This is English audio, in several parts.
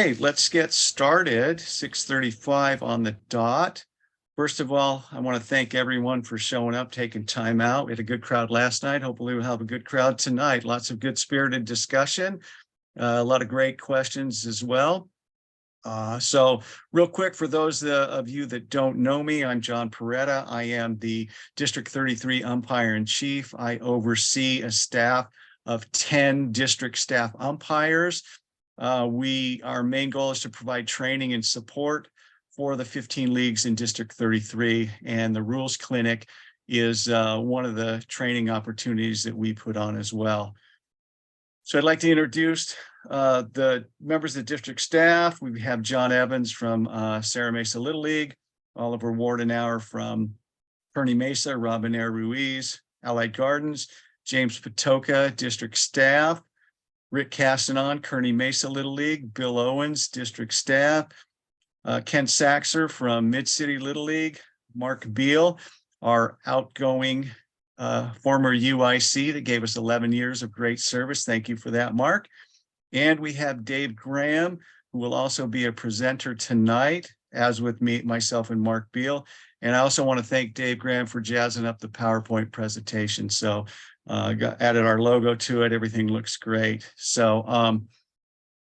Okay, let's get started. 6:35 on the dot. First of all, I want to thank everyone for showing up, taking time out. We had a good crowd last night. Hopefully we'll have a good crowd tonight. Lots of good spirited discussion, a lot of great questions as well. So real quick, for those of you that don't know me, I'm John Peretta. I am the District 33 umpire-in-chief. I oversee a staff of 10 district staff umpires. Our main goal is to provide training and support for the 15 leagues in District 33, and the Rules Clinic is one of the training opportunities that we put on as well. So I'd like to introduce the members of the district staff. We have John Evans from Serra Mesa Little League, Oliver Wardenauer from Kearney Mesa, Robinair Ruiz, Allied Gardens, James Patoka, district staff, Rick Castanon, Kearney Mesa Little League, Bill Owens, district staff, Ken Saxer from Mid-City Little League, Mark Beal, our outgoing former UIC that gave us 11 years of great service. Thank you for that, Mark. And we have Dave Graham, who will also be a presenter tonight, as with me, myself, and Mark Beal. And I also want to thank Dave Graham for jazzing up the PowerPoint presentation. So added our logo to it. Everything looks great. So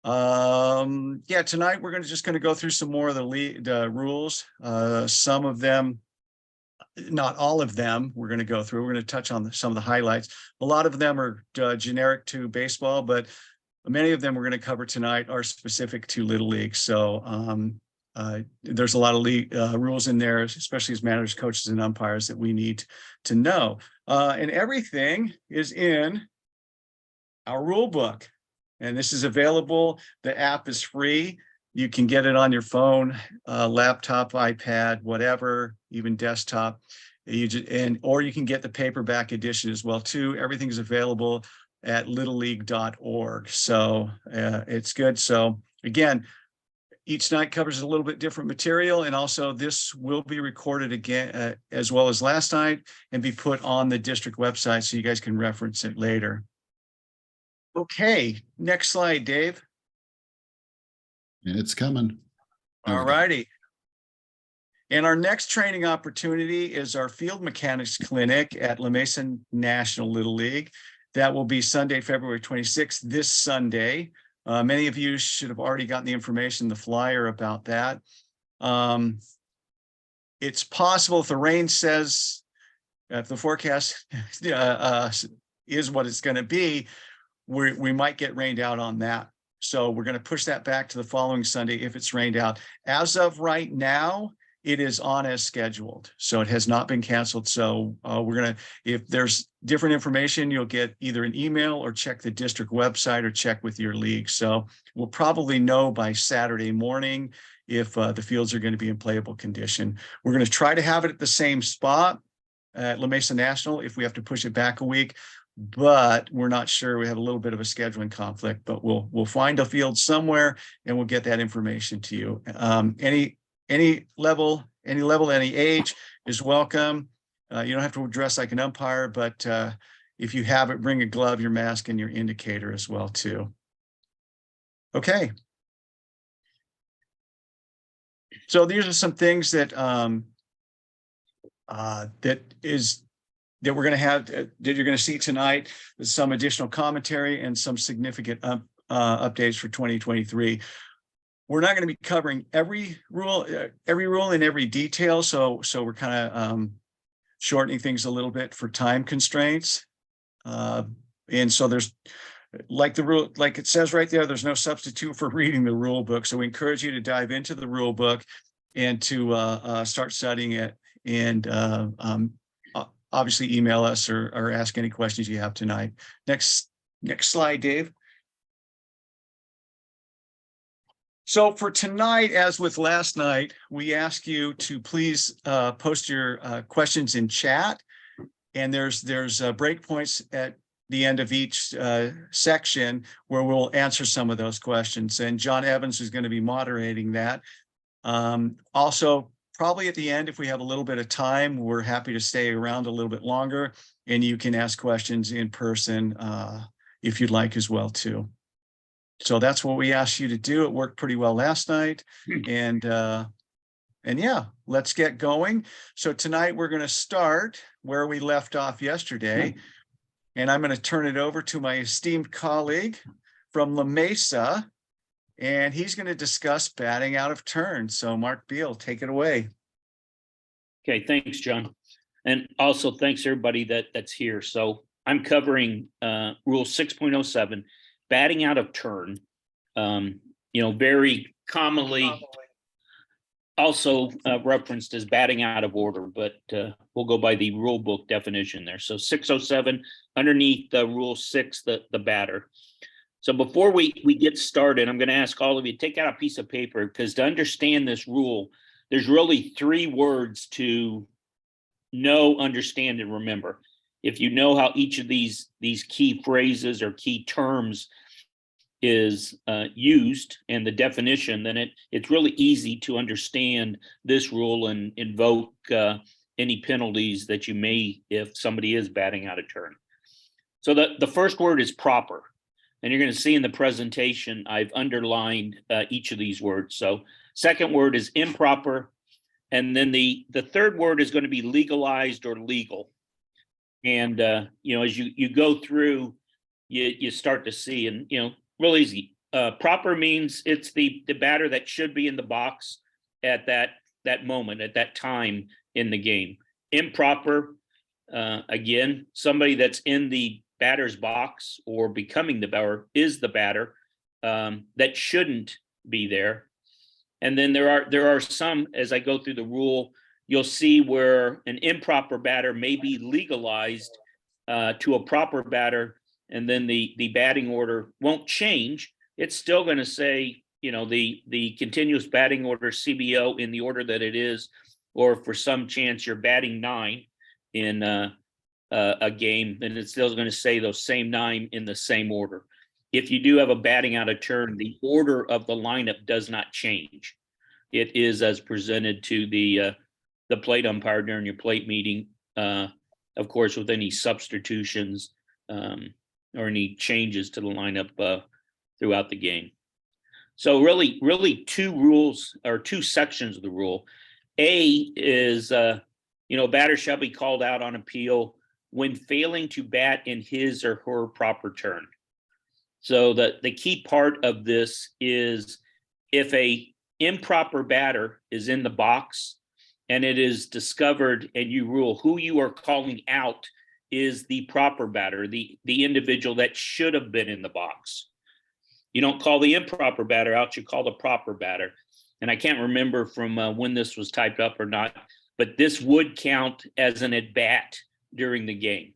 yeah, tonight we're just going to go through some more of the rules. Some of them, not all of them, we're going to go through. We're going to touch on some of the highlights. A lot of them are generic to baseball, but many of them we're going to cover tonight are specific to Little League. So there's a lot of rules in there, especially as managers, coaches, and umpires, that we need to know. And everything is in our rule book. And this is available. The app is free. You can get it on your phone, laptop, iPad, whatever, even desktop. Or you can get the paperback edition as well too. Everything is available at littleleague.org. So it's good. So again, each night covers a little bit different material, and also this will be recorded again as well as last night and be put on the district website so you guys can reference it later. Okay, next slide, Dave. It's coming. All righty. And our next training opportunity is our field mechanics clinic at La Mesa National Little League. That will be Sunday, February 26th, this Sunday. Many of you should have already gotten the information, the flyer about that. It's possible, if the rain says, if the forecast is what it's going to be, we might get rained out on that. So we're going to push that back to the following Sunday if it's rained out. As of right now, it is on as scheduled. So it has not been canceled. So we're going to, if there's different information, you'll get either an email or check the district website or check with your league. So we'll probably know by Saturday morning if the fields are going to be in playable condition. We're going to try to have it at the same spot at La Mesa National if we have to push it back a week, but we're not sure. We have a little bit of a scheduling conflict, but we'll find a field somewhere and we'll get that information to you. Any level, any age is welcome. You don't have to dress like an umpire, but if you have it, bring a glove, your mask, and your indicator as well too. Okay. So these are some things that that we're going to have, that you're going to see tonight, with some additional commentary and some significant updates for 2023. We're not going to be covering every rule in every detail. So we're kind of shortening things a little bit for time constraints. And so there's, like the rule, like it says right there, there's no substitute for reading the rule book. So we encourage you to dive into the rule book and to start studying it, and obviously email us or ask any questions you have tonight. Next slide, Dave. So for tonight, as with last night, we ask you to please post your questions in chat. And there's breakpoints at the end of each section where we'll answer some of those questions. And John Evans is going to be moderating that. Also, probably at the end, if we have a little bit of time, we're happy to stay around a little bit longer, and you can ask questions in person if you'd like as well too. So that's what we asked you to do. It worked pretty well last night. And yeah, let's get going. So tonight we're going to start where we left off yesterday. And I'm going to turn it over to my esteemed colleague from La Mesa, and he's going to discuss batting out of turn. So Mark Beal, take it away. Okay, thanks, John. And also thanks everybody that's here. So I'm covering rule 6.07, batting out of turn. Very commonly also referenced as batting out of order, but we'll go by the rule book definition there. So 607 underneath the rule 6, the batter. So before we get started, I'm going to ask all of you to take out a piece of paper, because to understand this rule, there's really 3 words to know, understand, and remember. If you know how each of these key phrases or key terms is used and the definition, then it's really easy to understand this rule and invoke any penalties that you may if somebody is batting out of turn. So the first word is proper. And you're going to see in the presentation, I've underlined each of these words. So second word is improper. And then the third word is going to be legalized or legal. And, as you go through, you start to see, and, real easy. Proper means it's the batter that should be in the box at that moment, at that time in the game. Improper, again, somebody that's in the batter's box or becoming the batter is the batter that shouldn't be there. And then there are some, as I go through the rule, you'll see where an improper batter may be legalized to a proper batter, and then the batting order won't change. It's still going to say, the continuous batting order, CBO, in the order that it is, or for some chance you're batting 9 in a game, then it's still going to say those same 9 in the same order. If you do have a batting out of turn, the order of the lineup does not change. It is as presented to the plate umpire during your plate meeting, of course, with any substitutions or any changes to the lineup throughout the game. So really 2 rules or 2 sections of the rule. A is, batter shall be called out on appeal when failing to bat in his or her proper turn. So the key part of this is if a improper batter is in the box and it is discovered and you rule who you are calling out is the proper batter, the individual that should have been in the box. You don't call the improper batter out, you call the proper batter. And I can't remember from when this was typed up or not, but this would count as an at-bat during the game.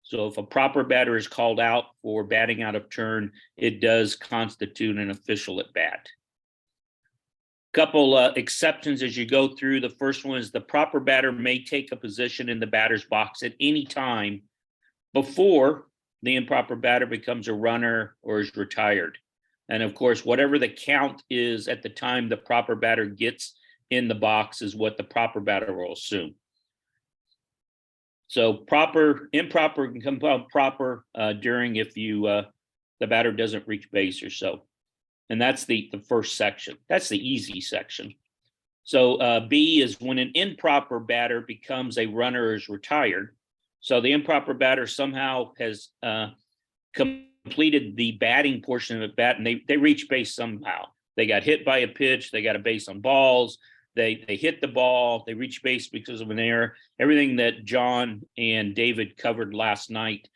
So if a proper batter is called out for batting out of turn, it does constitute an official at-bat. Couple exceptions as you go through. The first one is the proper batter may take a position in the batter's box at any time before the improper batter becomes a runner or is retired. And of course, whatever the count is at the time the proper batter gets in the box is what the proper batter will assume. So improper can come out proper during if the batter doesn't reach base or so. And that's the first section. That's the easy section. So B is when an improper batter becomes a runner or is retired. So the improper batter somehow has completed the batting portion of the bat, and they reach base somehow. They got hit by a pitch, they got a base on balls, they hit the ball, they reach base because of an error, everything that John and David covered last night.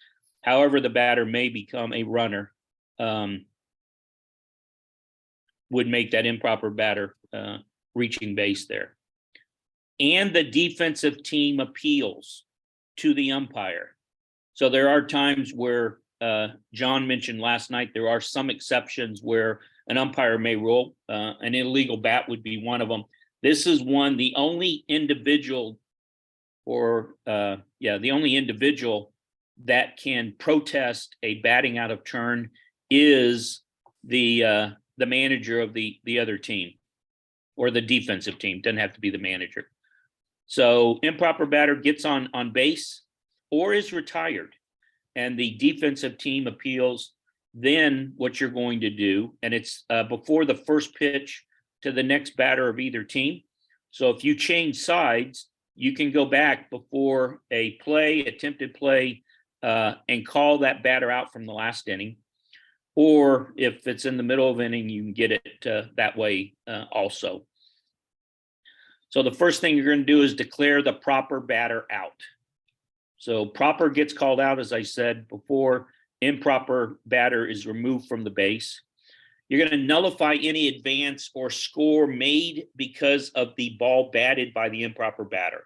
However, the batter may become a runner, would make that improper batter reaching base there. And the defensive team appeals to the umpire. So there are times where John mentioned last night, there are some exceptions where an umpire may rule. An illegal bat would be one of them. This is one, the only individual that can protest a batting out of turn is the manager of the other team or the defensive team. Doesn't have to be the manager. So improper batter gets on base or is retired, and the defensive team appeals. then what you're going to do, and it's before the first pitch to the next batter of either team. So if you change sides, you can go back before a play, attempted play, and call that batter out from the last inning. Or if it's in the middle of inning, you can get it that way also. So the first thing you're going to do is declare the proper batter out. So proper gets called out, as I said before. Improper batter is removed from the base. You're going to nullify any advance or score made because of the ball batted by the improper batter.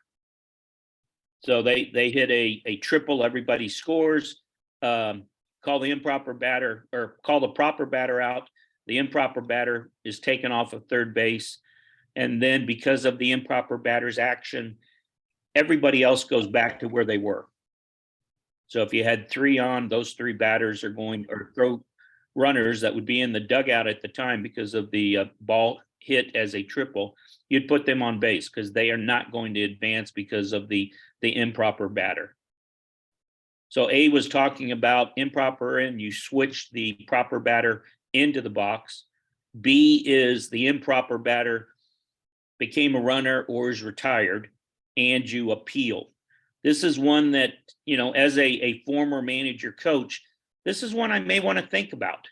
So they hit a triple, everybody scores. Call the improper batter, or call the proper batter out. The improper batter is taken off of third base. And then because of the improper batter's action, everybody else goes back to where they were. So if you had 3 on, those 3 batters are going, or throw runners that would be in the dugout at the time because of the ball hit as a triple, you'd put them on base because they are not going to advance because of the improper batter. So A was talking about improper, and you switch the proper batter into the box. B is the improper batter became a runner or is retired, and you appeal. This is one that, as a former manager coach, this is one I may want to think about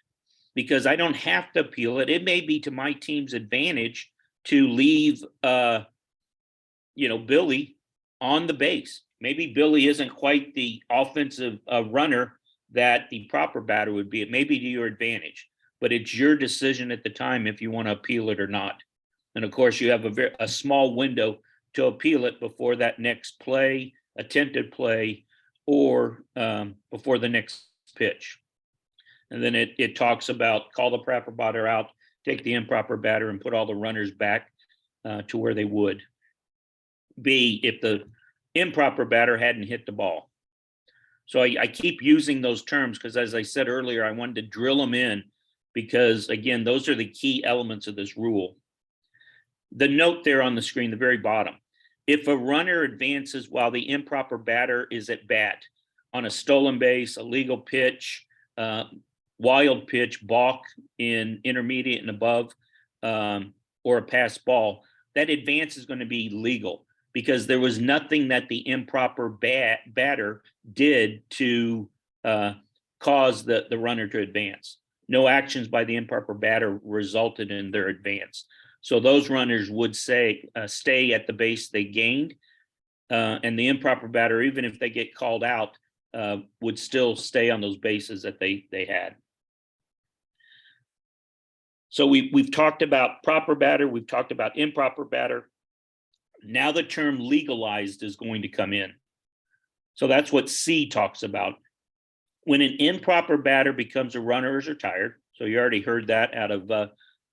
because I don't have to appeal it. It may be to my team's advantage to leave, Billy on the base. Maybe Billy isn't quite the offensive runner that the proper batter would be. It may be to your advantage, but it's your decision at the time if you want to appeal it or not. And of course, you have a small window to appeal it before that next play, attempted play, or before the next pitch. And then it talks about call the proper batter out, take the improper batter, and put all the runners back to where they would be if the improper batter hadn't hit the ball. So I keep using those terms because, as I said earlier, I wanted to drill them in because, again, those are the key elements of this rule. The note there on the screen, the very bottom, if a runner advances while the improper batter is at bat on a stolen base, a legal pitch, wild pitch, balk in intermediate and above, or a pass ball, that advance is going to be legal because there was nothing that the improper batter did to cause the runner to advance. No actions by the improper batter resulted in their advance. So those runners would stay at the base they gained, and the improper batter, even if they get called out, would still stay on those bases that they had. So we've talked about proper batter, we've talked about improper batter. Now the term legalized is going to come in. So that's what C talks about. When an improper batter becomes a runner or is retired, so you already heard that out of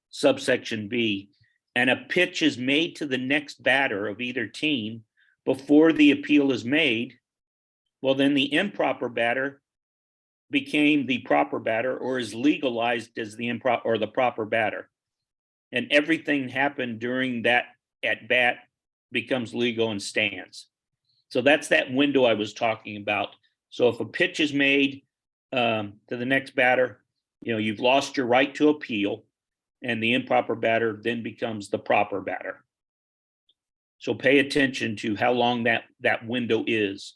subsection B, and a pitch is made to the next batter of either team before the appeal is made, well, then the improper batter became the proper batter or is legalized as the improper or the proper batter. And everything happened during that at bat becomes legal and stands. So that's that window I was talking about. So if a pitch is made to the next batter, you've lost your right to appeal, and the improper batter then becomes the proper batter. So pay attention to how long that window is.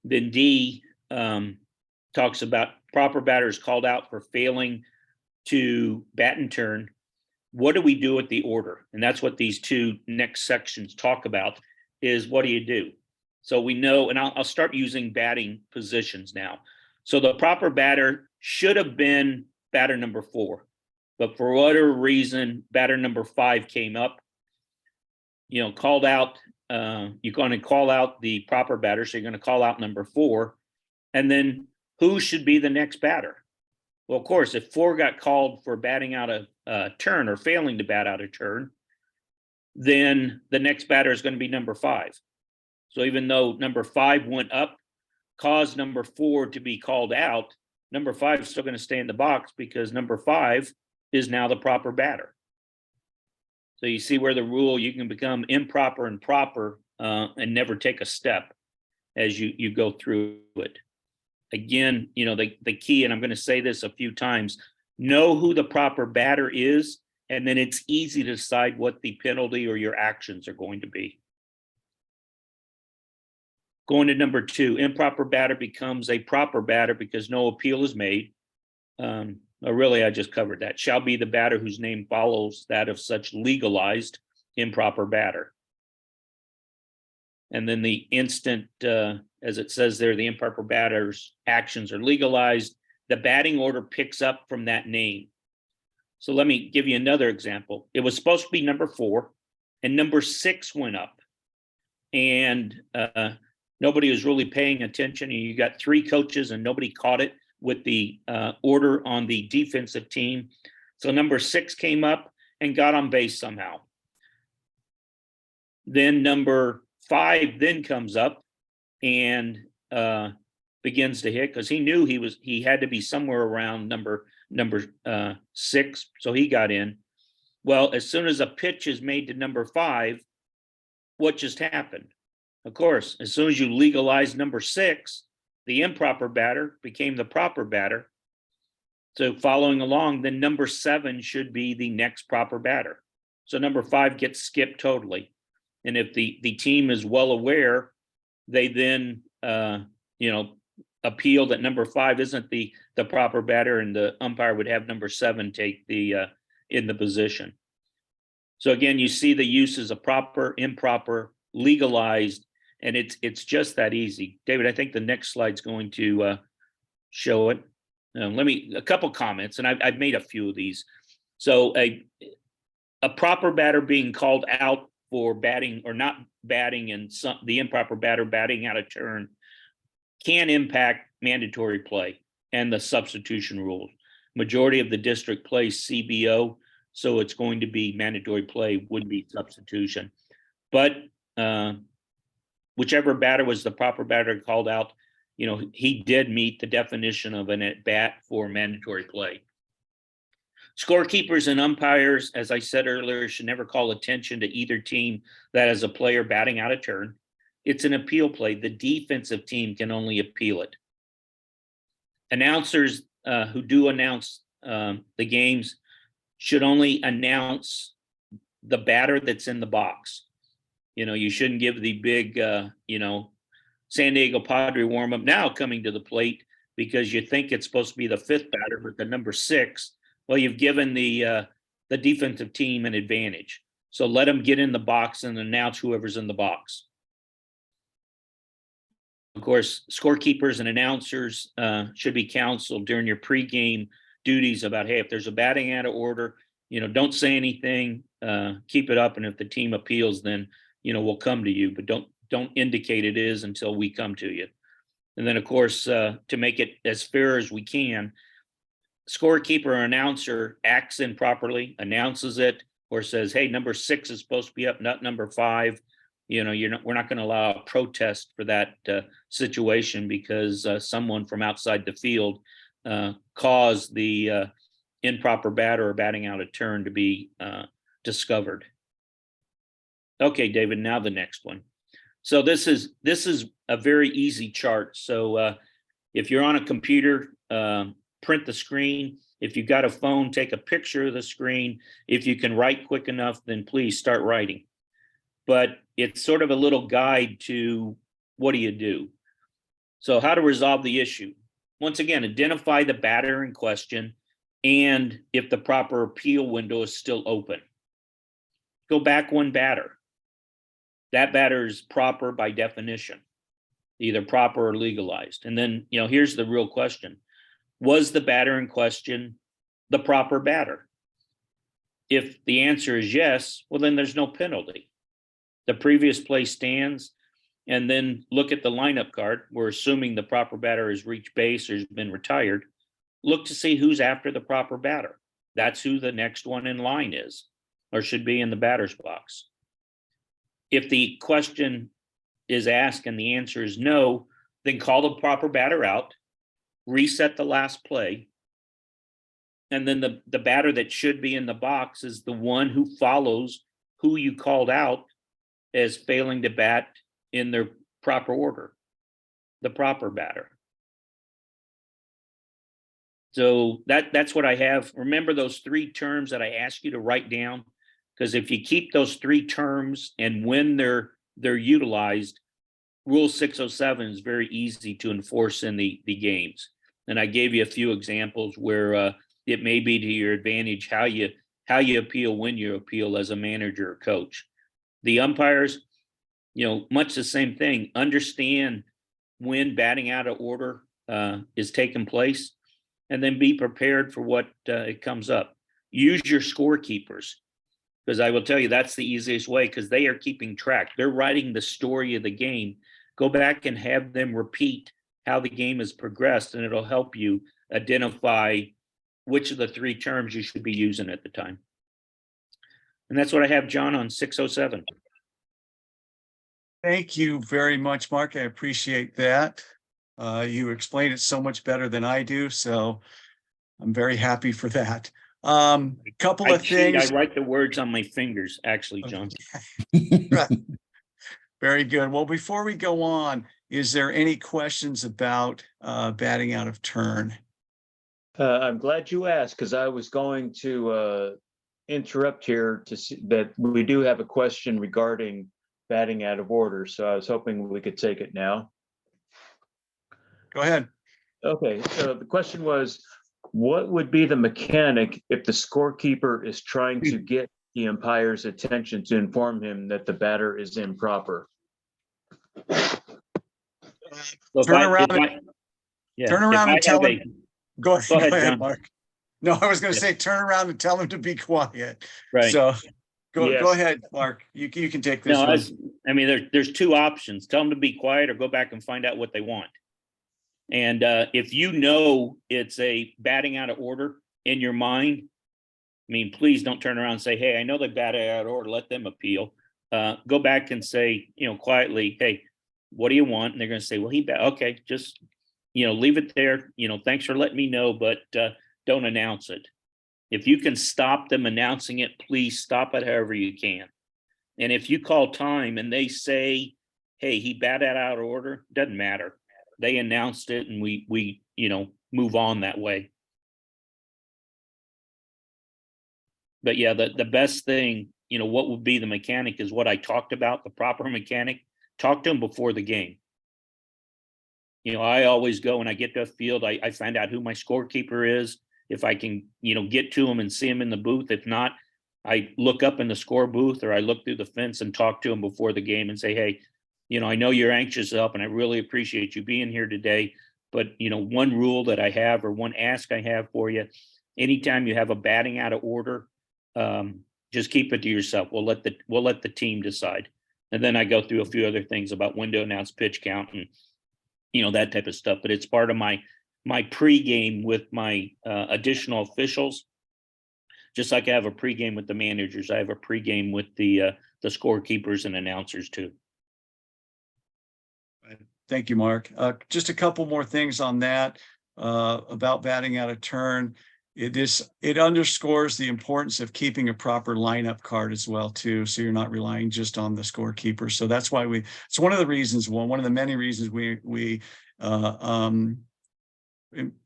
Then D talks about proper batter is called out for failing to bat and turn. What do we do with the order? And that's what these 2 next sections talk about, is what do you do? So we know, and I'll start using batting positions now. So the proper batter should have been batter number 4. But for whatever reason, batter number 5 came up, called out. You're going to call out the proper batter. So you're going to call out number 4. And then who should be the next batter? Well, of course, if 4 got called for batting out a turn or failing to bat out a turn, then the next batter is going to be number 5. So even though number 5 went up, caused number 4 to be called out, number 5 is still going to stay in the box because number 5 is now the proper batter. So you see where the rule, you can become improper and proper and never take a step as you go through it. again, the key, and I'm going to say this a few times, know who the proper batter is, and then it's easy to decide what the penalty or your actions are going to be. Going to number 2, improper batter becomes a proper batter because no appeal is made. Really, I just covered that. Shall be the batter whose name follows that of such legalized improper batter. And then the instant, as it says there, the improper batter's actions are legalized. The batting order picks up from that name. So let me give you another example. It was supposed to be number 4, and number 6 went up. And nobody was really paying attention. And you got 3 coaches, and nobody caught it with the order on the defensive team. So number 6 came up and got on base somehow. Then number 5 then comes up and begins to hit because he knew he had to be somewhere around number 6, so he got in. Well, as soon as a pitch is made to number 5, what just happened? Of course, as soon as you legalize number 6, the improper batter became the proper batter. So following along, then number 7 should be the next proper batter. So number 5 gets skipped totally. And if the team is well aware, they then appeal that number 5 isn't the proper batter, and the umpire would have number 7 take the in the position. So again, you see the uses of proper, improper, legalized, and it's just that easy. David, I think the next slide's going to show it. A couple comments, and I've made a few of these. So a proper batter being called out for batting or not batting, and the improper batter batting out of turn can impact mandatory play and the substitution rules. Majority of the district plays CBO, so it's going to be mandatory play, would be substitution. But whichever batter was the proper batter called out, he did meet the definition of an at bat for mandatory play. Scorekeepers and umpires, as I said earlier, should never call attention to either team that has a player batting out of turn. It's an appeal play. The defensive team can only appeal it. Announcers who do announce the games should only announce the batter that's in the box. You shouldn't give the big, San Diego Padre warm-up now coming to the plate because you think it's supposed to be the 5th batter, but the number 6. Well, you've given the defensive team an advantage. So let them get in the box and announce whoever's in the box. Of course, scorekeepers and announcers should be counseled during your pregame duties about, hey, if there's a batting out of order, don't say anything, keep it up. And if the team appeals, then, we'll come to you, but don't indicate it is until we come to you. And then, of course, to make it as fair as we can, scorekeeper or announcer acts improperly, announces it, or says, hey, number 6 is supposed to be up, not number 5. We're not going to allow a protest for that situation because someone from outside the field caused the improper batter or batting out of turn to be discovered. Okay, David, now the next one. So this is a very easy chart. So if you're on a computer, print the screen. If you've got a phone, take a picture of the screen. If you can write quick enough, then please start writing. But it's sort of a little guide to what do you do. So how to resolve the issue. Once again, identify the batter in question and if the proper appeal window is still open. Go back one batter. That batter is proper by definition, either proper or legalized. And then, here's the real question. Was the batter in question the proper batter? If the answer is yes, well, then there's no penalty. The previous play stands, and then look at the lineup card. We're assuming the proper batter has reached base or has been retired. Look to see who's after the proper batter. That's who the next one in line is, or should be in the batter's box. If the question is asked and the answer is no, then call the proper batter out, reset the last play, and then the batter that should be in the box is the one who follows who you called out as failing to bat in their proper order, the proper batter. So that's what I have. Remember those three terms that I asked you to write down? Because if you keep those three terms and when they're utilized, Rule 607 is very easy to enforce in the games. And I gave you a few examples where it may be to your advantage how you appeal, when you appeal as a manager or coach. The umpires, much the same thing. Understand when batting out of order is taking place, and then be prepared for what it comes up. Use your scorekeepers, because I will tell you that's the easiest way, because they are keeping track. They're writing the story of the game. Go back and have them repeat how the game has progressed, and it'll help you identify which of the three terms you should be using at the time. And that's what I have, John, on 607. Thank you very much, Mark. I appreciate that. You explained it so much better than I do, so I'm very happy for that. Couple of things. I write the words on my fingers, actually, John. Right. Very good. Well, before we go on, is there any questions about batting out of turn? I'm glad you asked, because I was going to interrupt here to see that we do have a question regarding batting out of order. So I was hoping we could take it now. Go ahead. Okay, so the question was, what would be the mechanic if the scorekeeper is trying to get the umpire's attention to inform him that the batter is improper? Turn around and tell him. Go ahead, Mark. No, I was going to say, turn around and tell him to be quiet. Right. So go ahead, Mark. You can take this one. There's two options. Tell them to be quiet or go back and find out what they want. And if you know it's a batting out of order in your mind, please don't turn around and say, hey, I know they batted out of order, let them appeal. Go back and say, quietly, hey, what do you want? And they're going to say, well, okay, just, leave it there. Thanks for letting me know, but don't announce it. If you can stop them announcing it, please stop it however you can. And if you call time and they say, hey, he batted out of order, doesn't matter. They announced it and we move on that way. But yeah, the best thing, what would be the mechanic is what I talked about, the proper mechanic. Talk to them before the game. I always go when I get to a field, I find out who my scorekeeper is. If I can, get to him and see him in the booth. If not, I look up in the score booth or I look through the fence and talk to him before the game and say, hey, I know you're anxious to help and I really appreciate you being here today. But, one rule that I have or one ask I have for you, anytime you have a batting out of order, just keep it to yourself. We'll let the team decide. And then I go through a few other things about when to announce pitch count and, that type of stuff. But it's part of my pregame with my additional officials. Just like I have a pregame with the managers, I have a pregame with the scorekeepers and announcers too. Thank you, Mark. Just a couple more things on that about batting out of turn. It underscores the importance of keeping a proper lineup card as well too, so you're not relying just on the scorekeeper. So that's why it's one of the reasons, one of the many reasons we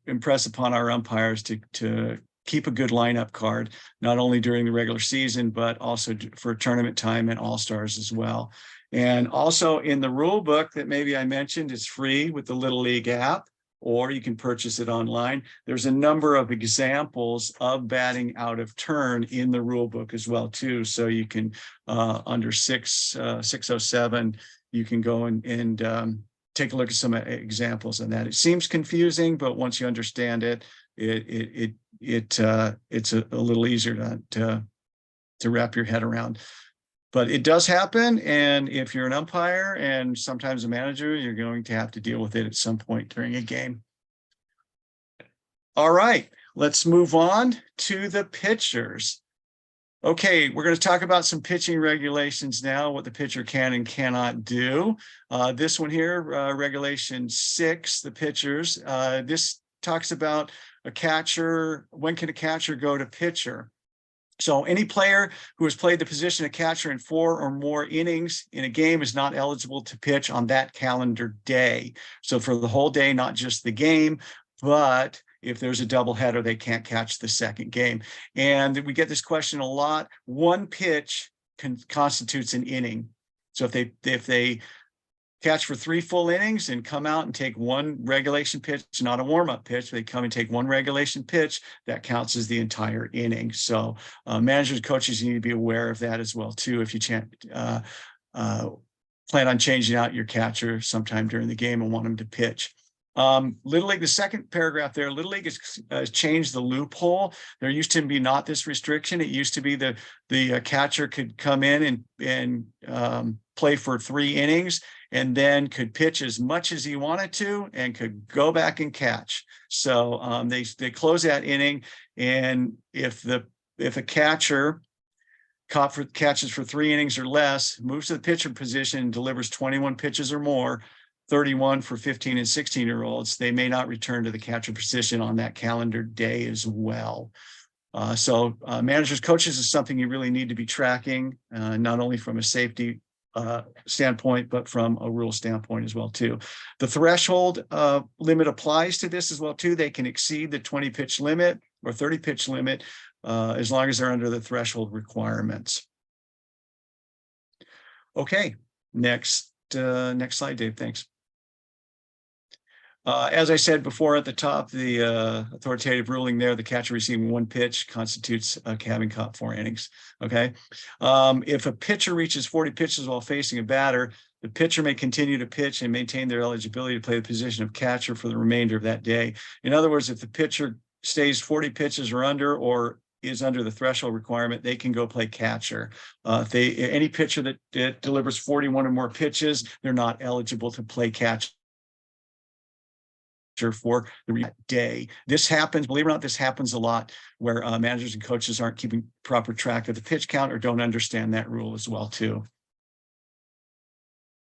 impress upon our umpires to keep a good lineup card, not only during the regular season, but also for tournament time and all-stars as well. And also in the rule book that maybe I mentioned, it's free with the Little League app, or you can purchase it online. There's a number of examples of batting out of turn in the rule book as well too. So you can, under 607, you can go and take a look at some examples of that. It seems confusing, but once you understand it, it's a little easier to wrap your head around. But it does happen, and if you're an umpire and sometimes a manager, you're going to have to deal with it at some point during a game. All right, let's move on to the pitchers. Okay, we're going to talk about some pitching regulations now, what the pitcher can and cannot do. This one here, Regulation 6, the pitchers. This talks about a catcher. When can a catcher go to pitcher? So any player who has played the position of catcher in 4 or more innings in a game is not eligible to pitch on that calendar day. So for the whole day, not just the game, but if there's a doubleheader, they can't catch the second game. And we get this question a lot. One pitch constitutes an inning. So if they catch for 3 full innings and come out and take one regulation pitch, not a warm-up pitch, they come and take one regulation pitch, that counts as the entire inning. So managers, coaches, you need to be aware of that as well too. If you plan on changing out your catcher sometime during the game and want them to pitch. Little League, the second paragraph there, Little League has changed the loophole. There used to be not this restriction. It used to be the catcher could come in and play for 3 innings and then could pitch as much as he wanted to and could go back and catch. So they close that inning, and if a catcher catches for 3 innings or less, moves to the pitcher position, delivers 21 pitches or more, 31 for 15 and 16-year-olds, they may not return to the catcher position on that calendar day as well. So managers, coaches is something you really need to be tracking, not only from a safety standpoint, but from a rule standpoint as well too. The threshold limit applies to this as well too. They can exceed the 20 pitch limit or 30 pitch limit as long as they're under the threshold requirements. Okay, next slide, Dave, thanks. As I said before at the top, the authoritative ruling there, the catcher receiving 1 pitch constitutes having caught 4 innings. Okay. If a pitcher reaches 40 pitches while facing a batter, the pitcher may continue to pitch and maintain their eligibility to play the position of catcher for the remainder of that day. In other words, if the pitcher stays 40 pitches or under, or is under the threshold requirement, they can go play catcher. Any pitcher that delivers 41 or more pitches, they're not eligible to play catcher for the day. This happens, believe it or not, this happens a lot where managers and coaches aren't keeping proper track of the pitch count or don't understand that rule as well too.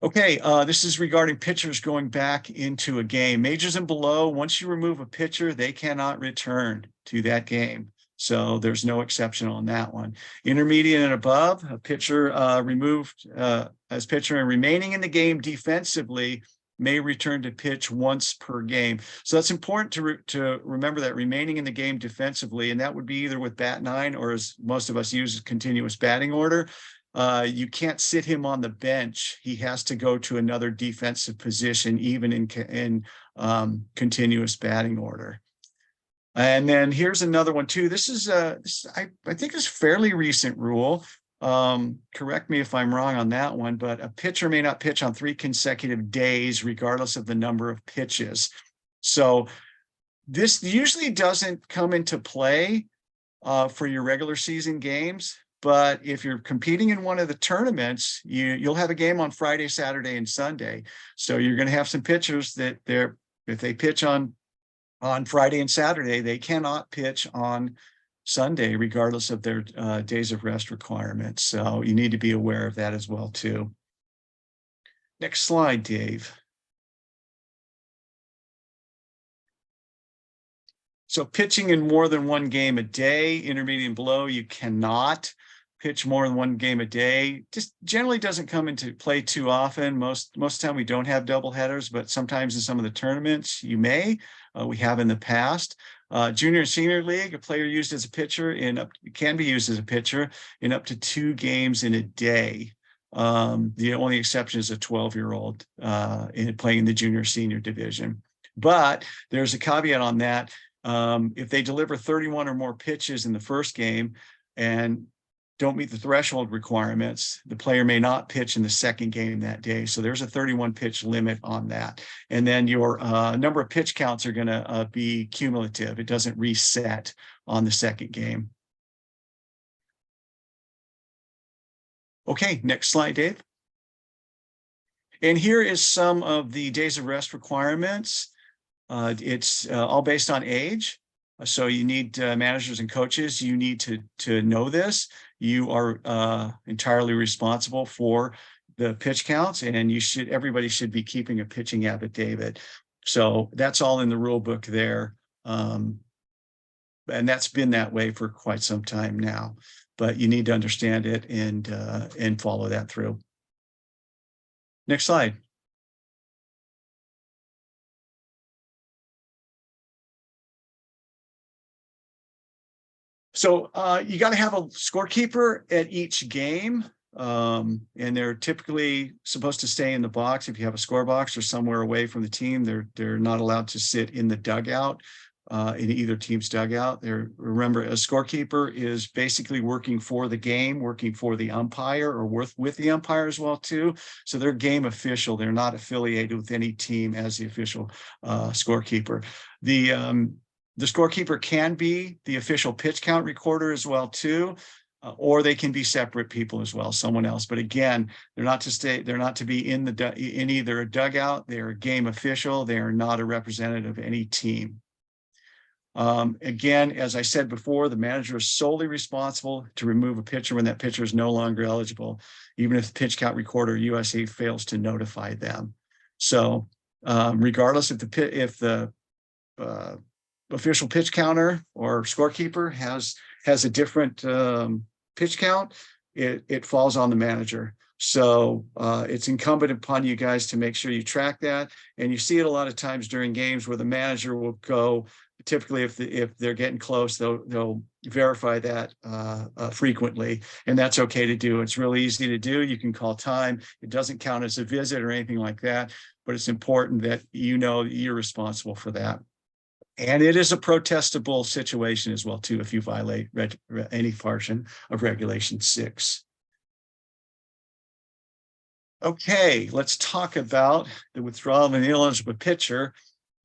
Okay, this is regarding pitchers going back into a game. Majors and below, once you remove a pitcher, they cannot return to that game. So there's no exception on that one. Intermediate and above, a pitcher removed as pitcher and remaining in the game defensively may return to pitch once per game. So that's important to remember, that remaining in the game defensively, and that would be either with bat 9 or, as most of us use, continuous batting order. You can't sit him on the bench. He has to go to another defensive position, even in continuous batting order. And then here's another one too. This is I think is a fairly recent rule. Correct me if I'm wrong on that one, but a pitcher may not pitch on 3 consecutive days, regardless of the number of pitches. So this usually doesn't come into play for your regular season games. But if you're competing in one of the tournaments, you'll have a game on Friday, Saturday, and Sunday. So you're going to have some pitchers that if they pitch on Friday and Saturday, they cannot pitch on Sunday, regardless of their days of rest requirements. So you need to be aware of that as well too. Next slide, Dave. So pitching in more than 1 game a day, intermediate and below, you cannot pitch more than 1 game a day. Just generally doesn't come into play too often. Most of the time we don't have double headers, but sometimes in some of the tournaments you may. We have in the past. Junior and senior league, a player used as a pitcher can be used as a pitcher in up to 2 games in a day. The only exception is a 12-year-old playing in the junior senior division. But there's a caveat on that. If they deliver 31 or more pitches in the first game and don't meet the threshold requirements, the player may not pitch in the second game that day. So there's a 31 pitch limit on that. And then your number of pitch counts are going to be cumulative. It doesn't reset on the second game. Okay, next slide, Dave. And here is some of the days of rest requirements. It's all based on age. So you need managers and coaches, you need to know this. You are entirely responsible for the pitch counts, and everybody should be keeping a pitching affidavit. So that's all in the rule book there. And that's been that way for quite some time now, but you need to understand it and follow that through. Next slide. So you got to have a scorekeeper at each game. And they're typically supposed to stay in the box. If you have a score box or somewhere away from the team, they're not allowed to sit in the dugout, in either team's dugout. Remember, a scorekeeper is basically working for the game, working for the umpire, or with the umpire as well too. So they're game official. They're not affiliated with any team as the official scorekeeper. The scorekeeper can be the official pitch count recorder as well too. Or they can be separate people as well, someone else. But again, they're not to be in either a dugout. They're a game official. They are not a representative of any team. Again, as I said before, the manager is solely responsible to remove a pitcher when that pitcher is no longer eligible, even if the pitch count recorder USA fails to notify them. So regardless if the official pitch counter or scorekeeper has a different pitch count, it falls on the manager. So it's incumbent upon you guys to make sure you track that. And you see it a lot of times during games where the manager will go, typically if they're getting close, they'll verify that frequently, and that's okay to do. It's really easy to do. You can call time. It doesn't count as a visit or anything like that, but it's important that you know that you're responsible for that. And it is a protestable situation as well, too, if you violate any portion of Regulation 6. Okay, let's talk about the withdrawal of an ineligible pitcher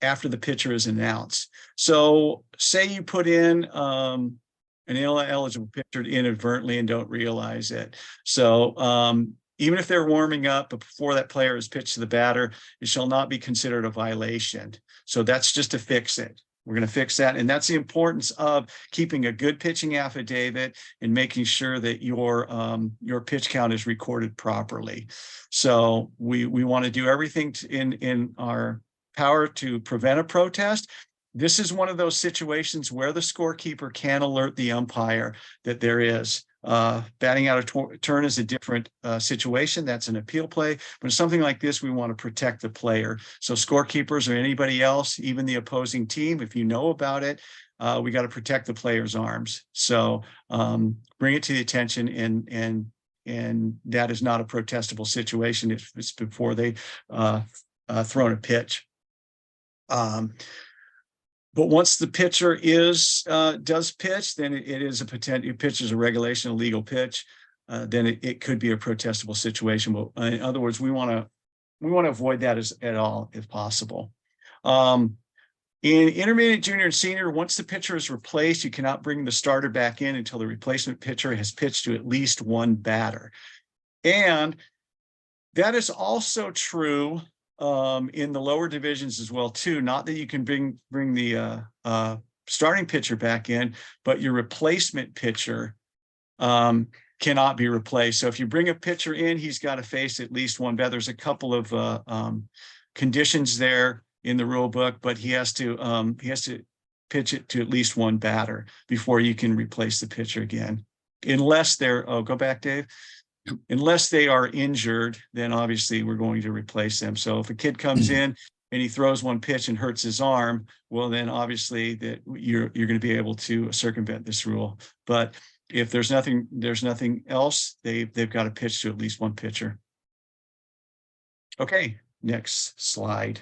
after the pitcher is announced. So say you put in an ineligible pitcher inadvertently and don't realize it. So even if they're warming up, but before that player is pitched to the batter, it shall not be considered a violation. So that's just to fix it. We're going to fix that. And that's the importance of keeping a good pitching affidavit and making sure that your pitch count is recorded properly. So we want to do everything in our power to prevent a protest. This is one of those situations where the scorekeeper can alert the umpire that there is. Batting out of turn is a different situation. That's an appeal play. But something like this, we want to protect the player. So scorekeepers or anybody else, even the opposing team, if you know about it, we got to protect the player's arms. So bring it to the attention, and that is not a protestable situation if it's before they thrown a pitch. But once the pitcher does pitch, then it is a potential pitch is a regulation, a legal pitch. Then it could be a protestable situation. But in other words, we want to avoid that at all if possible. In intermediate, junior, and senior, once the pitcher is replaced, you cannot bring the starter back in until the replacement pitcher has pitched to at least one batter. And that is also true in the lower divisions as well too. Not that you can bring the starting pitcher back in, but your replacement pitcher cannot be replaced. So if you bring a pitcher in, he's got to face at least one batter. There's a couple of conditions there in the rule book, but he has to pitch it to at least one batter before you can replace the pitcher again, unless they're go back, Dave. Unless they are injured, then obviously we're going to replace them. So if a kid comes in and he throws one pitch and hurts his arm, well, then obviously that you're going to be able to circumvent this rule. But if there's nothing else, they've got to pitch to at least one pitcher. Okay, next slide.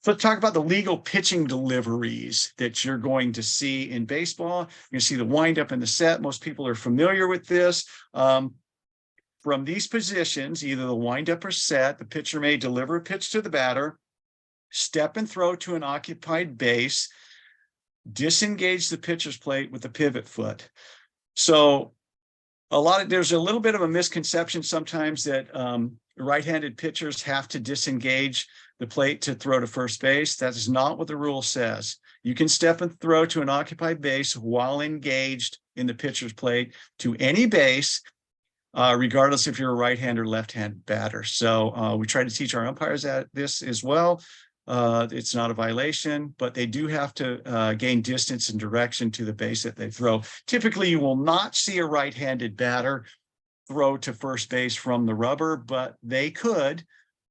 So let's talk about the legal pitching deliveries that you're going to see in baseball. You see the windup and the set. Most people are familiar with this. From these positions, either the windup or set, the pitcher may deliver a pitch to the batter, step and throw to an occupied base, disengage the pitcher's plate with the pivot foot. So there's a little bit of a misconception sometimes that right-handed pitchers have to disengage the plate to throw to first base. That is not what the rule says. You can step and throw to an occupied base while engaged in the pitcher's plate to any base, regardless if you're a right-hand or left-hand batter. So we try to teach our umpires this as well. It's not a violation, but they do have to gain distance and direction to the base that they throw. Typically, you will not see a right-handed batter throw to first base from the rubber, but they could.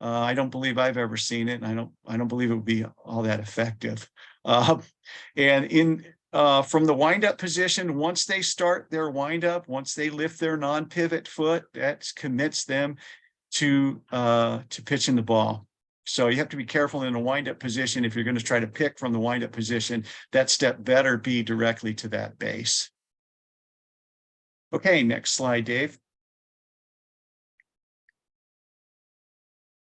I don't believe I've ever seen it, and I don't believe it would be all that effective. And in from the windup position, once they start their windup, once they lift their non-pivot foot, that commits them to pitching the ball. So you have to be careful in a windup position. If you're going to try to pick from the windup position, that step better be directly to that base. Okay, next slide, Dave.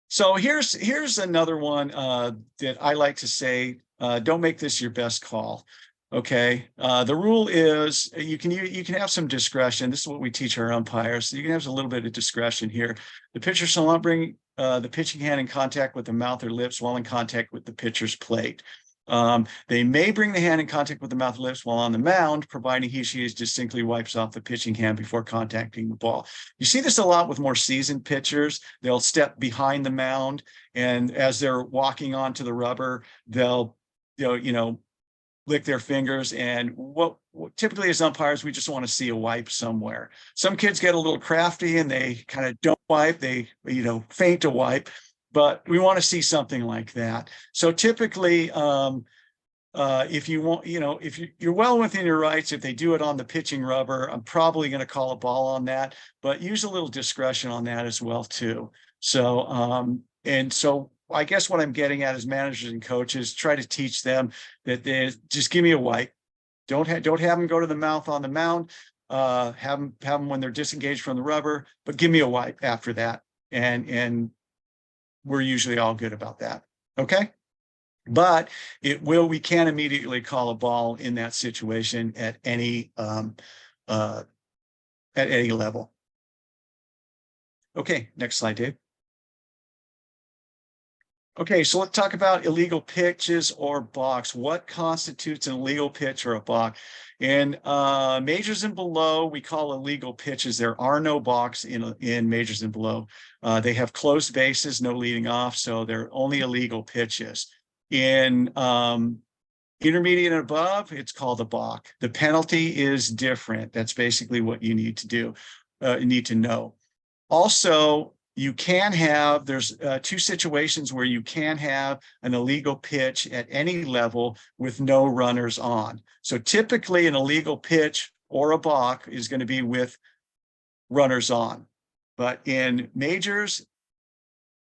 So here's another one that I like to say, don't make this your best call. Okay, the rule is you can have some discretion. This is what we teach our umpires. So you can have a little bit of discretion here. The pitcher shall not bring the pitching hand in contact with the mouth or lips while in contact with the pitcher's plate. They may bring the hand in contact with the mouth or lips while on the mound, providing she distinctly wipes off the pitching hand before contacting the ball. You see this a lot with more seasoned pitchers. They'll step behind the mound, and as they're walking onto the rubber, they'll lick their fingers. And what typically as umpires, we just want to see a wipe somewhere. Some kids get a little crafty and they kind of don't wipe, they feint a wipe, but we want to see something like that. So typically, if you want, if you're well within your rights, if they do it on the pitching rubber, I'm probably going to call a ball on that, but use a little discretion on that as well too. So, and so I guess what I'm getting at as managers and coaches, try to teach them that they just give me a wipe. Don't have them go to the mouth on the mound. Have them when they're disengaged from the rubber, but give me a wipe after that. And we're usually all good about that. Okay. But we can immediately call a ball in that situation at any level. Okay, next slide, Dave. Okay, so let's talk about illegal pitches or balks. What constitutes an illegal pitch or a balk? In majors and below, we call illegal pitches. There are no balks in majors and below. They have closed bases, no leading off, so they're only illegal pitches. In intermediate and above, it's called a balk. The penalty is different. That's basically what you need to do, need to know. Also, you can have, there's two situations where you can have an illegal pitch at any level with no runners on. So typically an illegal pitch or a balk is going to be with runners on. But in majors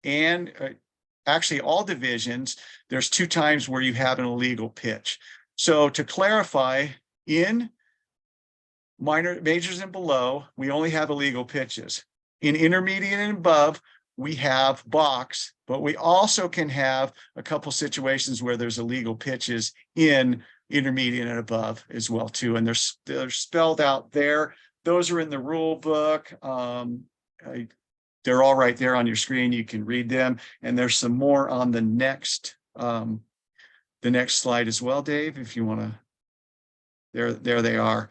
and actually all divisions, there's two times where you have an illegal pitch. So to clarify, in majors and below, we only have illegal pitches. In intermediate and above, we have balks, but we also can have a couple situations where there's illegal pitches in intermediate and above as well too. And they're spelled out there. Those are in the rule book. They're all right there on your screen. You can read them. And there's some more on the next slide as well, Dave, if you want to. There they are.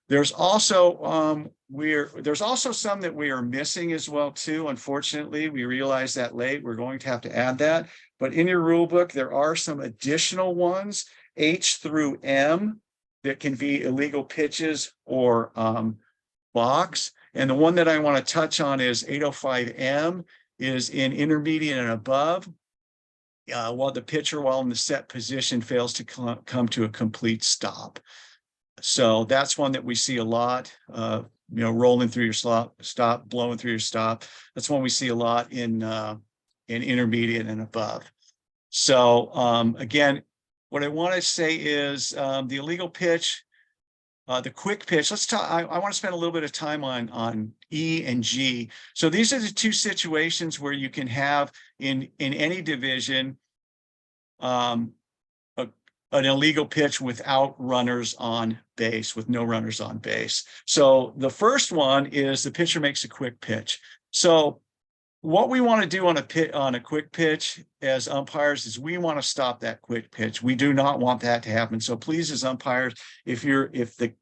There's also there's also some that we are missing as well too. Unfortunately, we realized that late. We're going to have to add that. But in your rule book, there are some additional ones, H through M, that can be illegal pitches or balks. And the one that I want to touch on is 805M, is in intermediate and above. While the pitcher, while in the set position, fails to come to a complete stop. So that's one that we see a lot, rolling through your stop, blowing through your stop. That's one we see a lot in intermediate and above. So again, what I want to say is the illegal pitch, the quick pitch. Let's talk. I want to spend a little bit of time on E and G. So these are the two situations where you can have in any division an illegal pitch without runners on base, with no runners on base. So the first one is the pitcher makes a quick pitch. So what we want to do on a quick pitch as umpires is we want to stop that quick pitch. We do not want that to happen. So please, as umpires, if the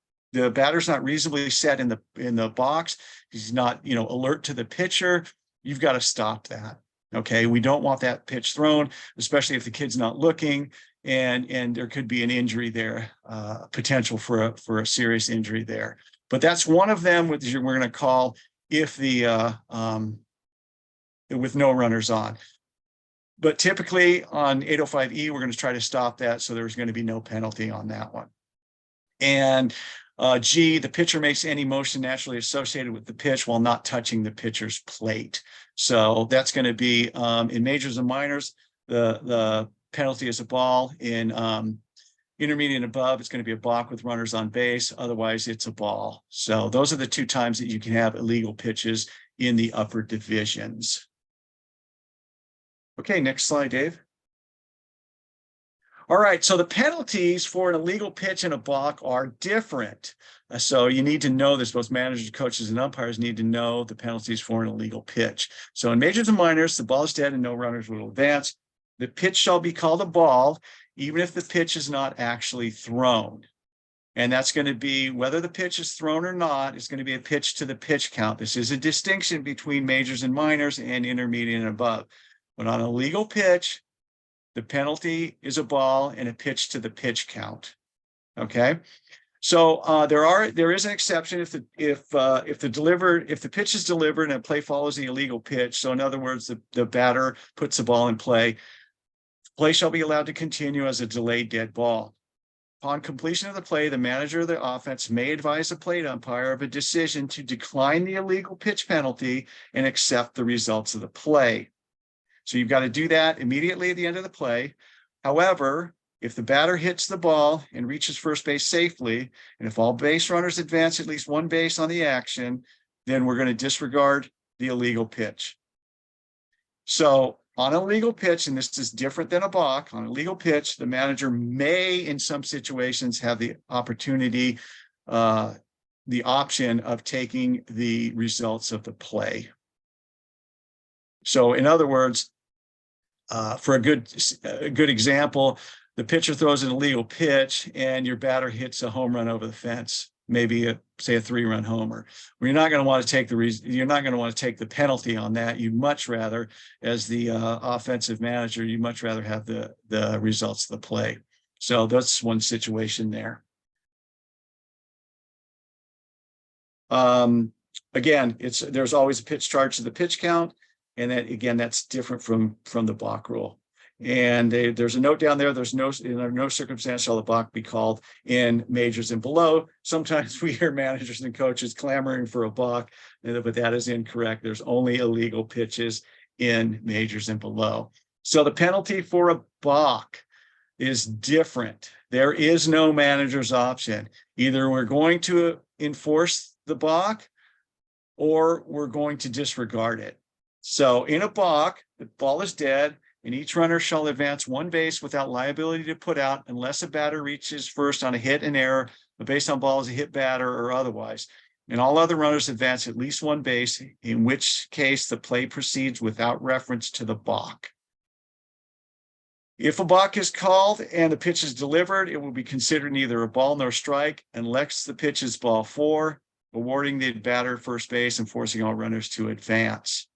batter's not reasonably set in the box, he's not alert to the pitcher, you've got to stop that. Okay, we don't want that pitch thrown, especially if the kid's not looking. And there could be an injury there, potential for a serious injury there. But that's one of them we're going to call if the with no runners on. But typically on 805E, we're going to try to stop that, so there's going to be no penalty on that one. And G, the pitcher makes any motion naturally associated with the pitch while not touching the pitcher's plate. So that's going to be in majors and minors, the penalty is a ball. In intermediate and above, it's going to be a balk with runners on base. Otherwise, it's a ball. So those are the two times that you can have illegal pitches in the upper divisions. Okay, next slide, Dave. All right, so the penalties for an illegal pitch and a balk are different. So you need to know this, both managers, coaches, and umpires need to know the penalties for an illegal pitch. So in majors and minors, the ball is dead and no runners will advance. The pitch shall be called a ball, even if the pitch is not actually thrown. And that's going to be, whether the pitch is thrown or not, it's going to be a pitch to the pitch count. This is a distinction between majors and minors and intermediate and above. But on a legal pitch, the penalty is a ball and a pitch to the pitch count. Okay, so there is an exception if the pitch is delivered and a play follows the illegal pitch. So in other words, the batter puts the ball in play. Play shall be allowed to continue as a delayed dead ball. Upon completion of the play, the manager of the offense may advise the plate umpire of a decision to decline the illegal pitch penalty and accept the results of the play. So you've got to do that immediately at the end of the play. However, if the batter hits the ball and reaches first base safely, and if all base runners advance at least one base on the action, then we're going to disregard the illegal pitch. So on a legal pitch, and this is different than a balk, on a legal pitch, the manager may, in some situations, have the opportunity, the option of taking the results of the play. So in other words, for a good example, the pitcher throws an illegal pitch and your batter hits a home run over the fence, maybe say a 3-run homer. Well, you're not going to want to take the penalty on that. You'd much rather, as the offensive manager, you much rather have the results of the play. So that's one situation there. Again, there's always a pitch charge to the pitch count. And that, again, that's different from the balk rule. And there's a note down there. There's in no circumstance shall the balk be called in majors and below. Sometimes we hear managers and coaches clamoring for a balk, but that is incorrect. There's only illegal pitches in majors and below. So the penalty for a balk is different. There is no manager's option. Either we're going to enforce the balk or we're going to disregard it. So in a balk, the ball is dead, and each runner shall advance one base without liability to put out unless a batter reaches first on a hit and error, a base on ball is a hit batter or otherwise. And all other runners advance at least one base, in which case the play proceeds without reference to the balk. If a balk is called and the pitch is delivered, it will be considered neither a ball nor strike unless the pitch is ball 4, awarding the batter first base and forcing all runners to advance.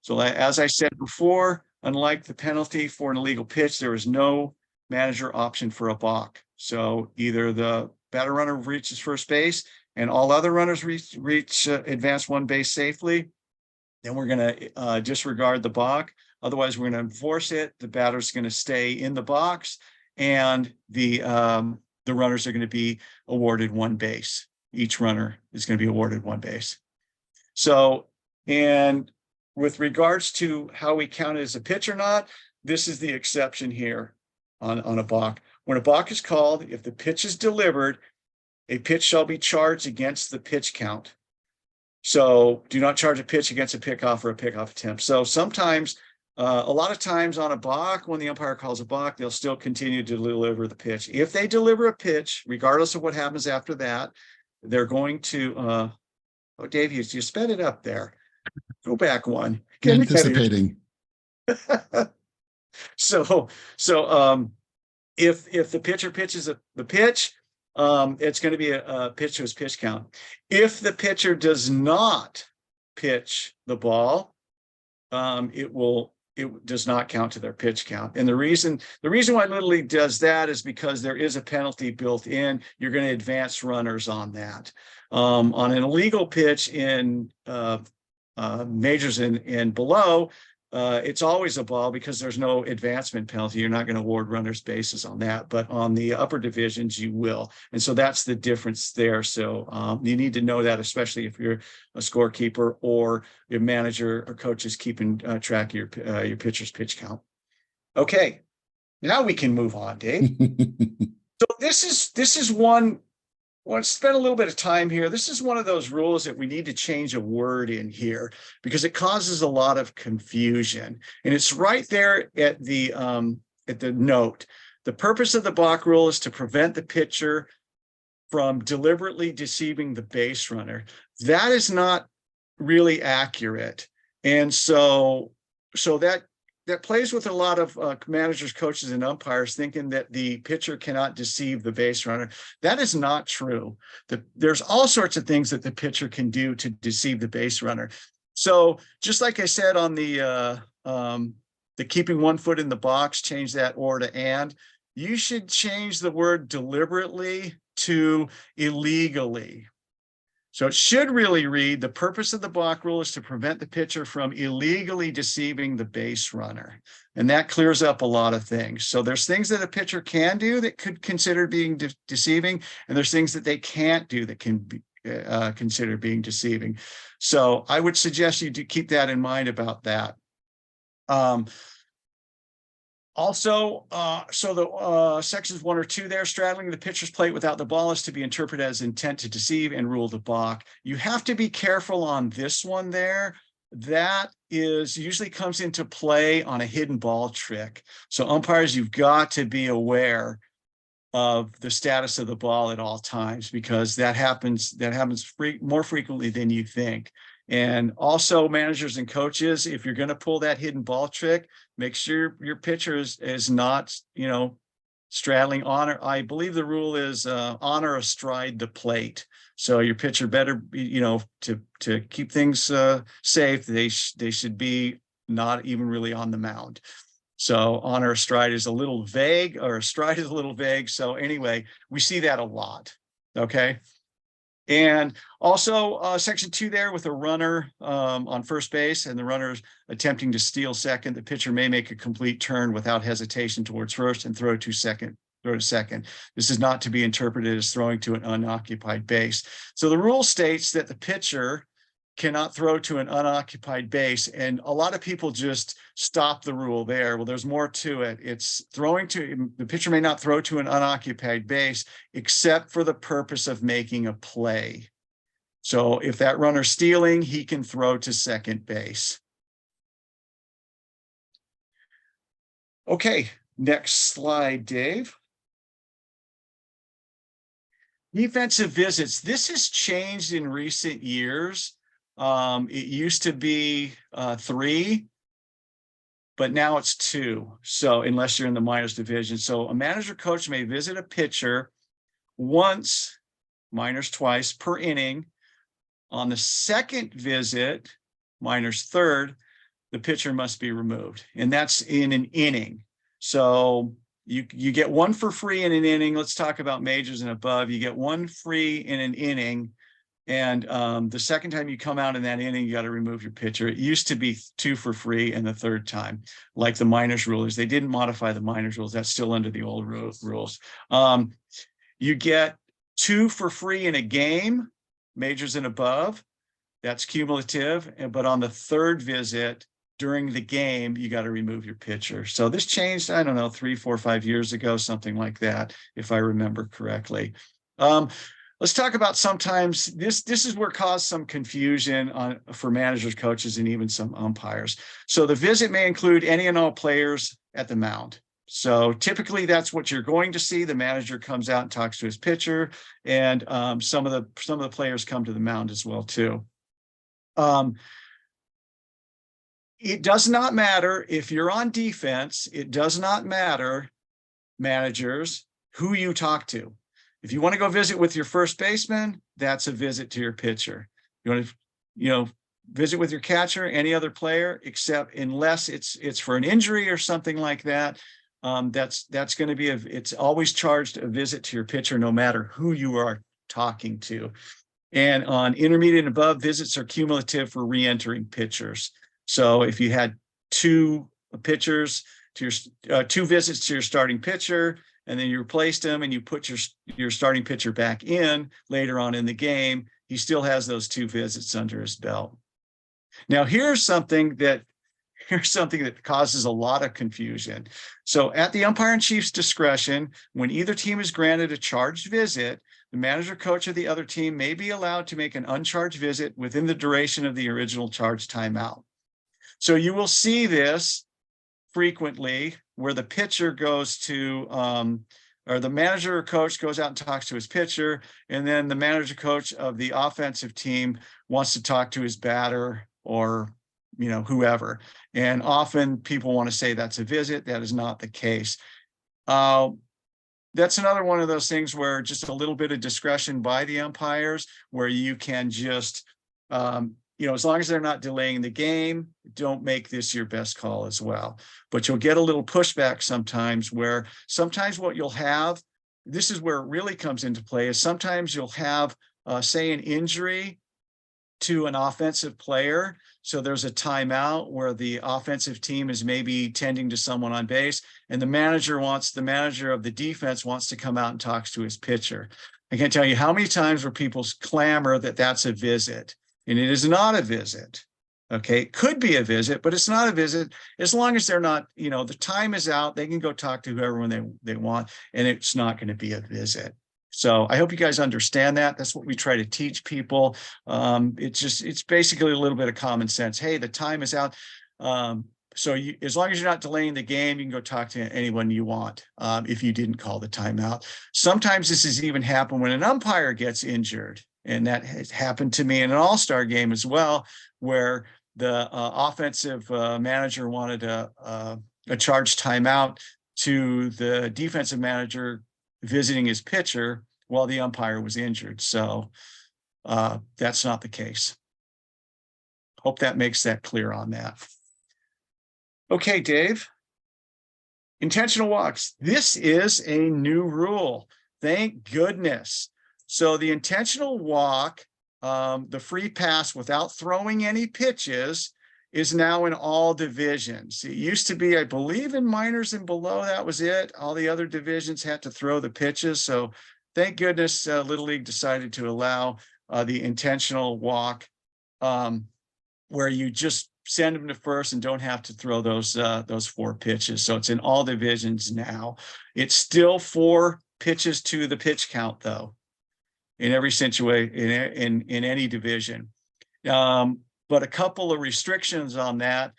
So as I said before, unlike the penalty for an illegal pitch, there is no manager option for a balk. So either the batter runner reaches first base and all other runners advance one base safely, then we're going to disregard the balk. Otherwise, we're going to enforce it. The batter's going to stay in the box, and the runners are going to be awarded one base. Each runner is going to be awarded one base. So, and with regards to how we count it as a pitch or not, this is the exception here on a balk. When a balk is called, if the pitch is delivered, a pitch shall be charged against the pitch count. So do not charge a pitch against a pickoff or a pickoff attempt. So sometimes, a lot of times on a balk, when the umpire calls a balk, they'll still continue to deliver the pitch. If they deliver a pitch, regardless of what happens after that, they're going to, oh, Dave, you sped it up there. Go back one. Anticipating. So if the pitcher pitches the pitch, it's going to be a pitch to his pitch count. If the pitcher does not pitch the ball, it does not count to their pitch count. And the reason why Little League does that is because there is a penalty built in. You're going to advance runners on that. On an illegal pitch in majors and below, it's always a ball because there's no advancement penalty. You're not going to award runners bases on that, but on the upper divisions, you will. And so that's the difference there. So you need to know that, especially if you're a scorekeeper or your manager or coach is keeping track of your pitcher's pitch count. Okay, now we can move on, Dave. So this is one. I want to spend a little bit of time here. This is one of those rules that we need to change a word in here because it causes a lot of confusion. And it's right there at the note. The purpose of the balk rule is to prevent the pitcher from deliberately deceiving the base runner. That is not really accurate. And so that plays with a lot of managers, coaches, and umpires thinking that the pitcher cannot deceive the base runner. That is not true. There's all sorts of things that the pitcher can do to deceive the base runner. So just like I said on the keeping one foot in the box, change that or to and, you should change the word deliberately to illegally. So it should really read, the purpose of the balk rule is to prevent the pitcher from illegally deceiving the base runner. And that clears up a lot of things. So there's things that a pitcher can do that could consider being deceiving, and there's things that they can't do that can be considered being deceiving. So I would suggest you to keep that in mind about that. Also, so the sections 1 or 2 there, straddling the pitcher's plate without the ball is to be interpreted as intent to deceive and rule the balk. You have to be careful on this one there. That is usually comes into play on a hidden ball trick. So umpires, you've got to be aware of the status of the ball at all times because that happens more frequently than you think. And also managers and coaches, if you're going to pull that hidden ball trick, make sure your pitcher is not, straddling on, or I believe the rule is on or astride the plate. So your pitcher better be, to keep things safe, they should be not even really on the mound. So on or astride is a little vague, or astride is a little vague. So anyway, we see that a lot. Okay. And also section 2 there with a runner on first base and the runner attempting to steal second, the pitcher may make a complete turn without hesitation towards first and throw to second. This is not to be interpreted as throwing to an unoccupied base. So the rule states that the pitcher cannot throw to an unoccupied base, and a lot of people just stop the rule there. Well, there's more to it. It's the pitcher may not throw to an unoccupied base except for the purpose of making a play. So if that runner's stealing, he can throw to second base. Okay, next slide, Dave. Defensive visits. This has changed in recent years. It used to be 3, but now it's 2. So unless you're in the minors division. So a manager coach may visit a pitcher once, minors twice per inning. On the second visit, minors third, the pitcher must be removed. And that's in an inning. So you get 1 for free in an inning. Let's talk about majors and above. You get 1 free in an inning. And the second time you come out in that inning, you got to remove your pitcher. It used to be 2 for free, and the third time, like the minors rulers, they didn't modify the minors rules. That's still under the old rules. You get 2 for free in a game, majors and above. That's cumulative. But on the third visit during the game, you got to remove your pitcher. So this changed, I don't know, 3, 4, 5 years ago, something like that, if I remember correctly. Let's talk about sometimes this is where caused some confusion for managers, coaches, and even some umpires. So the visit may include any and all players at the mound. So typically that's what you're going to see. The manager comes out and talks to his pitcher, and some of the players come to the mound as well too. It does not matter if you're on defense. It does not matter, managers, who you talk to. If you want to go visit with your first baseman, that's a visit to your pitcher. You want to, visit with your catcher, any other player, except unless it's for an injury or something like that. That's going to be it's always charged a visit to your pitcher, no matter who you are talking to. And on intermediate and above, visits are cumulative for re-entering pitchers. So if you had two pitchers to your two visits to your starting pitcher, and then you replaced him and you put your starting pitcher back in later on in the game, he still has those two visits under his belt. Now, here's something that causes a lot of confusion. So at the umpire-in-chief's discretion, when either team is granted a charged visit, the manager coach of the other team may be allowed to make an uncharged visit within the duration of the original charged timeout. So you will see this frequently where the pitcher goes to, or the manager or coach goes out and talks to his pitcher, and then the manager coach of the offensive team wants to talk to his batter or, you know, whoever. And often people want to say that's a visit. That is not the case. That's another one of those things where just a little bit of discretion by the umpires, where you can just, you know, as long as they're not delaying the game, don't make this your best call as well. But you'll get a little pushback sometimes, where sometimes what you'll have, this is where it really comes into play, is sometimes you'll have, say, an injury to an offensive player. So there's a timeout where the offensive team is maybe tending to someone on base, and the manager of the defense wants to come out and talks to his pitcher. I can't tell you how many times where people clamor that that's a visit, and it is not a visit. Okay, it could be a visit, but it's not a visit as long as they're not, you know, the time is out, they can go talk to whoever when they want, and it's not going to be a visit. So I hope you guys understand that. That's what we try to teach people. It's basically a little bit of common sense. Hey, the time is out. So as long as you're not delaying the game, you can go talk to anyone you want if you didn't call the timeout. Sometimes this has even happened when an umpire gets injured. And that has happened to me in an all-star game as well, where the offensive manager wanted a charged timeout to the defensive manager visiting his pitcher while the umpire was injured. So that's not the case. Hope that makes that clear on that. Okay, Dave. Intentional walks. This is a new rule. Thank goodness. So the intentional walk, the free pass without throwing any pitches, is now in all divisions. It used to be, I believe, in minors and below, that was it. All the other divisions had to throw the pitches. So thank goodness Little League decided to allow the intentional walk, where you just send them to first and don't have to throw those 4 pitches. So it's in all divisions now. It's still 4 pitches to the pitch count, though, in every situation, in any division. But a couple of restrictions on that.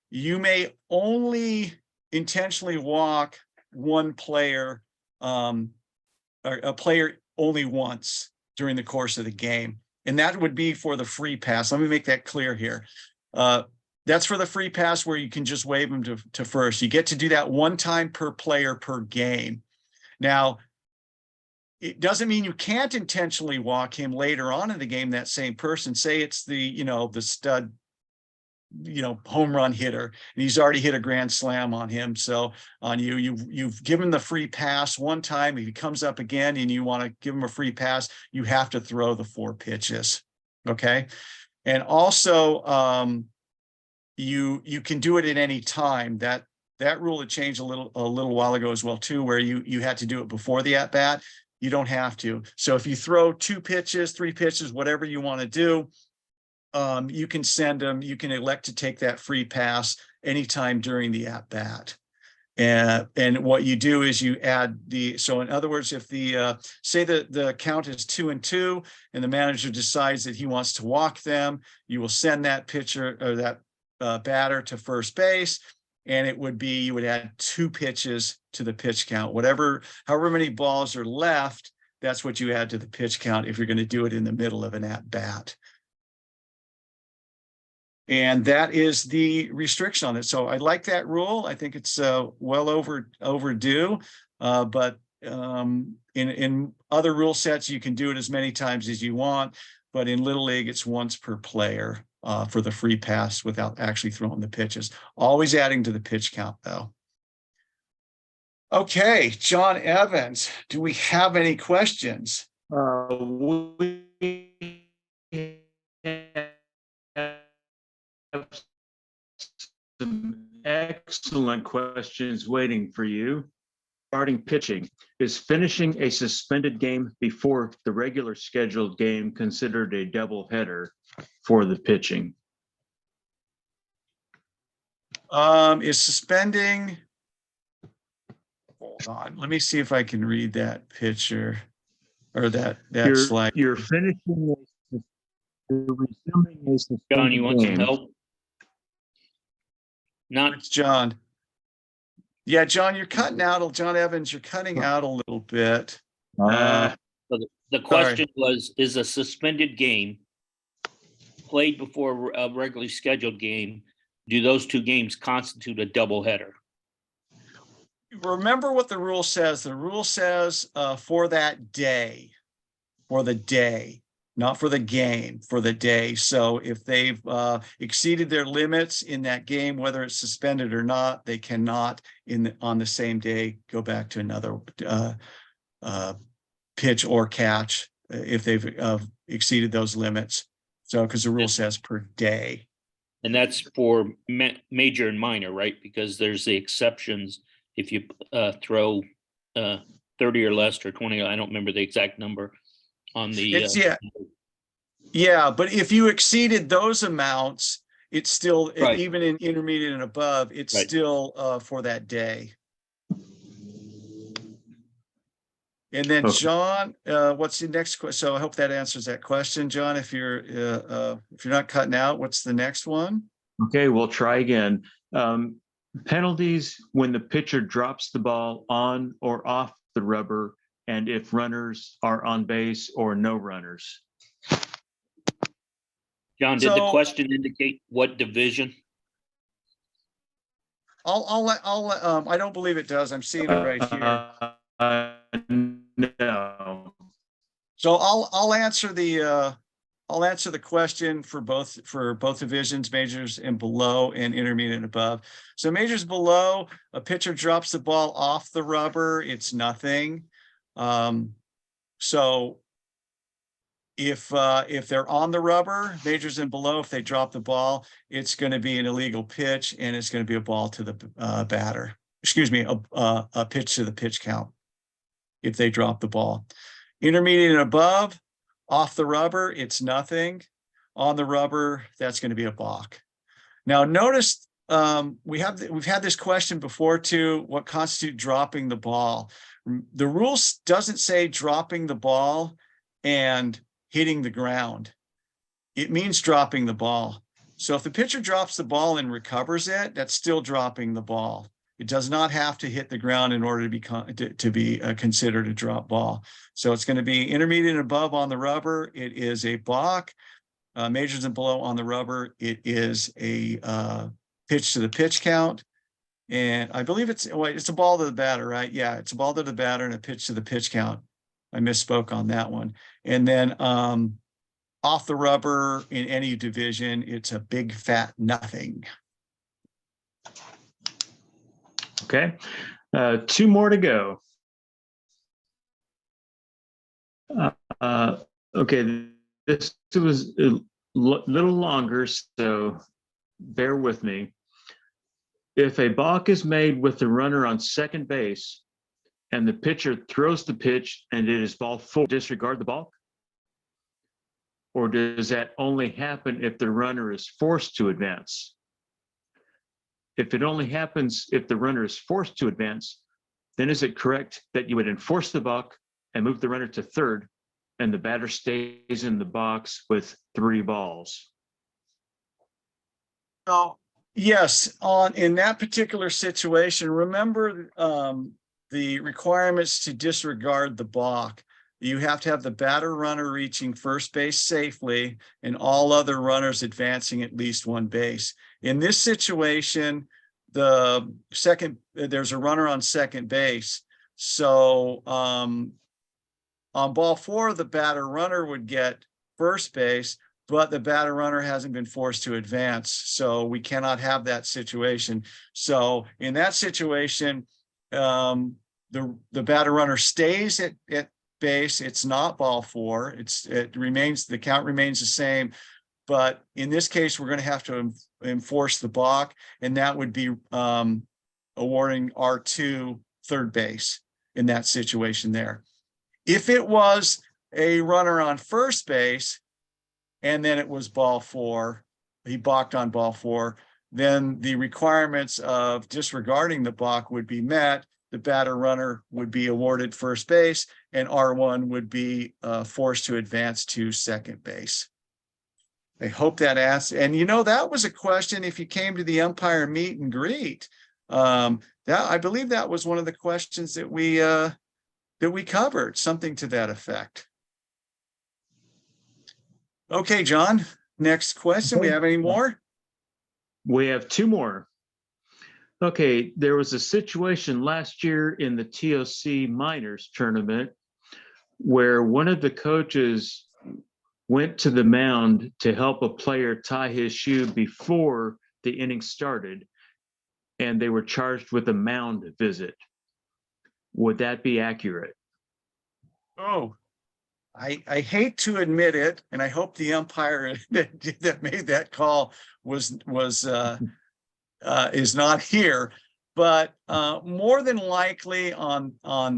You may only intentionally walk one player, or a player only once during the course of the game. And that would be for the free pass. Let me make that clear here. That's for the free pass where you can just wave them to first. You get to do that one time per player per game. Now, it doesn't mean you can't intentionally walk him later on in the game, that same person. Say it's the, you know, the stud, you know, home run hitter, and he's already hit a grand slam on him. So on you've given the free pass one time. If he comes up again and you want to give him a free pass, you have to throw the 4 pitches. Okay. And also you can do it at any time. That rule had changed a little while ago as well too, where you had to do it before the at bat. You don't have to. So if you throw 2 pitches, 3 pitches, whatever you want to do, you can send them. You can elect to take that free pass anytime during the at bat. And what you do is you add so in other words, if say the count is 2-2 and the manager decides that he wants to walk them, you will send that pitcher or that batter to first base. And it would be, you would add 2 pitches to the pitch count. However many balls are left, that's what you add to the pitch count if you're going to do it in the middle of an at-bat. And that is the restriction on it. So I like that rule. I think it's well overdue. But in other rule sets, you can do it as many times as you want. But in Little League, it's once per player. For the free pass without actually throwing the pitches. Always adding to the pitch count, though. Okay, John Evans, do we have any questions? We have some excellent questions waiting for you. Regarding pitching, is finishing a suspended game before the regular scheduled game considered a doubleheader for the pitching? Is suspending. Hold on, let me see if I can read that picture or that slide. You're finishing, you're resuming a suspended John, you want some game. help? Not, It's John. Yeah, John, you're cutting out. John Evans, you're cutting out a little bit. the question was, is a suspended game played before a regularly scheduled game, do those two games constitute a doubleheader? Remember what the rule says. The rule says for that day, for the day, not for the game, for the day. So if they've exceeded their limits in that game, whether it's suspended or not, they cannot on the same day go back to another pitch or catch if they've exceeded those limits. So because the rule says per day. And that's for major and minor, right? Because there's the exceptions. If you throw 30 or less or 20, I don't remember the exact number on the. Yeah, but if you exceeded those amounts, it's still, Right. even in intermediate and above, it's Right. still for that day. And then Okay. John, what's the next question? So I hope that answers that question, John. If you're not cutting out, what's the next one? Okay, we'll try again. Penalties when the pitcher drops the ball on or off the rubber, and if runners are on base or no runners. John, did the So- question indicate what division? I don't believe it does. I'm seeing it right here. No. So I'll answer the question for both divisions, majors and below and intermediate and above. So majors below, a pitcher drops the ball off the rubber, it's nothing. So if they're on the rubber, majors and below, if they drop the ball, it's going to be an illegal pitch and it's going to be a ball to the batter. Excuse me, a pitch to the pitch count if they drop the ball. Intermediate and above, off the rubber, it's nothing. On the rubber, that's going to be a balk. Now, notice we've had this question before too. What constitutes dropping the ball? The rule doesn't say dropping the ball and hitting the ground. It means dropping the ball. So if the pitcher drops the ball and recovers it, that's still dropping the ball. It does not have to hit the ground in order to be considered a drop ball. So it's going to be intermediate and above on the rubber. It is a balk. Majors and below on the rubber. It is a pitch to the pitch count. And I believe it's a ball to the batter, right? Yeah, it's a ball to the batter and a pitch to the pitch count. I misspoke on that one. And then off the rubber in any division, it's a big fat nothing. Okay, two more to go. Okay, this was a little longer, so bear with me. If a balk is made with the runner on second base and the pitcher throws the pitch and it is ball four, disregard the balk? Or does that only happen if the runner is forced to advance? If it only happens if the runner is forced to advance, then is it correct that you would enforce the balk and move the runner to third and the batter stays in the box with 3 balls? Oh, yes, in that particular situation, remember the requirements to disregard the balk. You have to have the batter runner reaching first base safely and all other runners advancing at least 1 base. In this situation, there's a runner on second base. So on ball 4, the batter runner would get first base, but the batter runner hasn't been forced to advance. So we cannot have that situation. So in that situation, the batter runner stays at base. It's not ball 4. The count remains the same, but in this case, we're going to have to enforce the balk, and that would be awarding R2 third base in that situation there. If it was a runner on first base, and then it was ball 4, he balked on ball 4, then the requirements of disregarding the balk would be met. The batter runner would be awarded first base, and R1 would be forced to advance to second base. I hope that asks, and that was a question if you came to the umpire meet and greet. I believe that was one of the questions that we covered, something to that effect. Okay, John, next question. We have any more? We have 2 more. Okay, there was a situation last year in the TOC minors tournament where one of the coaches went to the mound to help a player tie his shoe before the inning started, and they were charged with a mound visit. Would that be accurate? Oh, I hate to admit it, and I hope the umpire that made that call is not here, but more than likely on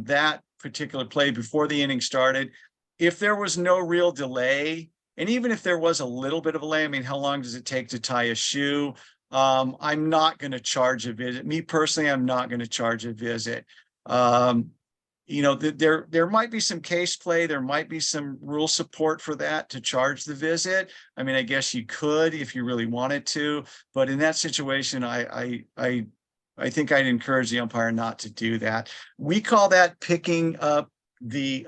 that particular play before the inning started, if there was no real delay, and even if there was a little bit of a delay, I mean, how long does it take to tie a shoe? I'm not going to charge a visit. Me personally, I'm not going to charge a visit. There might be some case play. There might be some rule support for that to charge the visit. I mean, I guess you could if you really wanted to, but in that situation, I think I'd encourage the umpire not to do that. We call that picking up the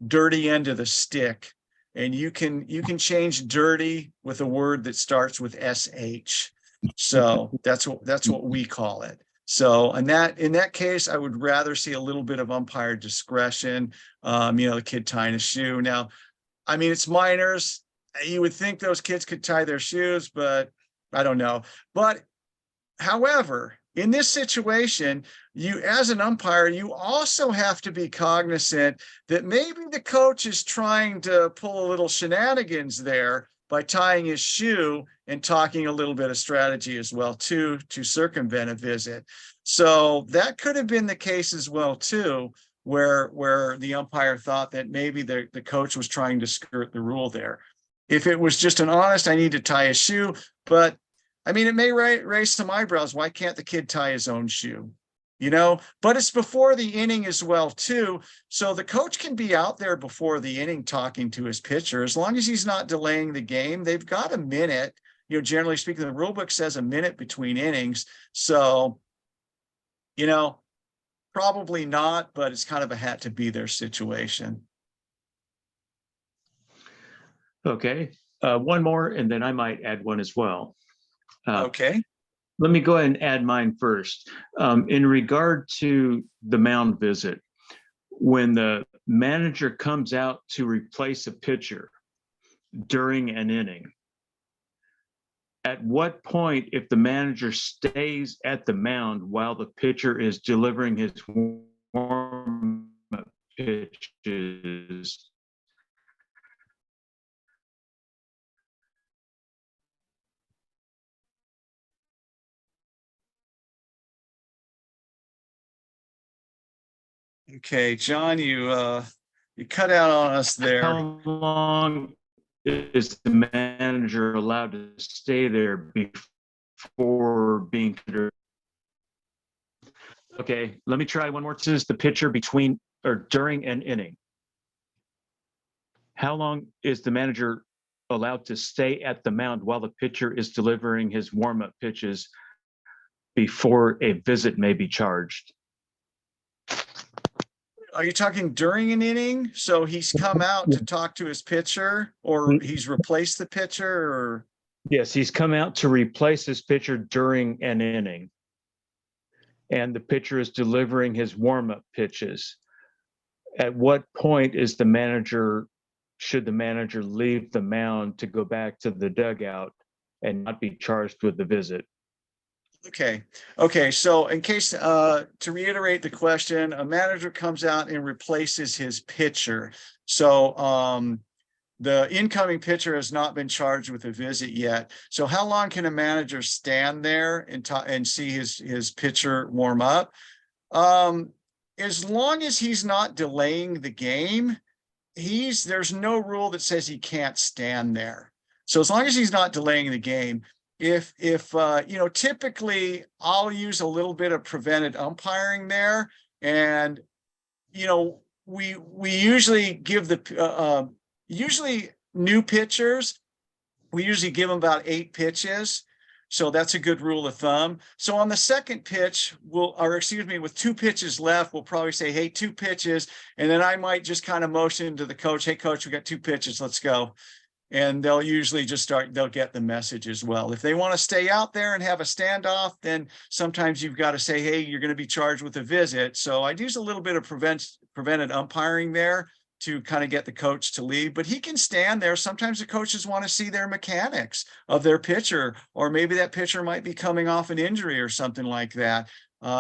dirty end of the stick, and you can change dirty with a word that starts with SH. So that's what we call it. So in that case, I would rather see a little bit of umpire discretion. The kid tying a shoe. Now, I mean, it's minors. You would think those kids could tie their shoes, but I don't know. But however, in this situation, you as an umpire, you also have to be cognizant that maybe the coach is trying to pull a little shenanigans there by tying his shoe and talking a little bit of strategy as well too, to circumvent a visit. So that could have been the case as well too, where the umpire thought that maybe the coach was trying to skirt the rule there. If it was just an honest, I need to tie a shoe, but I mean, it may raise some eyebrows. Why can't the kid tie his own shoe? But it's before the inning as well too. So the coach can be out there before the inning talking to his pitcher. As long as he's not delaying the game, they've got a minute. Generally speaking, the rule book says a minute between innings. So, probably not, but it's kind of a hat to be their situation. Okay, one more, and then I might add one as well. Okay. Let me go ahead and add mine first. In regard to the mound visit, when the manager comes out to replace a pitcher during an inning, at what point, if the manager stays at the mound while the pitcher is delivering his warm-up pitches, Okay, John, you cut out on us there. how long is the manager allowed to stay there before being considered? Okay, let me try one more. This is the pitcher between or during an inning. How long is the manager allowed to stay at the mound while the pitcher is delivering his warm-up pitches before a visit may be charged? Are you talking during an inning? So he's come out to talk to his pitcher, or he's replaced the pitcher, or? Yes, he's come out to replace his pitcher during an inning. And the pitcher is delivering his warm-up pitches. At what point is should the manager leave the mound to go back to the dugout and not be charged with the visit? Okay. So in case, to reiterate the question, a manager comes out and replaces his pitcher. So the incoming pitcher has not been charged with a visit yet. So how long can a manager stand there and see his pitcher warm up? As long as he's not delaying the game, there's no rule that says he can't stand there. So as long as he's not delaying the game, if typically I'll use a little bit of prevented umpiring there, and we usually give usually new pitchers, we usually give them about 8 pitches. So that's a good rule of thumb. So on the second pitch, with 2 pitches left, we'll probably say, hey, 2 pitches. And then I might just kind of motion to the coach, hey, coach, we got 2 pitches, let's go. And they'll usually they'll get the message as well. If they want to stay out there and have a standoff, then sometimes you've got to say, hey, you're going to be charged with a visit. So I'd use a little bit of prevented umpiring there to kind of get the coach to leave, but he can stand there. Sometimes the coaches want to see their mechanics of their pitcher, or maybe that pitcher might be coming off an injury or something like that.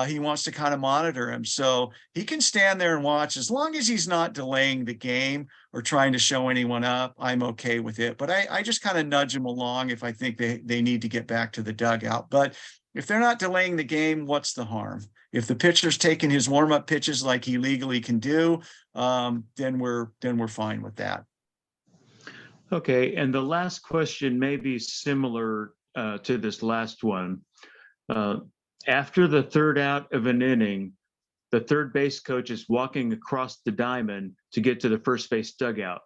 He wants to kind of monitor him. So he can stand there and watch. As long as he's not delaying the game or trying to show anyone up, I'm okay with it. But I just kind of nudge him along if I think they need to get back to the dugout. But if they're not delaying the game, what's the harm? If the pitcher's taking his warm-up pitches like he legally can do, then we're fine with that. Okay, and the last question may be similar to this last one. After the third out of an inning, the third base coach is walking across the diamond to get to the first base dugout.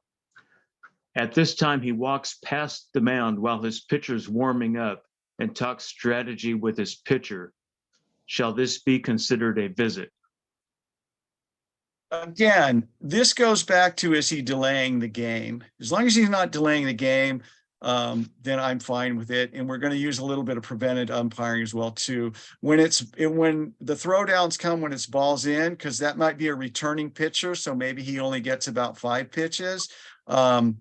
At this time, he walks past the mound while his pitcher's warming up and talks strategy with his pitcher. Shall this be considered a visit? Again, this goes back to, is he delaying the game? As long as he's not delaying the game, then I'm fine with it. And we're going to use a little bit of prevented umpiring as well too. When the throwdowns come when it's balls in, because that might be a returning pitcher, so maybe he only gets about 5 pitches. On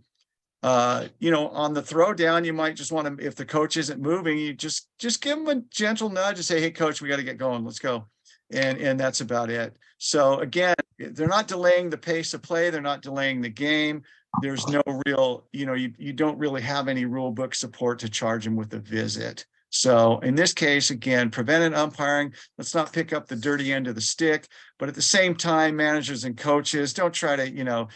the throwdown, you might just want to, if the coach isn't moving, you just give him a gentle nudge and say, hey, coach, we got to get going. Let's go. And that's about it. So again, they're not delaying the pace of play. They're not delaying the game. There's no real, you don't really have any rule book support to charge them with a visit. So in this case, again, prevented umpiring, let's not pick up the dirty end of the stick, but at the same time, managers and coaches, don't try to,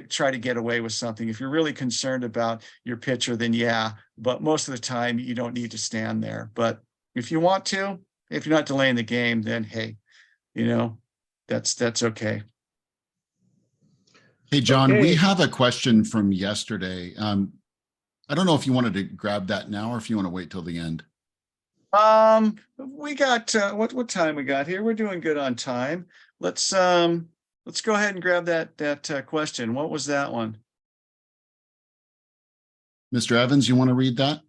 try to get away with something. If you're really concerned about your pitcher, then yeah, but most of the time you don't need to stand there. But if you want to, if you're not delaying the game, then hey, that's okay. Hey, John, Okay. we have a question from yesterday. I don't know if you wanted to grab that now or if you want to wait till the end. We got what time we got here? We're doing good on time. Let's go ahead and grab that question. What was that one? Mr. Evans, you want to read that?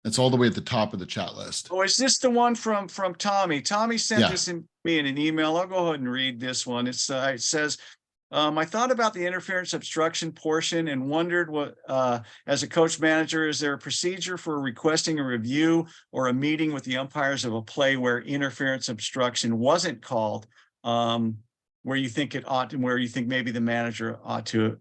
It's all the way at the top of the chat list. Oh, is this the one from Tommy? Tommy sent Yeah. this me in an email. I'll go ahead and read this one. It says, I thought about the interference obstruction portion and wondered what, as a coach manager, is there a procedure for requesting a review or a meeting with the umpires of a play where interference obstruction wasn't called, where you think where you think maybe the manager ought to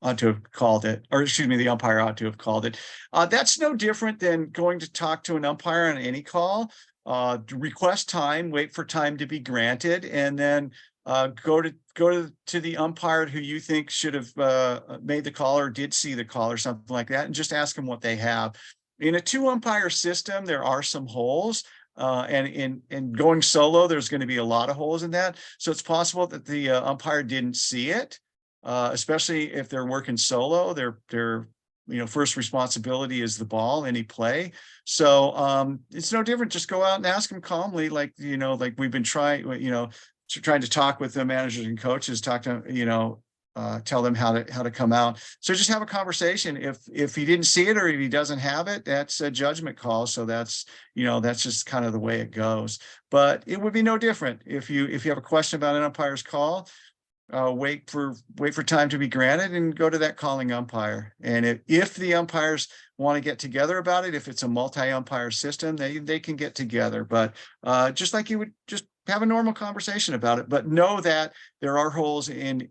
have called it, or excuse me, the umpire ought to have called it. That's no different than going to talk to an umpire on any call. Request time, wait for time to be granted, and then go to the umpire who you think should have made the call or did see the call or something like that, and just ask them what they have. In a 2-umpire system, there are some holes. And in going solo, there's going to be a lot of holes in that. So it's possible that the umpire didn't see it. Especially if they're working solo, their first responsibility is the ball, any play. So it's no different. Just go out and ask them calmly, like we've been trying, trying to talk with the managers and coaches, talk to tell them how to come out. So just have a conversation. If he didn't see it or if he doesn't have it, that's a judgment call. So that's just kind of the way it goes. But it would be no different if you have a question about an umpire's call. Wait for time to be granted and go to that calling umpire. And if the umpires want to get together about it, if it's a multi-umpire system, they can get together. But just like you would just have a normal conversation about it. But know that there are holes in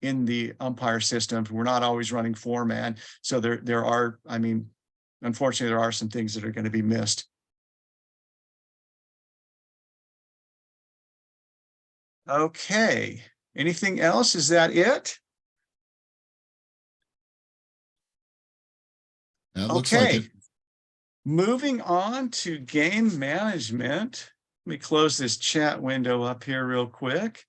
in the umpire system. We're not always running 4-man. So there are, I mean, unfortunately, there are some things that are going to be missed. Okay. Anything else? Is that it? That looks like Okay. it. Moving on to game management. Let me close this chat window up here real quick,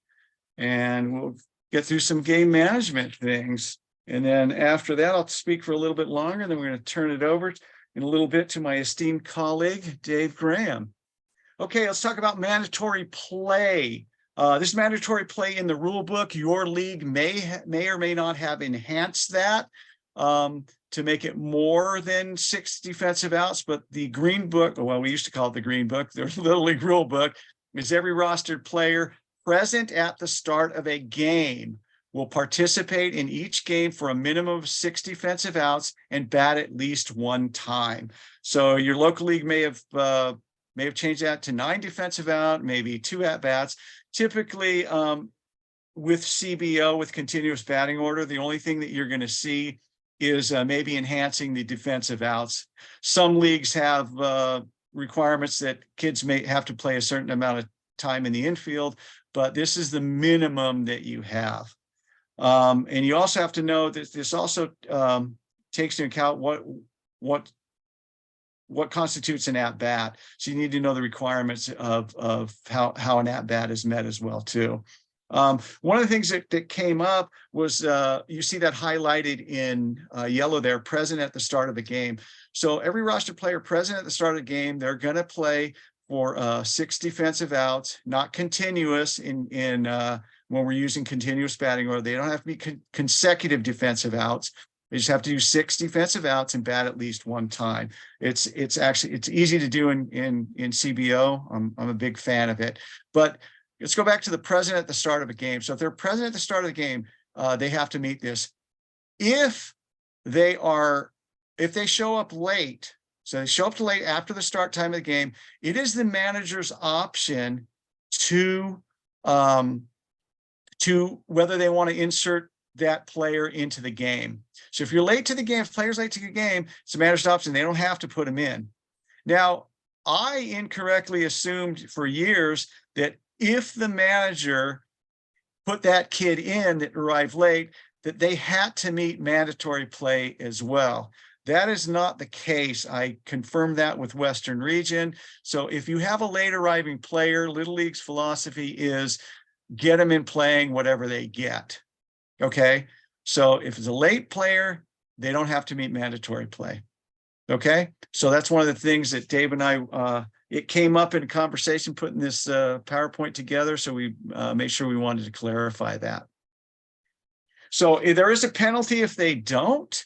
and we'll get through some game management things. And then after that, I'll speak for a little bit longer. Then we're going to turn it over in a little bit to my esteemed colleague, Dave Graham. Okay, let's talk about mandatory play. This mandatory play in the rule book, your league may or may not have enhanced that to make it more than 6 defensive outs. But the green book, well, we used to call it the green book, the Little League rule book, is every rostered player present at the start of a game will participate in each game for a minimum of 6 defensive outs and bat at least 1 time. So your local league may have changed that to 9 defensive out, maybe 2 at bats. Typically, with CBO, with continuous batting order, the only thing that you're going to see is maybe enhancing the defensive outs. Some leagues have requirements that kids may have to play a certain amount of time in the infield, but this is the minimum that you have. And you also have to know that this also takes into account what constitutes an at-bat. So you need to know the requirements of how an at-bat is met as well too. One of the things that came up was you see that highlighted in yellow there, present at the start of the game. So every roster player present at the start of the game, they're going to play for 6 defensive outs, not continuous in when we're using continuous batting order. They don't have to be consecutive defensive outs. They just have to do 6 defensive outs and bat at least 1 time. It's easy to do in CBO. I'm a big fan of it. But let's go back to the present at the start of a game. So if they're present at the start of the game, they have to meet this. If they show up late, so they show up late after the start time of the game, it is the manager's option to whether they want to insert that player into the game. So if you're late to the game, if player's late to the game, it's the manager's option. They don't have to put him in. Now, I incorrectly assumed for years that if the manager put that kid in that arrived late, that they had to meet mandatory play as well. That is not the case. I confirmed that with Western Region. So if you have a late arriving player, Little League's philosophy is get them in playing whatever they get. Okay, so if it's a late player, they don't have to meet mandatory play. Okay, so that's one of the things that Dave and I, it came up in a conversation putting this PowerPoint together, so we made sure we wanted to clarify that. So if there is a penalty if they don't.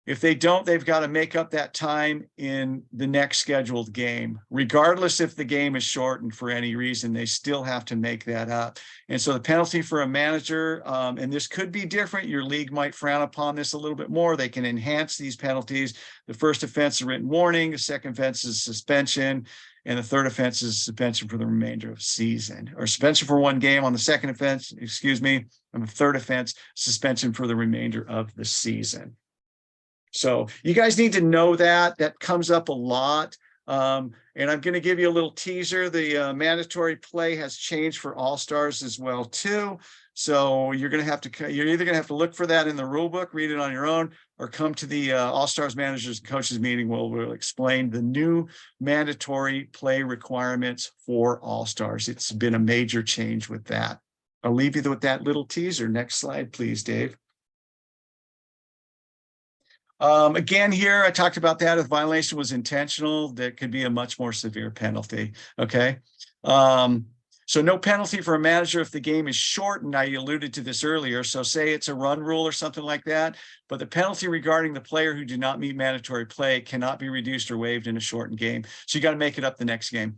If they don't, they've got to make up that time in the next scheduled game. Regardless if the game is shortened for any reason, they still have to make that up. And so the penalty for a manager, and this could be different, your league might frown upon this a little bit more. They can enhance these penalties. The first offense is written warning, the second offense is suspension, and the third offense is suspension for the remainder of the season, or suspension for 1 game on the second offense, excuse me, and the third offense, suspension for the remainder of the season. So you guys need to know that comes up a lot. And I'm going to give you a little teaser. The mandatory play has changed for all-stars as well too. So you're either going to have to look for that in the rule book, read it on your own, or come to the all-stars managers and coaches meeting where we'll explain the new mandatory play requirements for all-stars. It's been a major change with that. I'll leave you with that little teaser. Next slide, please, Dave. Again, here, I talked about that. If violation was intentional, that could be a much more severe penalty. Okay. So no penalty for a manager if the game is shortened. I alluded to this earlier. So say it's a run rule or something like that, but the penalty regarding the player who did not meet mandatory play cannot be reduced or waived in a shortened game. So you got to make it up the next game.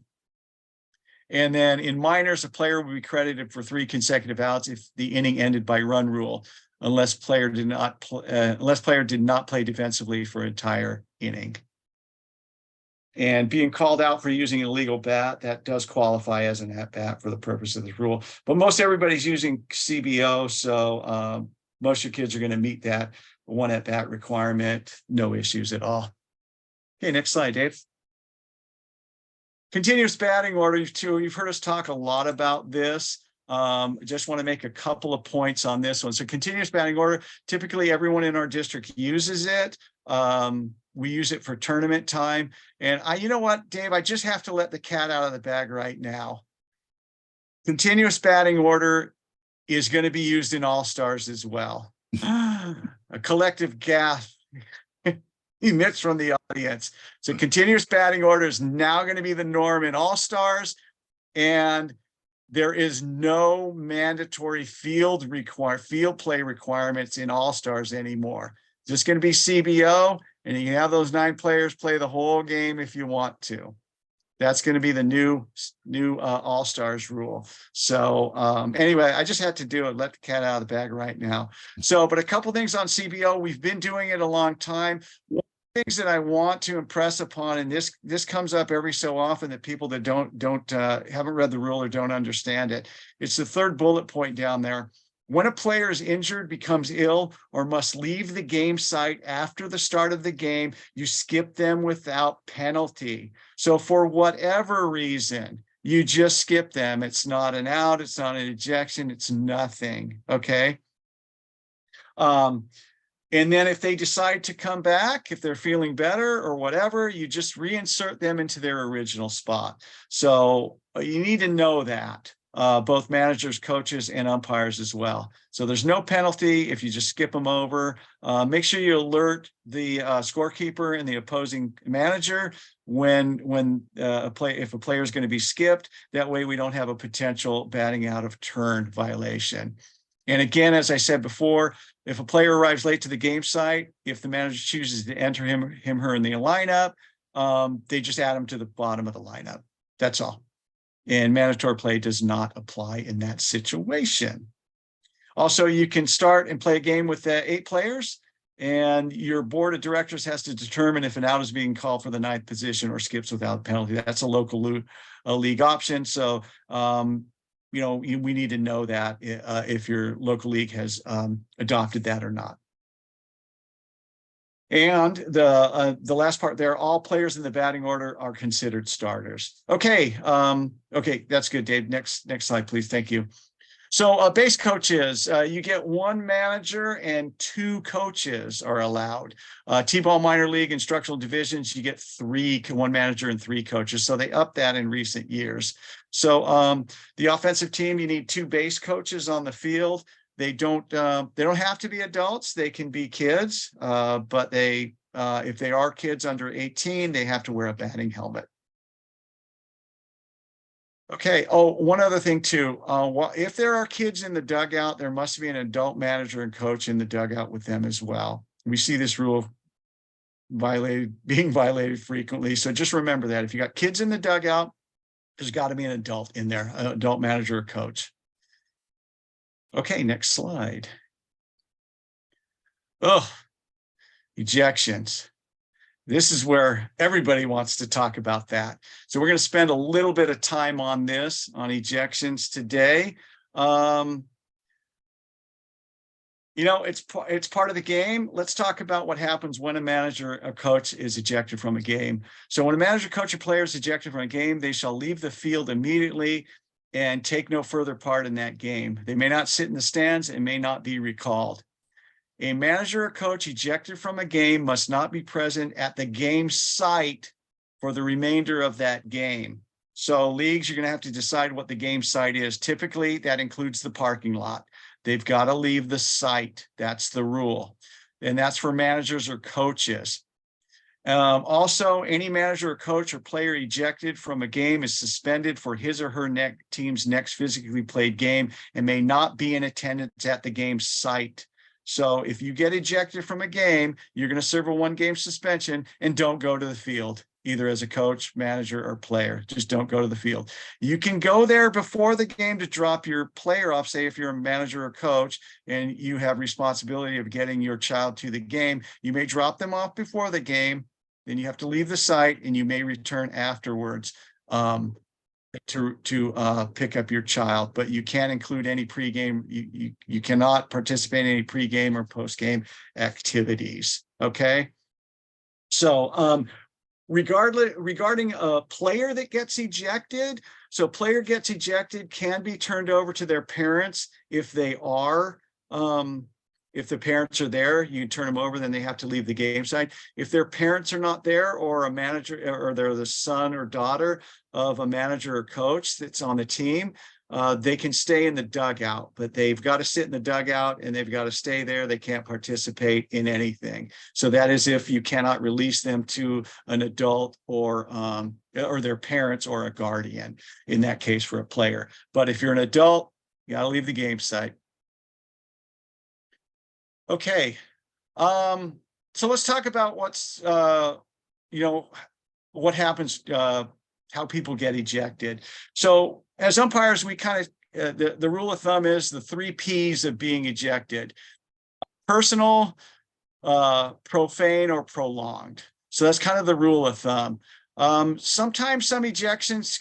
And then in minors, a player will be credited for 3 consecutive outs if the inning ended by run rule, unless player did not play defensively for an entire inning. And being called out for using an illegal bat, that does qualify as an at-bat for the purpose of this rule. But most everybody's using CBO, so most of your kids are going to meet that one at-bat requirement. No issues at all. Okay, next slide, Dave. Continuous batting order, too. You've heard us talk a lot about this. Just want to make a couple of points on this one. So continuous batting order, typically everyone in our district uses it. We use it for tournament time. And you know what, Dave, I just have to let the cat out of the bag right now. Continuous batting order is going to be used in all-stars as well. A collective gasp emits from the audience. So continuous batting order is now going to be the norm in all-stars, and there is no mandatory field play requirements in all-stars anymore. It's just going to be CBO, and you can have those 9 players play the whole game if you want to. That's going to be the new all-stars rule. So anyway, I just had to do it. Let the cat out of the bag right now. So, but a couple things on CBO. We've been doing it a long time. One of the things that I want to impress upon, and this comes up every so often, that people that haven't read the rule or don't understand it. It's the third bullet point down there. When a player is injured, becomes ill, or must leave the game site after the start of the game, you skip them without penalty. So for whatever reason, you just skip them. It's not an out, it's not an ejection, it's nothing, okay? And then if they decide to come back, if they're feeling better or whatever, you just reinsert them into their original spot. So you need to know that. Both managers, coaches, and umpires as well. So there's no penalty if you just skip them over. Make sure you alert the scorekeeper and the opposing manager if a player is going to be skipped. That way we don't have a potential batting out of turn violation. And again, as I said before, if a player arrives late to the game site, if the manager chooses to enter her in the lineup, they just add him to the bottom of the lineup. That's all. And mandatory play does not apply in that situation. Also, you can start and play a game with 8 players, and your board of directors has to determine if an out is being called for the 9th position or skips without penalty. That's a local league option. So, we need to know that if your local league has adopted that or not. And the last part there, all players in the batting order are considered starters. Okay, okay, that's good, Dave. Next slide, please. Thank you. So base coaches, you get 1 manager and 2 coaches are allowed. T-ball minor league instructional divisions, you get 1 manager and 3 coaches. So they upped that in recent years. So the offensive team, you need 2 base coaches on the field. They don't have to be adults. They can be kids, but if they are kids under 18, they have to wear a batting helmet. Okay. Oh, one other thing too. If there are kids in the dugout, there must be an adult manager and coach in the dugout with them as well. We see this rule being violated frequently. So just remember that if you got kids in the dugout, there's got to be an adult in there, an adult manager or coach. Okay, next slide. Oh, ejections. This is where everybody wants to talk about that. So we're going to spend a little bit of time on this, on ejections today. It's part of the game. Let's talk about what happens when a manager or coach is ejected from a game. So when a manager, coach, or player is ejected from a game, they shall leave the field immediately and take no further part in that game. They may not sit in the stands and may not be recalled. A manager or coach ejected from a game must not be present at the game site for the remainder of that game. So leagues, you're going to have to decide what the game site is. Typically, that includes the parking lot. They've got to leave the site. That's the rule. And that's for managers or coaches. Also, any manager or coach or player ejected from a game is suspended for his or her team's next physically played game and may not be in attendance at the game site. So if you get ejected from a game, you're going to serve a 1-game suspension and don't go to the field, either as a coach, manager, or player. Just don't go to the field. You can go there before the game to drop your player off, say if you're a manager or coach and you have responsibility of getting your child to the game. You may drop them off before the game, then you have to leave the site and you may return afterwards to pick up your child, but you can't include any pregame. You cannot participate in any pregame or postgame activities. Okay. So regarding a player that gets ejected, so player gets ejected can be turned over to their parents if they are if the parents are there, you turn them over, then they have to leave the game site. If their parents are not there, or a manager, or they're the son or daughter of a manager or coach that's on the team, they can stay in the dugout, but they've got to sit in the dugout and they've got to stay there. They can't participate in anything. So that is if you cannot release them to an adult or their parents or a guardian, in that case for a player. But if you're an adult, you got to leave the game site. Okay, so let's talk about what's what happens, how people get ejected. So as umpires, we kind of the rule of thumb is the 3 P's of being ejected: personal, profane, or prolonged. So that's kind of the rule of thumb. Sometimes some ejections,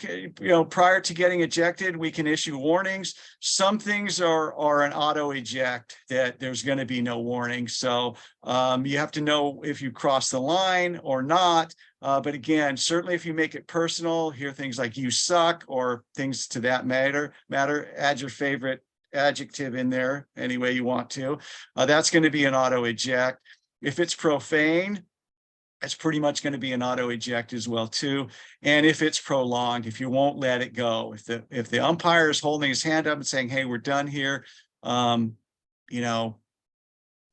prior to getting ejected, we can issue warnings. Some things are an auto eject, that there's going to be no warning. So you have to know if you cross the line or not. But again, certainly if you make it personal, hear things like "you suck" or things to that matter, add your favorite adjective in there any way you want to. That's going to be an auto eject. If it's profane, it's pretty much going to be an auto eject as well too. And if it's prolonged, if you won't let it go, if the umpire is holding his hand up and saying, "Hey, we're done here," and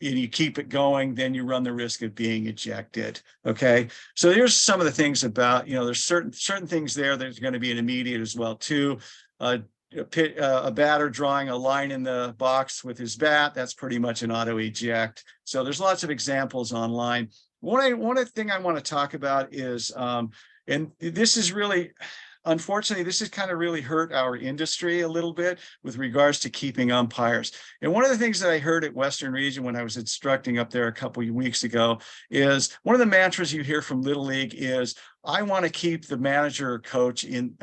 you keep it going, then you run the risk of being ejected. Okay, so here's some of the things about, there's certain things there. There's going to be an immediate as well too. A batter drawing a line in the box with his bat, that's pretty much an auto eject. So there's lots of examples online. One thing I want to talk about is, and this is really, unfortunately, this has kind of really hurt our industry a little bit with regards to keeping umpires. And one of the things that I heard at Western Region when I was instructing up there a couple of weeks ago is, one of the mantras you hear from Little League is, "I want to keep the manager or coach in,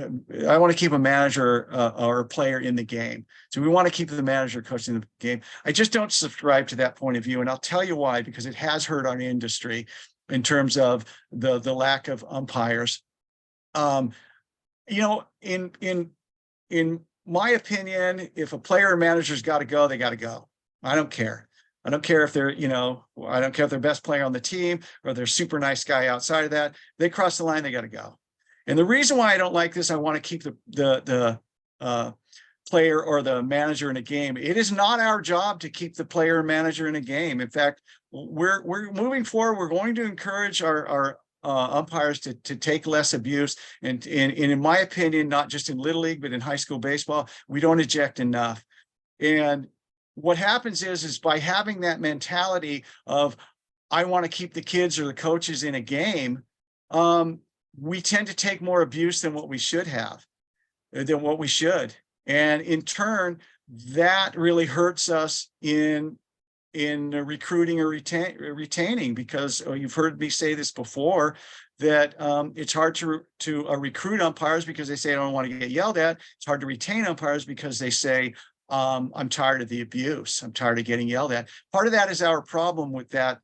I want to keep a manager or a player in the game. So we want to keep the manager or coach in the game." I just don't subscribe to that point of view. And I'll tell you why, because it has hurt our industry in terms of the lack of umpires. In my opinion, if a player or manager's got to go, they got to go. I don't care. I don't care if they're, I don't care if they're best player on the team or they're super nice guy outside of that. They cross the line, they got to go. And the reason why I don't like this, I want to keep the player or the manager in a game. It is not our job to keep the player or manager in a game. In fact, we're moving forward. We're going to encourage our umpires to take less abuse. And in my opinion, not just in Little League, but in high school baseball, we don't eject enough. And what happens is by having that mentality of, I want to keep the kids or the coaches in a game, we tend to take more abuse than what we should have, than what we should. And in turn, that really hurts us in recruiting or retaining, because you've heard me say this before, that it's hard to recruit umpires because they say, "I don't want to get yelled at." It's hard to retain umpires because they say, "I'm tired of the abuse. I'm tired of getting yelled at." Part of that is our problem with that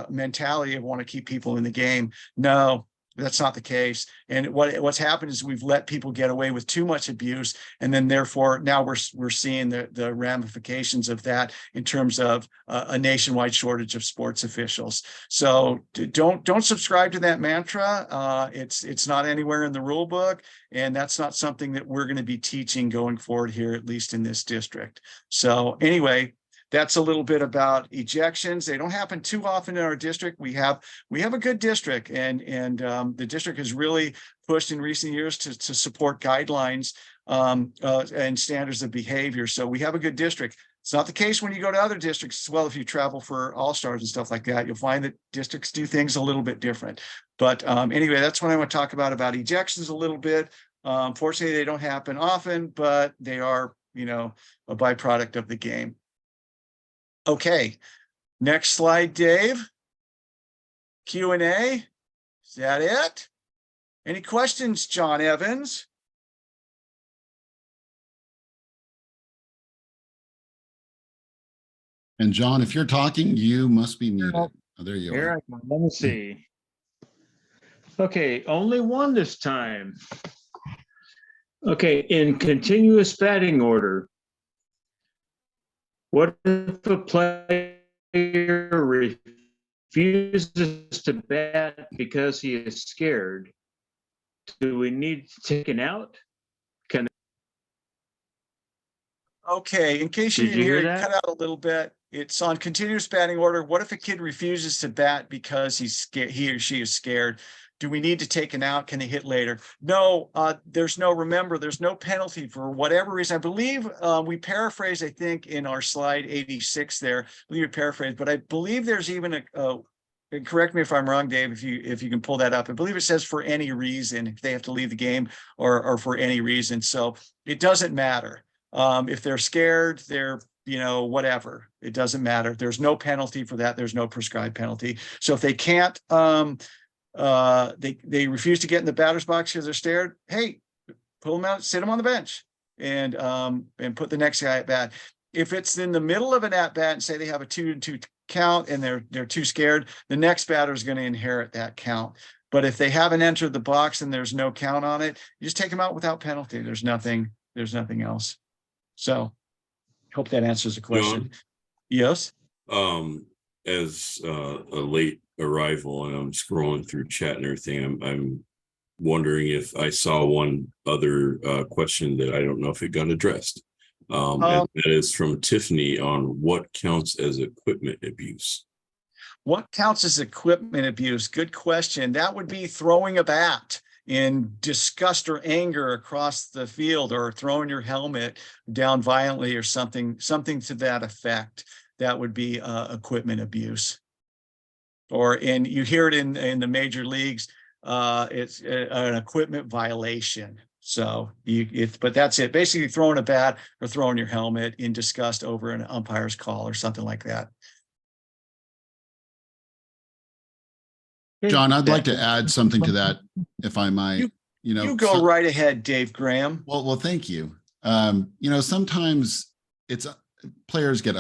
mentality of want to keep people in the game. No, that's not the case. And what's happened is we've let people get away with too much abuse, and then therefore now we're seeing the ramifications of that in terms of a nationwide shortage of sports officials. So don't subscribe to that mantra. It's not anywhere in the rule book, and that's not something that we're going to be teaching going forward here, at least in this district. So anyway, that's a little bit about ejections. They don't happen too often in our district. We have a good district, and the district has really pushed in recent years to support guidelines and standards of behavior. So we have a good district. It's not the case when you go to other districts as well. If you travel for all-stars and stuff like that, you'll find that districts do things a little bit different. But anyway, that's what I want to talk about ejections a little bit. Fortunately, they don't happen often, but they are, a byproduct of the game. Okay, next slide, Dave. Q&A. Is that it? Any questions, John Evans? And John, if you're talking, you must be muted. Oh, there you Here are. I go. Let me see. Okay, only one this time. Okay, in continuous batting order, what if a player refuses to bat because he is scared? Do we need to take it out? Okay, in case you Did didn't you hear, hear it that? cut out a little bit. It's on continuous batting order. What if a kid refuses to bat because he's scared, he or she is scared? Do we need to take an out? Can they hit later? No, remember, there's no penalty for whatever reason. I believe we paraphrase, I think, in our slide 86 there. I believe we paraphrase, but I believe there's even and correct me if I'm wrong, Dave, if you can pull that up. I believe it says for any reason, if they have to leave the game or for any reason. So it doesn't matter. If they're scared, they're, whatever, it doesn't matter. There's no penalty for that. There's no prescribed penalty. So if they can't, they refuse to get in the batter's box because they're scared, hey, pull them out, sit them on the bench and put the next guy at bat. If it's in the middle of an at bat and say they have a 2-2 count and they're too scared, the next batter is going to inherit that count. But if they haven't entered the box and there's no count on it, you just take them out without penalty. There's nothing else. So hope that answers the question. John? Yes. As a late arrival and I'm scrolling through chat and everything, I'm wondering if I saw one other question that I don't know if it got addressed. And that is from Tiffany on what counts as equipment abuse. What counts as equipment abuse? Good question. That would be throwing a bat in disgust or anger across the field, or throwing your helmet down violently or something to that effect. That would be equipment abuse. And you hear it in the major leagues, it's an equipment violation. So but that's it. Basically throwing a bat or throwing your helmet in disgust over an umpire's call or something like that. John, I'd like to add something to that, if I might. You go right ahead, Dave Graham. Well, thank you. Sometimes it's players get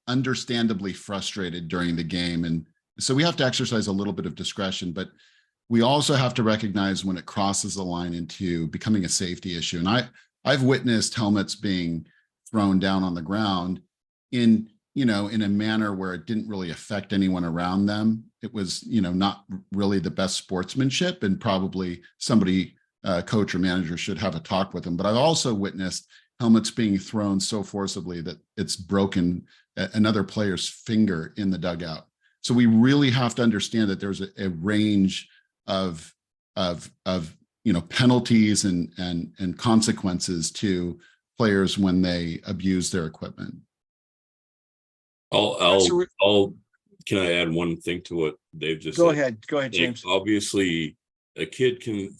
understandably frustrated during the game, and so we have to exercise a little bit of discretion. But we also have to recognize when it crosses the line into becoming a safety issue. And I've witnessed helmets being thrown down on the ground in a manner where it didn't really affect anyone around them. It was, not really the best sportsmanship, and probably somebody, coach or manager, should have a talk with them. But I've also witnessed helmets being thrown so forcibly that it's broken another player's finger in the dugout. So we really have to understand that there's a range of penalties and consequences to players when they abuse their equipment. Can I add one thing to what Dave just said? Go ahead, James. Obviously, a kid can,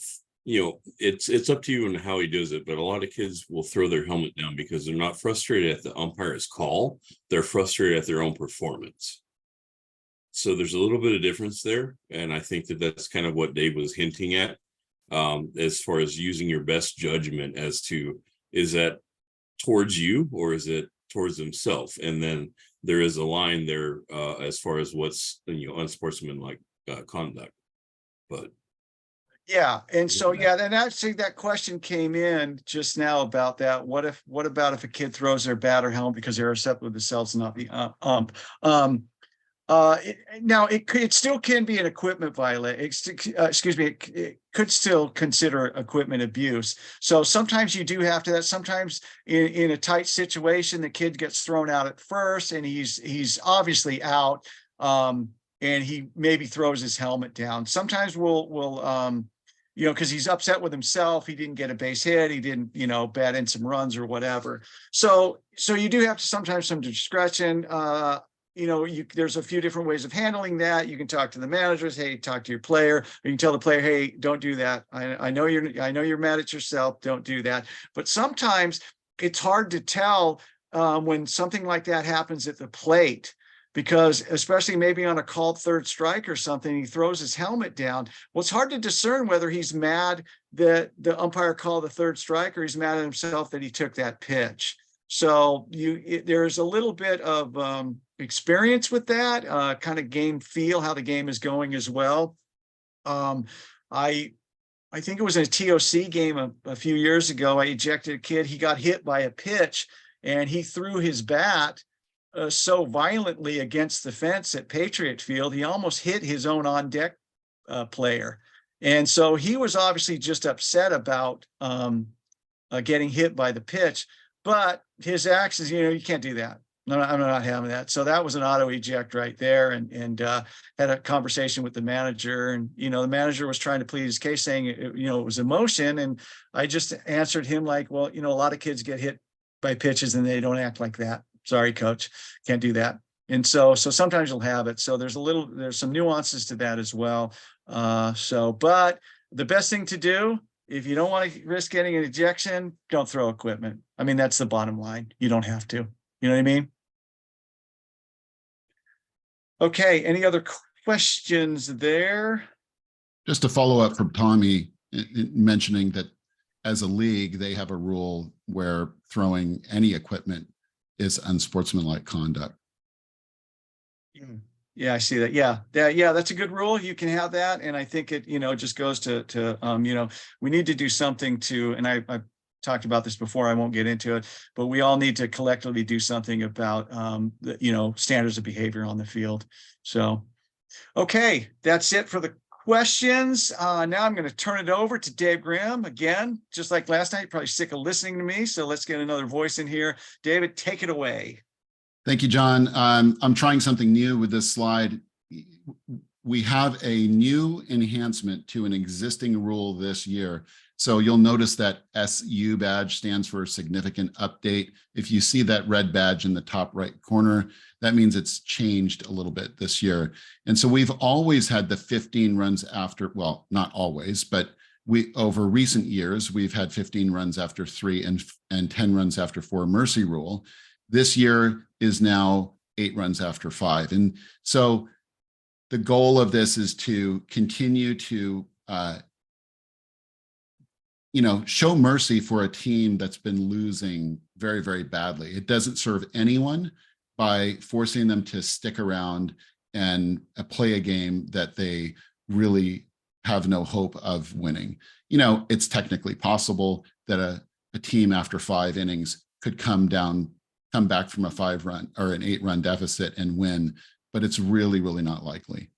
it's up to you and how he does it, but a lot of kids will throw their helmet down because they're not frustrated at the umpire's call. They're frustrated at their own performance. So there's a little bit of difference there. And I think that that's kind of what Dave was hinting at, as far as using your best judgment as to, is that towards you or is it towards himself? And then there is a line there as far as what's unsportsmanlike conduct. But yeah, and so and actually that question came in just now about that. What about if a kid throws their bat or helmet because they're upset with themselves and not the ump? Now it still can be an equipment violation. Excuse me, it could still consider equipment abuse. So sometimes you do have to that. Sometimes in a tight situation, the kid gets thrown out at first, and he's obviously out, and he maybe throws his helmet down. Sometimes we'll because he's upset with himself. He didn't get a base hit. He didn't, bat in some runs or whatever. So you do have to sometimes some discretion. There's a few different ways of handling that. You can talk to the managers. Hey, talk to your player. Or you can tell the player, hey, don't do that. I know you're mad at yourself. Don't do that. But sometimes it's hard to tell when something like that happens at the plate, because especially maybe on a called third strike or something, he throws his helmet down. Well, it's hard to discern whether he's mad that the umpire called the third strike or he's mad at himself that he took that pitch. So there's a little bit of experience with that, kind of game feel, how the game is going as well. I think it was in a TOC game a few years ago. I ejected a kid. He got hit by a pitch and he threw his bat so violently against the fence at Patriot Field, he almost hit his own on deck player. And so he was obviously just upset about getting hit by the pitch, but his actions, you can't do that. No, I'm not having that. So that was an auto eject right there, and had a conversation with the manager, and the manager was trying to plead his case, saying it was emotion, and I just answered him like, well, a lot of kids get hit by pitches and they don't act like that. Sorry, coach, can't do that. And so sometimes you'll have it. So there's some nuances to that as well. But the best thing to do, if you don't want to risk getting an ejection, don't throw equipment. I mean, that's the bottom line. You don't have to. You know what I mean? Okay, any other questions there? Just to follow up from Tommy mentioning that as a league, they have a rule where throwing any equipment is unsportsmanlike conduct. Yeah, I see that. Yeah, that's a good rule. You can have that. And I think it, just goes to we need to do something to, and I've talked about this before, I won't get into it, but we all need to collectively do something about, standards of behavior on the field. So, okay, that's it for the questions. Now I'm going to turn it over to Dave Graham again, just like last night, probably sick of listening to me. So let's get another voice in here. David, take it away. Thank you, John. I'm trying something new with this slide. We have a new enhancement to an existing rule this year. So you'll notice that SU badge stands for significant update. If you see that red badge in the top right corner, that means it's changed a little bit this year. And so we've always had the 15 runs after, well, not always, but over recent years, we've had 15 runs after 3 and 10 runs after 4 mercy rule. This year is now 8 runs after 5. And so the goal of this is to continue to show mercy for a team that's been losing very, very badly. It doesn't serve anyone by forcing them to stick around and play a game that they really have no hope of winning. It's technically possible that a team after 5 innings could come back from a 5-run or an 8-run deficit and win, but it's really, really not likely.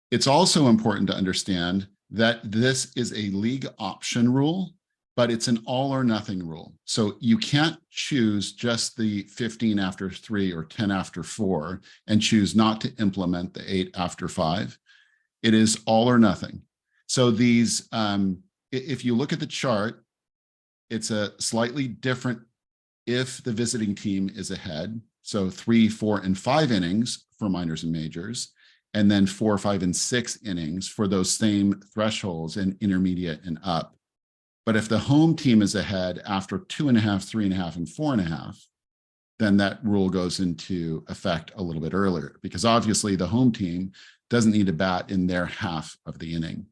It's also important to understand that this is a league option rule, but it's an all or nothing rule. So you can't choose just the 15 after 3 or 10 after 4 and choose not to implement the 8 after 5. It is all or nothing. So these, if you look at the chart, it's a slightly different if the visiting team is ahead. So 3, 4, and 5 innings for minors and majors, and then 4, 5, and 6 innings for those same thresholds in intermediate and up. But if the home team is ahead after 2.5, 3.5, and 4.5, then that rule goes into effect a little bit earlier, because obviously the home team doesn't need to bat in their half of the inning.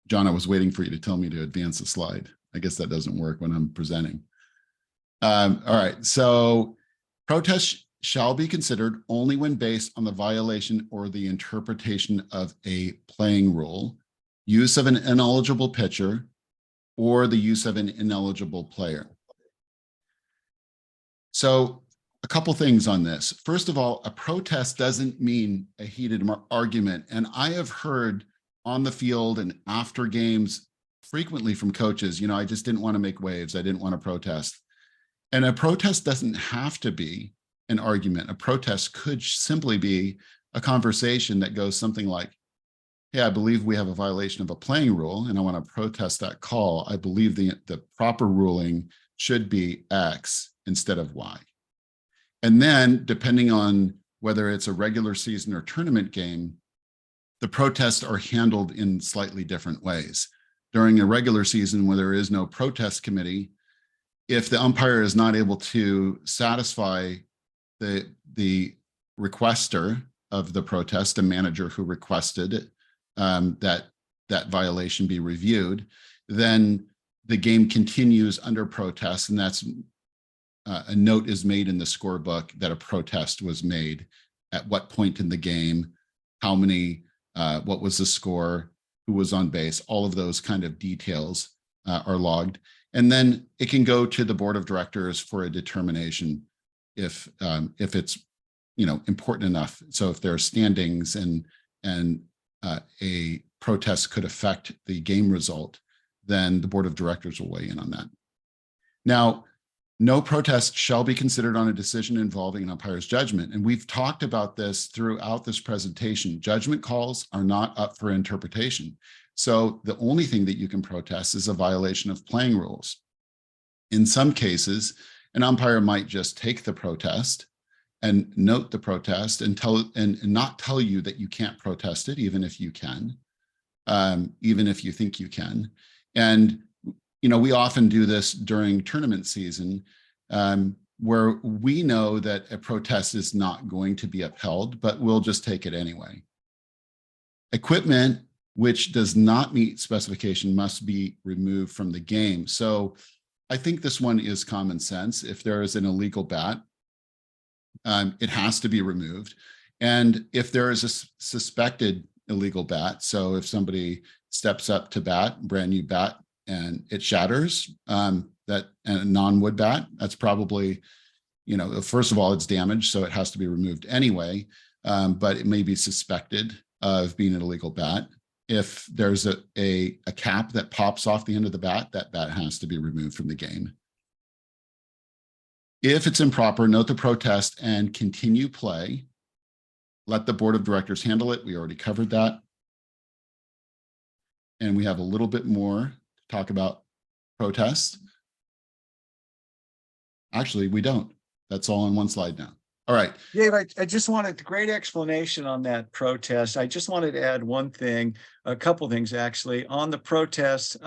John, I was waiting for you to tell me to advance the slide. I guess that doesn't work when I'm presenting. All right, so protests shall be considered only when based on the violation or the interpretation of a playing rule, use of an ineligible pitcher, or the use of an ineligible player. So a couple things on this. First of all, a protest doesn't mean a heated argument. And I have heard on the field and after games frequently from coaches, I just didn't want to make waves. I didn't want to protest. And a protest doesn't have to be an argument. A protest could simply be a conversation that goes something like, hey, I believe we have a violation of a playing rule and I want to protest that call. I believe the proper ruling should be X instead of Y. And then depending on whether it's a regular season or tournament game, the protests are handled in slightly different ways. During a regular season where there is no protest committee, if the umpire is not able to satisfy the requester of the protest, a manager who requested it, that violation be reviewed, then the game continues under protest, and that's a note is made in the scorebook that a protest was made, at what point in the game, how many, what was the score, who was on base, all of those kind of details are logged. And then it can go to the board of directors for a determination if it's, important enough. So if there are standings and a protest could affect the game result, then the board of directors will weigh in on that. Now, no protest shall be considered on a decision involving an umpire's judgment. And we've talked about this throughout this presentation. Judgment calls are not up for interpretation. So the only thing that you can protest is a violation of playing rules. In some cases, an umpire might just take the protest and note the protest and not tell you that you can't protest it, even if you can, even if you think you can. And we often do this during tournament season, where we know that a protest is not going to be upheld, but we'll just take it anyway. Equipment which does not meet specification must be removed from the game. So I think this one is common sense. If there is an illegal bat, it has to be removed. And if there is a suspected illegal bat, so if somebody steps up to bat, brand new bat, and it shatters, that a non-wood bat, that's probably, first of all, it's damaged, so it has to be removed anyway, but it may be suspected of being an illegal bat. If there's a cap that pops off the end of the bat, that bat has to be removed from the game. If it's improper, note the protest and continue play. Let the board of directors handle it. We already covered that. And we have a little bit more to talk about protest. Actually, we don't. That's all on one slide now. All right. Dave, I just wanted a great explanation on that protest. I just wanted to add one thing, a couple things actually. On the protest,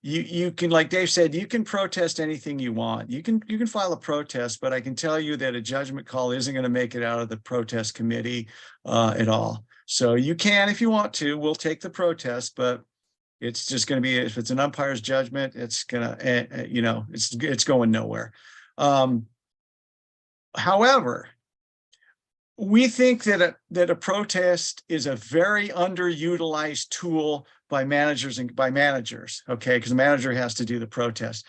you can, like Dave said, you can protest anything you want. You can file a protest, but I can tell you that a judgment call isn't going to make it out of the protest committee at all. So you can, if you want to, we'll take the protest, but it's just going to be, if it's an umpire's judgment, it's gonna, it's going nowhere. However, we think that a protest is a very underutilized tool by managers, okay? Because the manager has to do the protest.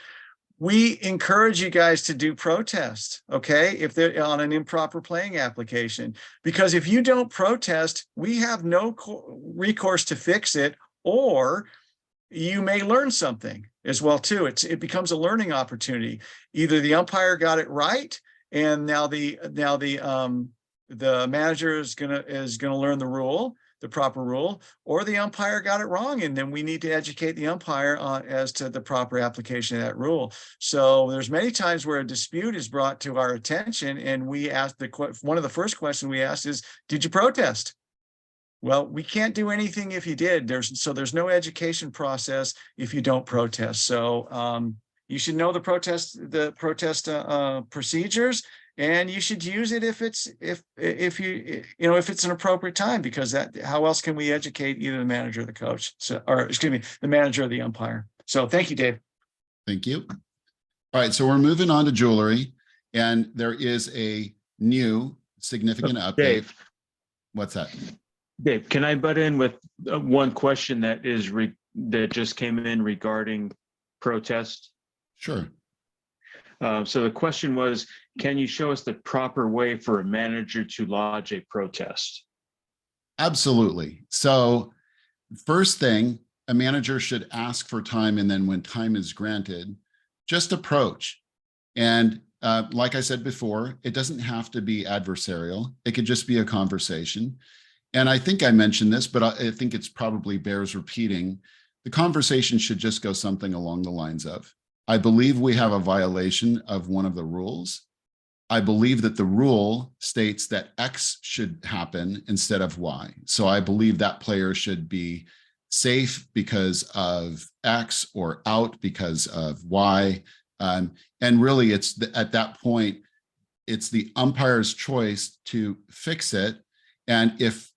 We encourage you guys to do protest, okay? If they're on an improper playing application, because if you don't protest, we have no recourse to fix it, or you may learn something as well too. It becomes a learning opportunity. Either the umpire got it right, and now the manager is gonna learn the proper rule, or the umpire got it wrong, and then we need to educate the umpire as to the proper application of that rule. So there's many times where a dispute is brought to our attention, and we ask one of the first questions we ask is, "Did you protest?" Well, we can't do anything if you did. There's no education process if you don't protest. So you should know the protest procedures, and you should use it if it's an appropriate time, because how else can we educate either the manager or the coach? The manager or the umpire. So thank you, Dave. Thank you. All right, so we're moving on to jewelry, and there is a new significant update. Dave. What's that? Dave, can I butt in with one question that just came in regarding protest? Sure. So the question was, can you show us the proper way for a manager to lodge a protest? Absolutely. So first thing, a manager should ask for time, and then when time is granted, just approach. And like I said before, it doesn't have to be adversarial. It could just be a conversation. And I think I mentioned this, but I think it's probably bears repeating. The conversation should just go something along the lines of, I believe we have a violation of one of the rules. I believe that the rule states that X should happen instead of Y. So I believe that player should be safe because of X, or out because of Y. And really, at that point, it's the umpire's choice to fix it. And if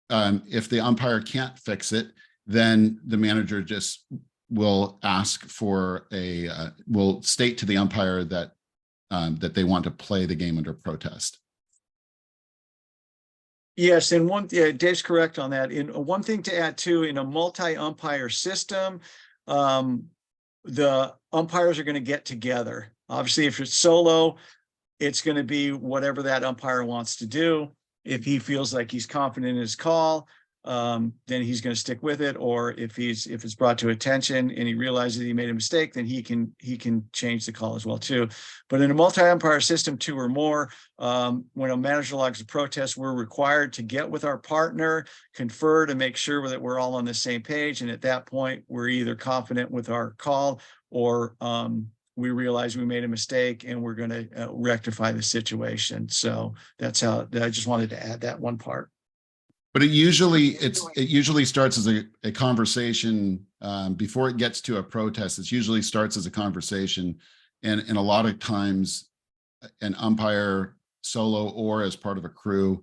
the umpire can't fix it, then the manager just will ask for will state to the umpire that that they want to play the game under protest. Yes, and Dave's correct on that. In one thing to add too, in a multi-umpire system, the umpires are going to get together. Obviously, if it's solo, it's going to be whatever that umpire wants to do. If he feels like he's confident in his call, then he's going to stick with it. Or if it's brought to attention and he realizes he made a mistake, then he can change the call as well too. But in a multi-umpire system, 2 or more, when a manager logs a protest, we're required to get with our partner, confer to make sure that we're all on the same page. And at that point, we're either confident with our call or we realize we made a mistake and we're going to rectify the situation. So that's how I just wanted to add that one part. But it usually starts as a conversation before it gets to a protest. It usually starts as a conversation, and a lot of times, an umpire solo or as part of a crew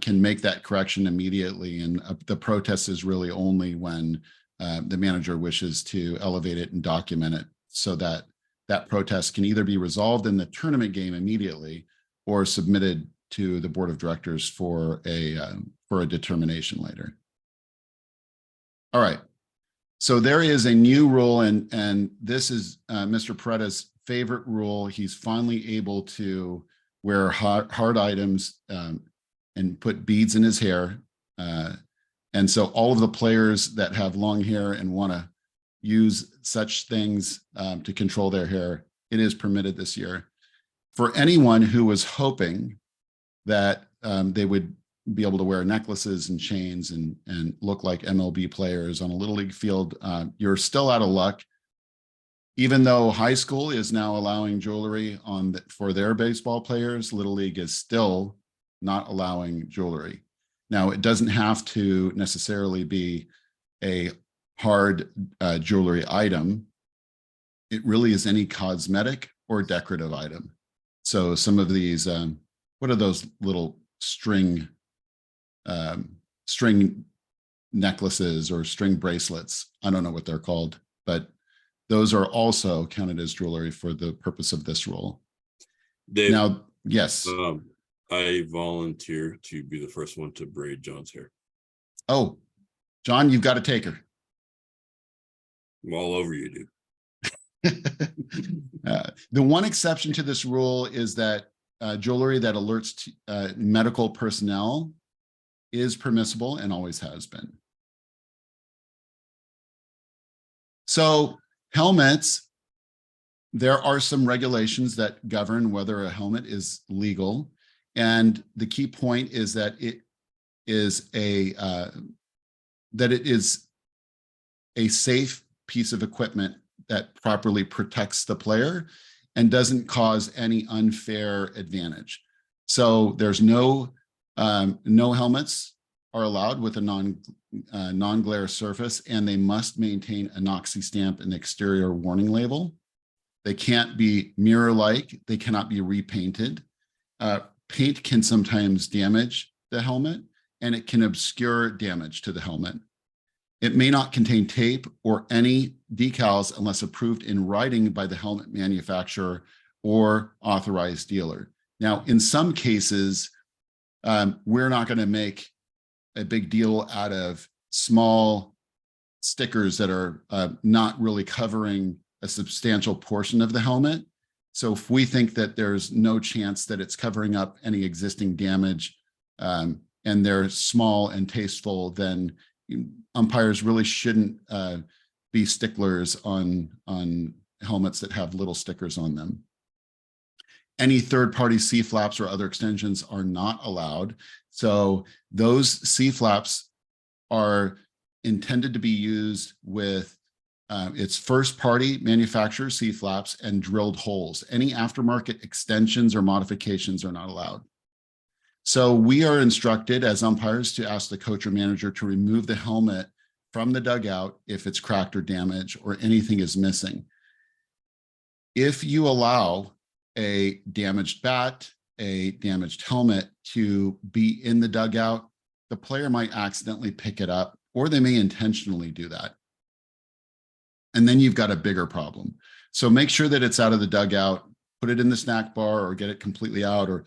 can make that correction immediately. And the protest is really only when the manager wishes to elevate it and document it, so that that protest can either be resolved in the tournament game immediately or submitted to the board of directors for a determination later. All right. So there is a new rule, and this is Mr. Peretta's favorite rule. He's finally able to wear hard items and put beads in his hair. And so all of the players that have long hair and want to use such things to control their hair, it is permitted this year. For anyone who was hoping that they would be able to wear necklaces and chains and look like MLB players on a Little League field, you're still out of luck. Even though high school is now allowing jewelry for their baseball players, Little League is still not allowing jewelry. Now, it doesn't have to necessarily be a hard jewelry item. It really is any cosmetic or decorative item. So some of these, what are those little string necklaces or string bracelets? I don't know what they're called, but those are also counted as jewelry for the purpose of this rule. Dave, Now, yes. I volunteer to be the first one to braid John's hair. Oh, John, you've got to take her. I'm all over you, dude. The one exception to this rule is that jewelry that alerts medical personnel is permissible and always has been. So helmets, there are some regulations that govern whether a helmet is legal. And the key point is that it is a safe piece of equipment that properly protects the player and doesn't cause any unfair advantage. So there's no helmets are allowed with a non-glare surface, and they must maintain an oxy stamp and exterior warning label. They can't be mirror-like. They cannot be repainted. Paint can sometimes damage the helmet, and it can obscure damage to the helmet. It may not contain tape or any decals unless approved in writing by the helmet manufacturer or authorized dealer. Now, in some cases, we're not going to make a big deal out of small stickers that are not really covering a substantial portion of the helmet. So if we think that there's no chance that it's covering up any existing damage and they're small and tasteful, then umpires really shouldn't be sticklers on helmets that have little stickers on them. Any third-party C-flaps or other extensions are not allowed. So those C-flaps are intended to be used with its first-party manufacturer C-flaps and drilled holes. Any aftermarket extensions or modifications are not allowed. So we are instructed as umpires to ask the coach or manager to remove the helmet from the dugout if it's cracked or damaged or anything is missing. If you allow a damaged bat, a damaged helmet to be in the dugout, the player might accidentally pick it up, or they may intentionally do that. And then you've got a bigger problem. So make sure that it's out of the dugout, put it in the snack bar, or get it completely out, or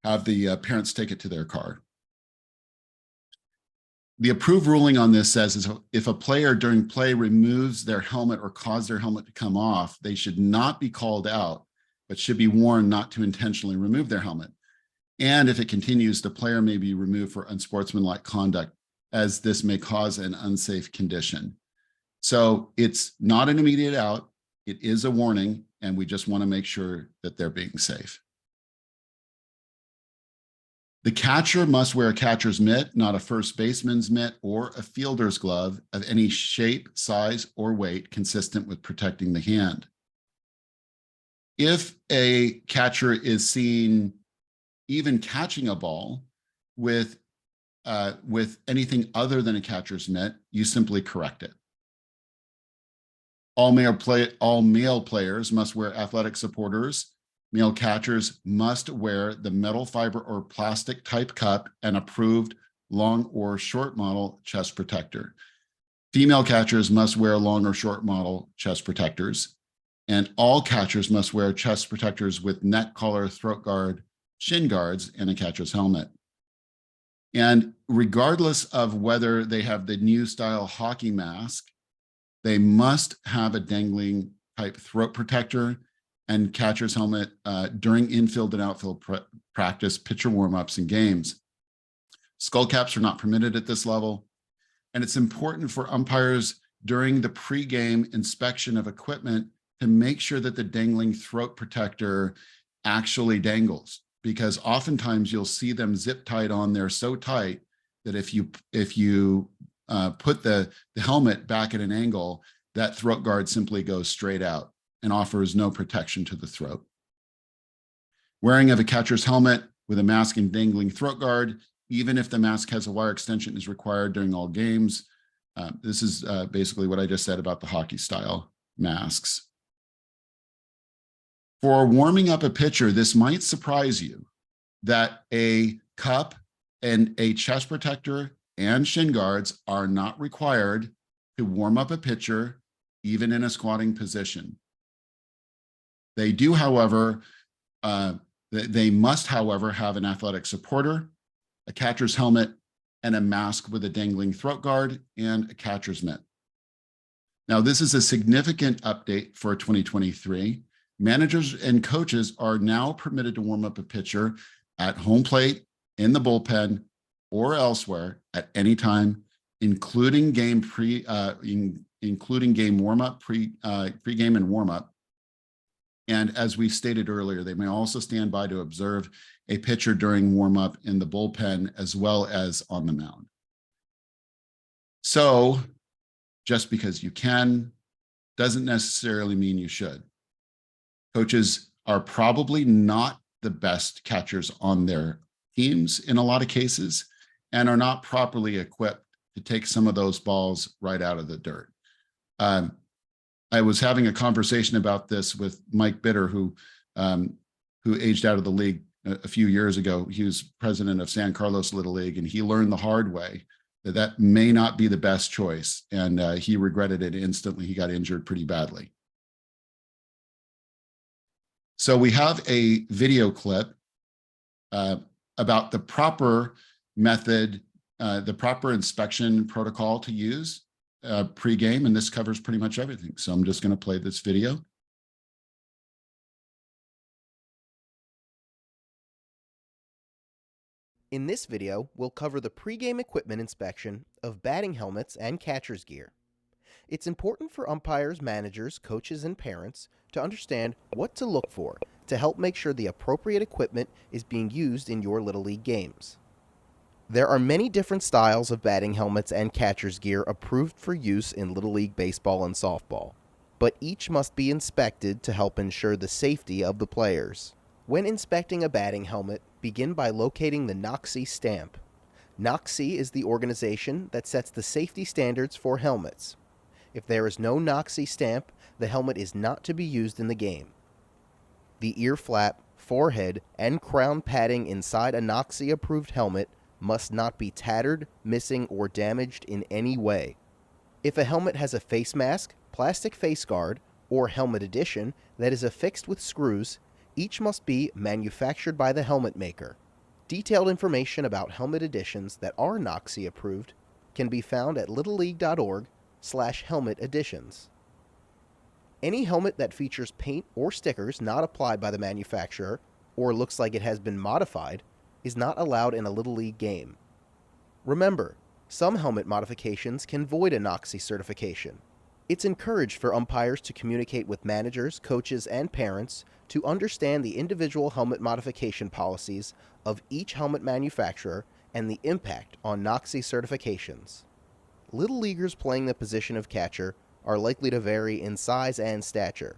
have the parents take it to their car. The approved ruling on this says is if a player during play removes their helmet or cause their helmet to come off, they should not be called out, but should be warned not to intentionally remove their helmet. And if it continues, the player may be removed for unsportsmanlike conduct, as this may cause an unsafe condition. So it's not an immediate out. It is a warning, and we just want to make sure that they're being safe. The catcher must wear a catcher's mitt, not a first baseman's mitt or a fielder's glove of any shape, size, or weight consistent with protecting the hand. If a catcher is seen even catching a ball with anything other than a catcher's mitt, you simply correct it. All male players must wear athletic supporters. Male catchers must wear the metal fiber or plastic type cup and approved long or short model chest protector. Female catchers must wear long or short model chest protectors. And all catchers must wear chest protectors with neck collar, throat guard, shin guards, and a catcher's helmet. And regardless of whether they have the new style hockey mask, they must have a dangling type throat protector and catcher's helmet during infield and outfield practice, pitcher warmups, and games. Skull caps are not permitted at this level. And it's important for umpires during the pregame inspection of equipment to make sure that the dangling throat protector actually dangles, because oftentimes you'll see them zip tied on there so tight that if you put the helmet back at an angle, that throat guard simply goes straight out and offers no protection to the throat. Wearing of a catcher's helmet with a mask and dangling throat guard, even if the mask has a wire extension, is required during all games. This is basically what I just said about the hockey style masks. For warming up a pitcher, this might surprise you that a cup and a chest protector and shin guards are not required to warm up a pitcher, even in a squatting position. They do, however, they must, however, have an athletic supporter, a catcher's helmet, and a mask with a dangling throat guard and a catcher's mitt. Now, this is a significant update for 2023. Managers and coaches are now permitted to warm up a pitcher at home plate, in the bullpen, or elsewhere at any time, including game warm-up, pre-game and warm-up. And as we stated earlier, they may also stand by to observe a pitcher during warm-up in the bullpen as well as on the mound. So just because you can doesn't necessarily mean you should. Coaches are probably not the best catchers on their teams in a lot of cases and are not properly equipped to take some of those balls right out of the dirt. I was having a conversation about this with Mike Bitter, who aged out of the league a few years ago. He was president of San Carlos Little League, and he learned the hard way that may not be the best choice. And he regretted it instantly. He got injured pretty badly. So we have a video clip about the proper method, the proper inspection protocol to use pre-game, and this covers pretty much everything. So I'm just going to play this video. In this video, we'll cover the pre-game equipment inspection of batting helmets and catcher's gear. It's important for umpires, managers, coaches, and parents to understand what to look for to help make sure the appropriate equipment is being used in your Little League games. There are many different styles of batting helmets and catcher's gear approved for use in Little League baseball and softball, but each must be inspected to help ensure the safety of the players. When inspecting a batting helmet, begin by locating the NOCSI stamp. NOCSI is the organization that sets the safety standards for helmets. If there is no NOCSI stamp, the helmet is not to be used in the game. The ear flap, forehead, and crown padding inside a NOXI-approved helmet must not be tattered, missing, or damaged in any way. If a helmet has a face mask, plastic face guard, or helmet edition that is affixed with screws, each must be manufactured by the helmet maker. Detailed information about helmet editions that are NOXI approved can be found at littleleague.org/helmet editions. Any helmet that features paint or stickers not applied by the manufacturer or looks like it has been modified is not allowed in a Little League game. Remember, some helmet modifications can void a NOXI certification. It's encouraged for umpires to communicate with managers, coaches, and parents to understand the individual helmet modification policies of each helmet manufacturer and the impact on NOXI certifications. Little leaguers playing the position of catcher are likely to vary in size and stature.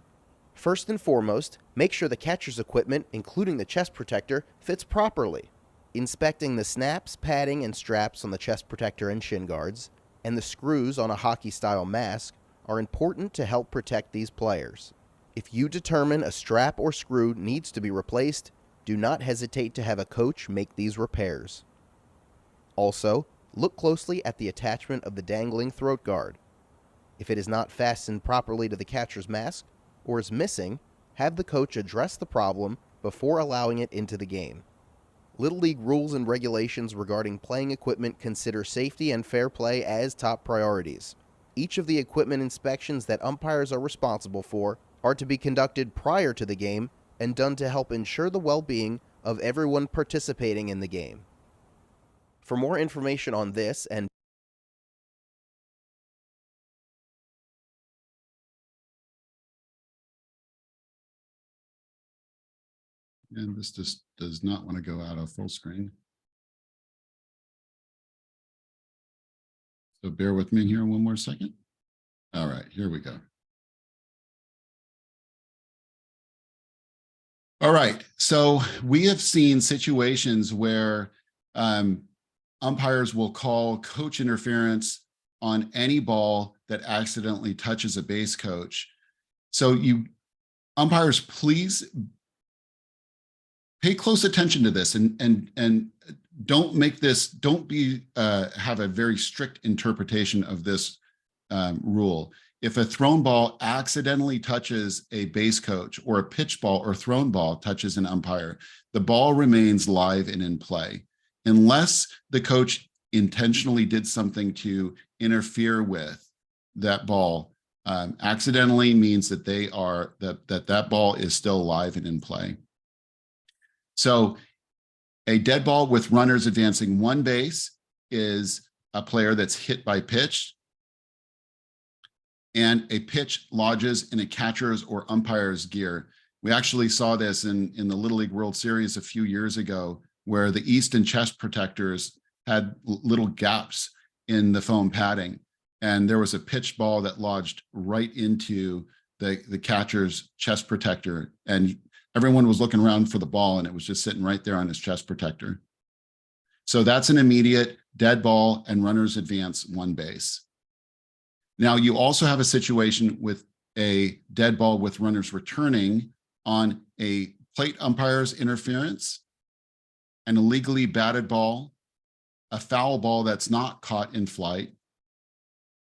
First and foremost, make sure the catcher's equipment, including the chest protector, fits properly. Inspecting the snaps, padding, and straps on the chest protector and shin guards, and the screws on a hockey-style mask are important to help protect these players. If you determine a strap or screw needs to be replaced, do not hesitate to have a coach make these repairs. Also, look closely at the attachment of the dangling throat guard. If it is not fastened properly to the catcher's mask or is missing, have the coach address the problem before allowing it into the game. Little League rules and regulations regarding playing equipment consider safety and fair play as top priorities. Each of the equipment inspections that umpires are responsible for are to be conducted prior to the game and done to help ensure the well-being of everyone participating in the game. For more information on this and this just does not want to go out of full screen. So bear with me here one more second. All right, here we go. All right, so we have seen situations where umpires will call coach interference on any ball that accidentally touches a base coach. So umpires, please pay close attention to this and don't make this, don't be have a very strict interpretation of this rule. If a thrown ball accidentally touches a base coach or a pitch ball or thrown ball touches an umpire, the ball remains live and in play. Unless the coach intentionally did something to interfere with that ball, accidentally means that that ball is still live and in play. So a dead ball with runners advancing one base is a player that's hit by pitch, and a pitch lodges in a catcher's or umpire's gear. We actually saw this in the Little League World Series a few years ago, where the East and chest protectors had little gaps in the foam padding, and there was a pitch ball that lodged right into the catcher's chest protector, and everyone was looking around for the ball, and it was just sitting right there on his chest protector. So that's an immediate dead ball, and runners advance one base. Now, you also have a situation with a dead ball with runners returning on a plate umpire's interference, an illegally batted ball, a foul ball that's not caught in flight,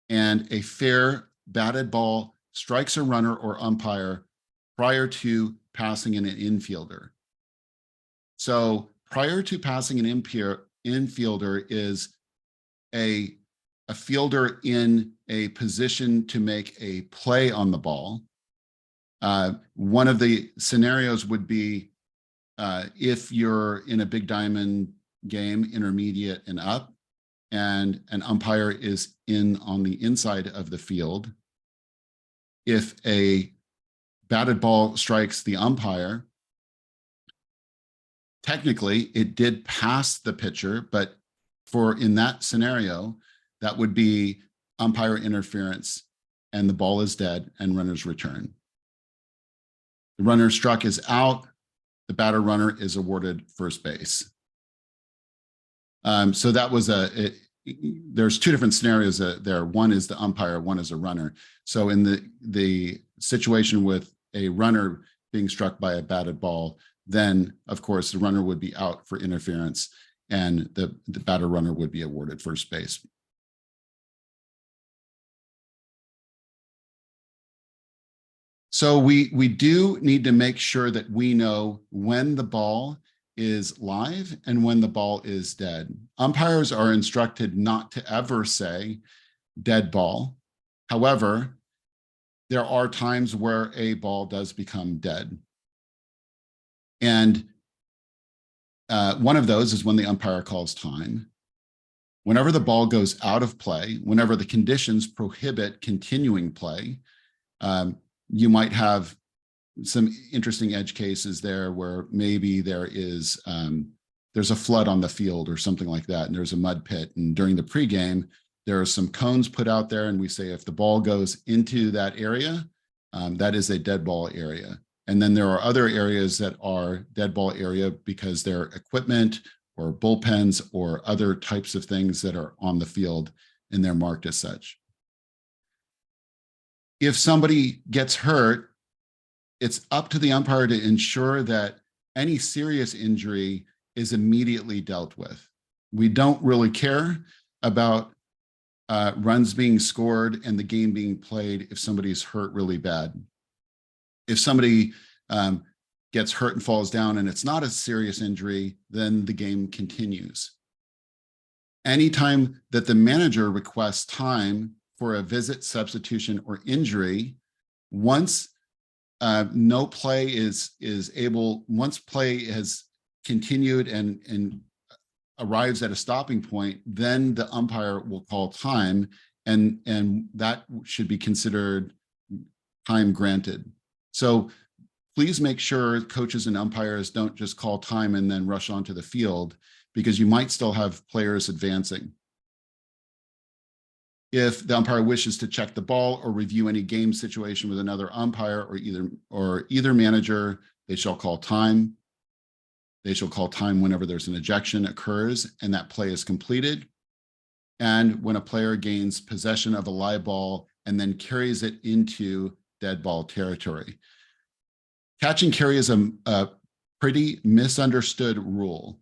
and a fair batted ball strikes a runner or umpire prior to passing an infielder. So prior to passing an infielder is a fielder in a position to make a play on the ball. One of the scenarios would be if you're in a big diamond game, intermediate and up, and an umpire is on the inside of the field. If a batted ball strikes the umpire, technically it did pass the pitcher, but in that scenario, that would be umpire interference, and the ball is dead and runners return. The runner struck is out. The batter runner is awarded first base. So that was there's two different scenarios there. One is the umpire, one is a runner. So in the situation with a runner, being struck by a batted ball, then of course the runner would be out for interference and the batter runner would be awarded first base. So we do need to make sure that we know when the ball is live and when the ball is dead. Umpires are instructed not to ever say dead ball. However, there are times where a ball does become dead. And one of those is when the umpire calls time. Whenever the ball goes out of play, whenever the conditions prohibit continuing play, you might have some interesting edge cases there where maybe there's a flood on the field or something like that, and there's a mud pit. And during the pregame, there are some cones put out there, and we say if the ball goes into that area, that is a dead ball area. And then there are other areas that are dead ball area because they're equipment or bullpens or other types of things that are on the field, and they're marked as such. If somebody gets hurt, it's up to the umpire to ensure that any serious injury is immediately dealt with. We don't really care about runs being scored and the game being played if somebody's hurt really bad. If somebody gets hurt and falls down and it's not a serious injury, then the game continues. Anytime that the manager requests time for a visit, substitution, or injury, once no play once play has continued and arrives at a stopping point, then the umpire will call time, and that should be considered time granted. So please make sure coaches and umpires don't just call time and then rush onto the field, because you might still have players advancing. If the umpire wishes to check the ball or review any game situation with another umpire or either manager, they shall call time. They shall call time whenever there's an ejection occurs and that play is completed. And when a player gains possession of a live ball and then carries it into dead ball territory. Catch and carry is a pretty misunderstood rule.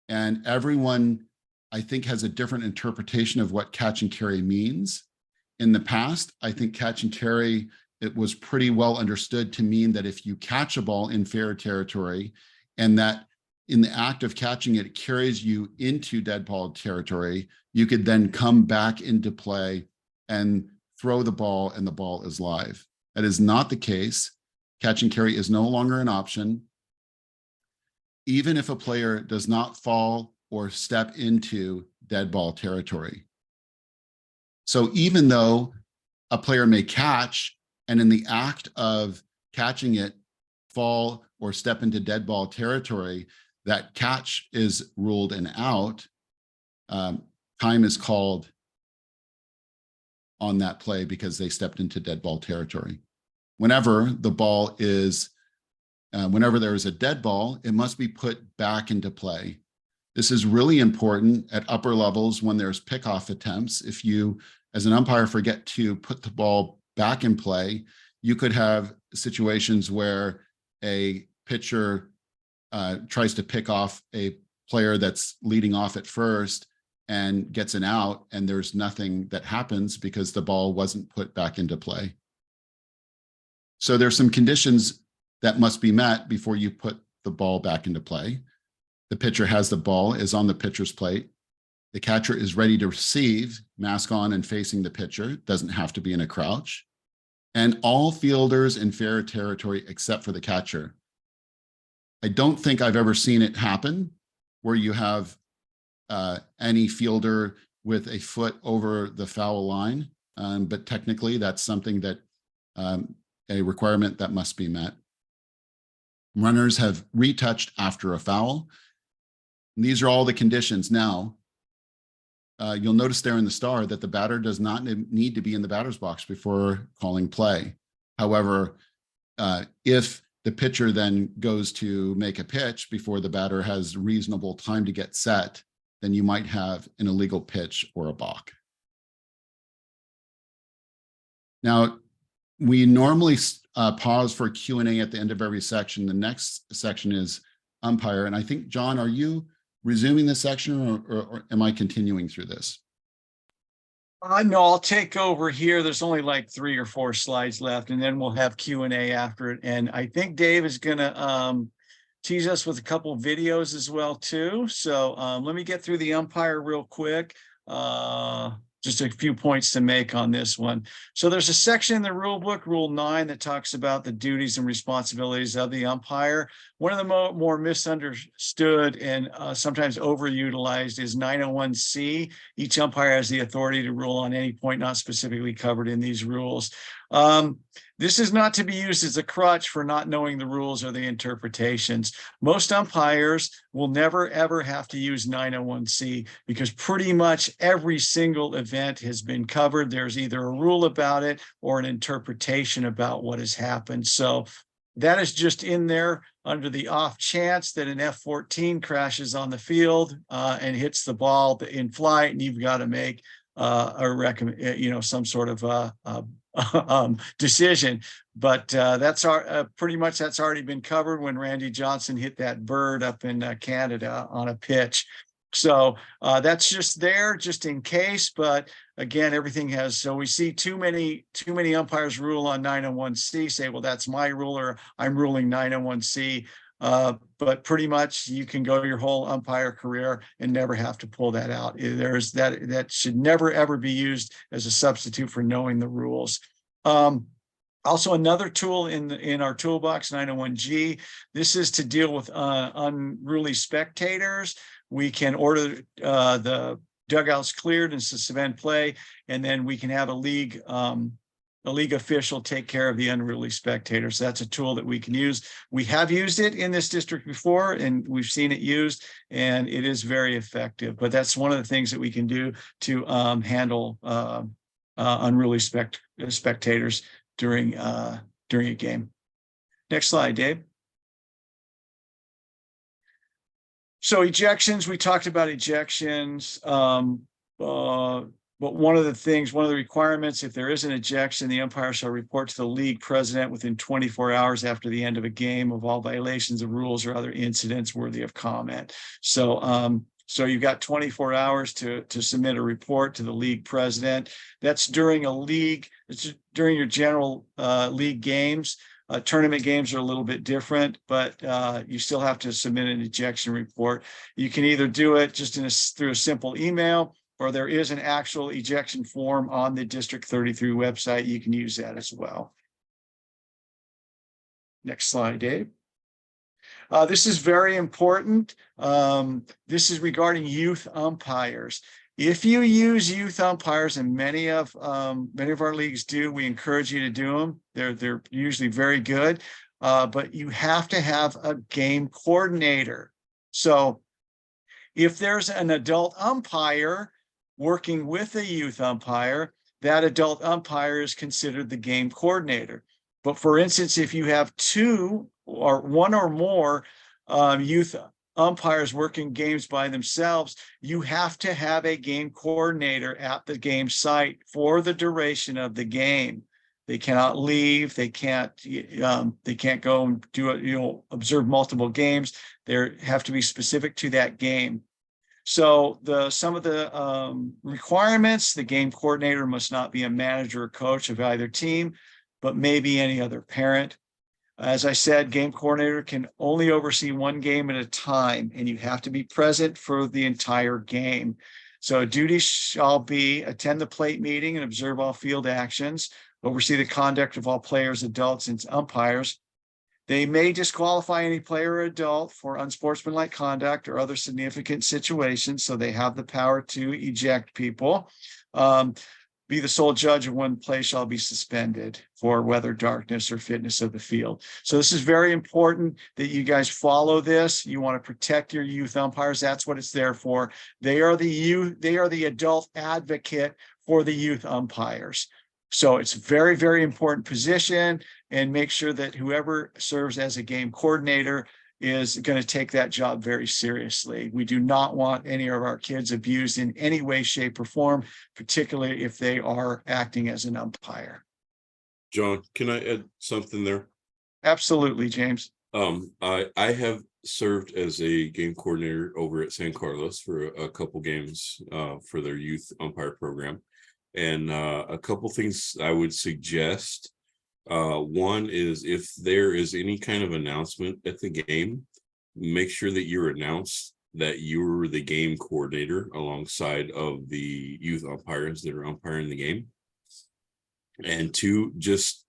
And everyone, I think, has a different interpretation of what catch and carry means. In the past, I think catch and carry, it was pretty well understood to mean that if you catch a ball in fair territory and that in the act of catching it, it carries you into dead ball territory, you could then come back into play and throw the ball and the ball is live. That is not the case. Catch and carry is no longer an option. Even if a player does not fall or step into dead ball territory. So even though a player may catch and in the act of catching it, fall or step into dead ball territory, that catch is ruled an out, time is called on that play because they stepped into dead ball territory. Whenever the ball is, whenever there is a dead ball, it must be put back into play. This is really important at upper levels when there's pickoff attempts. If you, as an umpire, forget to put the ball back in play, you could have situations where a pitcher tries to pick off a player that's leading off at first and gets an out, and there's nothing that happens because the ball wasn't put back into play. So there's some conditions that must be met before you put the ball back into play. The pitcher has the ball, is on the pitcher's plate. The catcher is ready to receive, mask on and facing the pitcher, doesn't have to be in a crouch. And all fielders in fair territory except for the catcher. I don't think I've ever seen it happen where you have any fielder with a foot over the foul line, but technically that's something that a requirement that must be met. Runners have retouched after a foul. And these are all the conditions. Now, you'll notice there in the star that the batter does not need to be in the batter's box before calling play. However, if the pitcher then goes to make a pitch before the batter has reasonable time to get set, then you might have an illegal pitch or a balk. Now, We normally pause for Q&A at the end of every section. The next section is umpire. And I think, John, are you resuming this section or am I continuing through this? No, I'll take over here. There's only like 3 or 4 slides left, and then we'll have Q&A after it. And I think Dave is gonna tease us with a couple of videos as well too. So let me get through the umpire real quick. Just a few points to make on this one. So there's a section in the rule book, Rule 9, that talks about the duties and responsibilities of the umpire. One of the more misunderstood and sometimes overutilized is 901C. Each umpire has the authority to rule on any point not specifically covered in these rules. This is not to be used as a crutch for not knowing the rules or the interpretations. Most umpires will never, ever have to use 901C because pretty much every single event has been covered. There's either a rule about it or an interpretation about what has happened. So that is just in there under the off chance that an F-14 crashes on the field and hits the ball in flight, and you've got to make some sort of decision. But that's pretty much that's already been covered when Randy Johnson hit that bird up in Canada on a pitch. So that's just there just in case. But again, everything has, so we see too many umpires rule on 901C, say, well, that's my rule, or I'm ruling 901C. But pretty much you can go your whole umpire career and never have to pull that out. There's that should never, ever be used as a substitute for knowing the rules. Also, another tool in our toolbox, 901G, this is to deal with unruly spectators. We can order the dugouts cleared and suspend play, and then we can have a league official take care of the unruly spectators. That's a tool that we can use. We have used it in this district before, and we've seen it used, and it is very effective. But that's one of the things that we can do to handle unruly spectators during a game. Next slide, Dave. So ejections, we talked about ejections. But one of the requirements, if there is an ejection, the umpire shall report to the league president within 24 hours after the end of a game of all violations of rules or other incidents worthy of comment. So, so you've got 24 hours to submit a report to the league president. That's during a league, it's during your general league games. Tournament games are a little bit different, but you still have to submit an ejection report. You can either do it just through a simple email, or there is an actual ejection form on the District 33 website. You can use that as well. Next slide, Dave. This is very important. This is regarding youth umpires. If you use youth umpires, and many of our leagues do, we encourage you to do them. They're usually very good, but you have to have a game coordinator. So if there's an adult umpire working with a youth umpire, that adult umpire is considered the game coordinator. But for instance, if you have 2 or 1 or more youth umpires working games by themselves, you have to have a game coordinator at the game site for the duration of the game. They cannot leave. They can't go and do observe multiple games. They have to be specific to that game. So some of the requirements: the game coordinator must not be a manager or coach of either team, but maybe any other parent. As I said, game coordinator can only oversee 1 game at a time, and you have to be present for the entire game. So duties shall be: attend the plate meeting and observe all field actions, oversee the conduct of all players, adults, and umpires. They may disqualify any player or adult for unsportsmanlike conduct or other significant situations, so they have the power to eject people. Be the sole judge of when play shall be suspended for weather, darkness, or fitness of the field. So this is very important that you guys follow this. You want to protect your youth umpires. That's what it's there for. They are the adult advocate for the youth umpires. So it's a very, very important position, and make sure that whoever serves as a game coordinator is going to take that job very seriously. We do not want any of our kids abused in any way, shape, or form, particularly if they are acting as an umpire. John, can I add something there? Absolutely, James. I have served as a game coordinator over at San Carlos for a couple games for their youth umpire program. And a couple things I would suggest. One is if there is any kind of announcement at the game, make sure that you're announced that you're the game coordinator alongside of the youth umpires that are umpiring the game. And two, just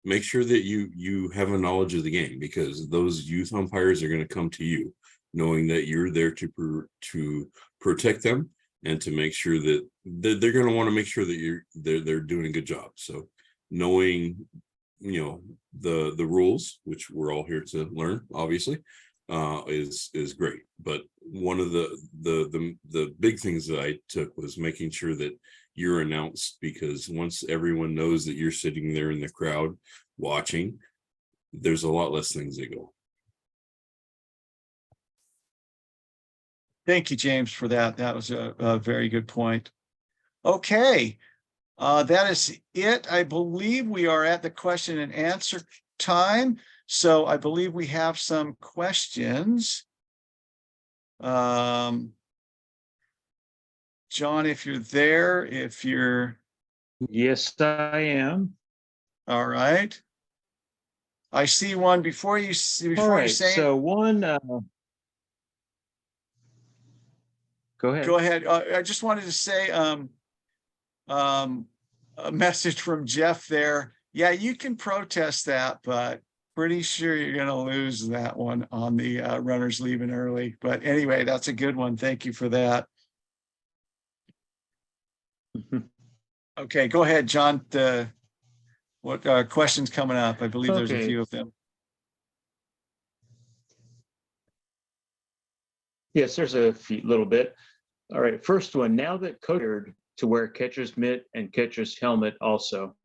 make sure that you have a knowledge of the game, because those youth umpires are going to come to you knowing that you're there to protect them and to make sure that they're going to want to make sure that they're doing a good job. So knowing the rules, which we're all here to learn, obviously, is great. But one of the big things that I took was making sure that you're announced, because once everyone knows that you're sitting there in the crowd watching, there's a lot less things that go. Thank you, James, for that. That was a very good point. Okay, that is it. I believe we are at the question and answer time. So I believe we have some questions. John, if you're there, if you're Yes, I am. all right. I see one before you All before you right, say so one, go ahead. go ahead. I just wanted to say a message from Jeff there. Yeah, you can protest that, but pretty sure you're going to lose that one on the runners leaving early. But anyway, that's a good one. Thank you for that. Okay, go ahead, John. What questions coming up? I believe there's a Okay. few of them. Yes, there's a little bit. All right, first one. Now that coach to wear catcher's mitt and catcher's helmet also.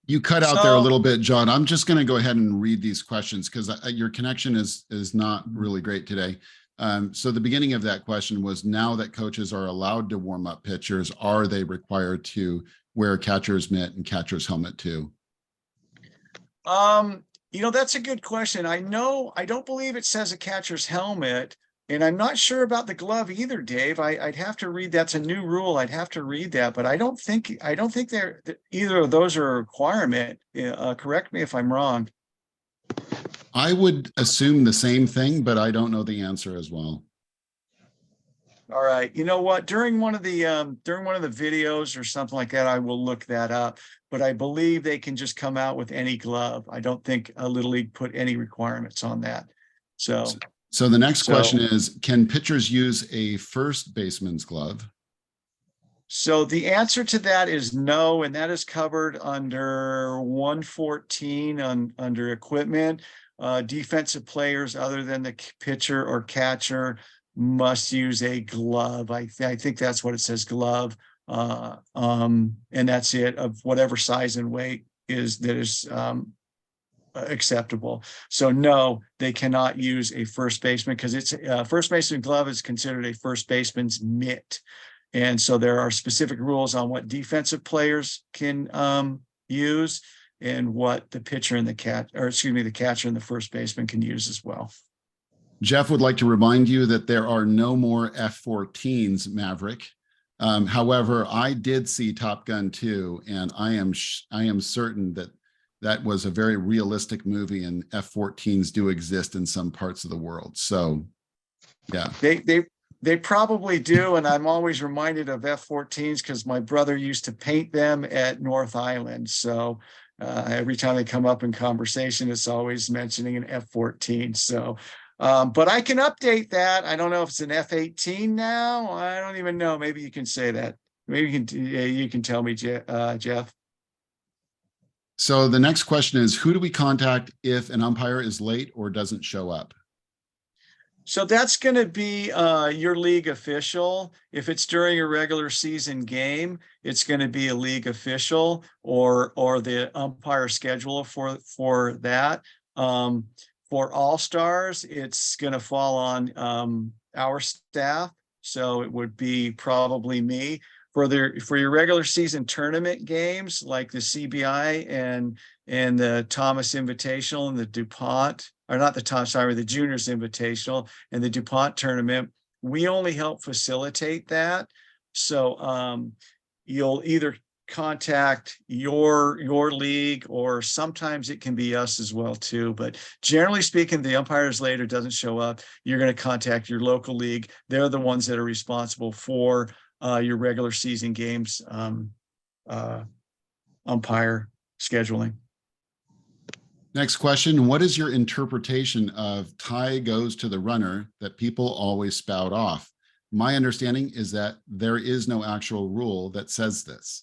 You cut out there a So- little bit, John. I'm just going to go ahead and read these questions because your connection is not really great today. So the beginning of that question was, now that coaches are allowed to warm up pitchers, are they required to wear catcher's mitt and catcher's helmet too? That's a good question. I don't believe it says a catcher's helmet, and I'm not sure about the glove either, Dave. I'd have to read. That's a new rule. I'd have to read that, but I don't think they're either of those are a requirement. Correct me if I'm wrong. I would assume the same thing, but I don't know the answer as well. All right. You know what? During one of the videos or something like that, I will look that up. But I believe they can just come out with any glove. I don't think Little League put any requirements on that. So the next question is, can pitchers use a first baseman's glove? So the answer to that is no, and that is covered under 114 under equipment. Defensive players other than the pitcher or catcher must use a glove. I think that's what it says, glove. And that's it, of whatever size and weight is acceptable. So no, they cannot use a first baseman, because it's first baseman glove is considered a first baseman's mitt. And so there are specific rules on what defensive players can use and what the pitcher and the catcher and the first baseman can use as well. Jeff would like to remind you that there are no more F-14s, Maverick. However, I did see Top Gun 2, and I am certain that was a very realistic movie, and F-14s do exist in some parts of the world. So, yeah. They probably do, and I'm always reminded of F-14s because my brother used to paint them at North Island. So every time they come up in conversation, it's always mentioning an F-14. So, but I can update that. I don't know if it's an F-18 now. I don't even know. Maybe you can say that. Maybe you can tell me, Jeff. So the next question is, who do we contact if an umpire is late or doesn't show up? So that's going to be your league official. If it's during a regular season game, it's going to be a league official or the umpire scheduler for that. For all-stars, it's going to fall on our staff. So it would be probably me. for your regular season tournament games like the CBI and the Thomas Invitational and the DuPont, or not the Thomas, sorry, the Juniors Invitational and the DuPont tournament, we only help facilitate that. So you'll either contact your league, or sometimes it can be us as well too. But generally speaking, the umpires later doesn't show up, you're going to contact your local league. They're the ones that are responsible for your regular season games umpire scheduling. Next question. What is your interpretation of tie goes to the runner that people always spout off? My understanding is that there is no actual rule that says this.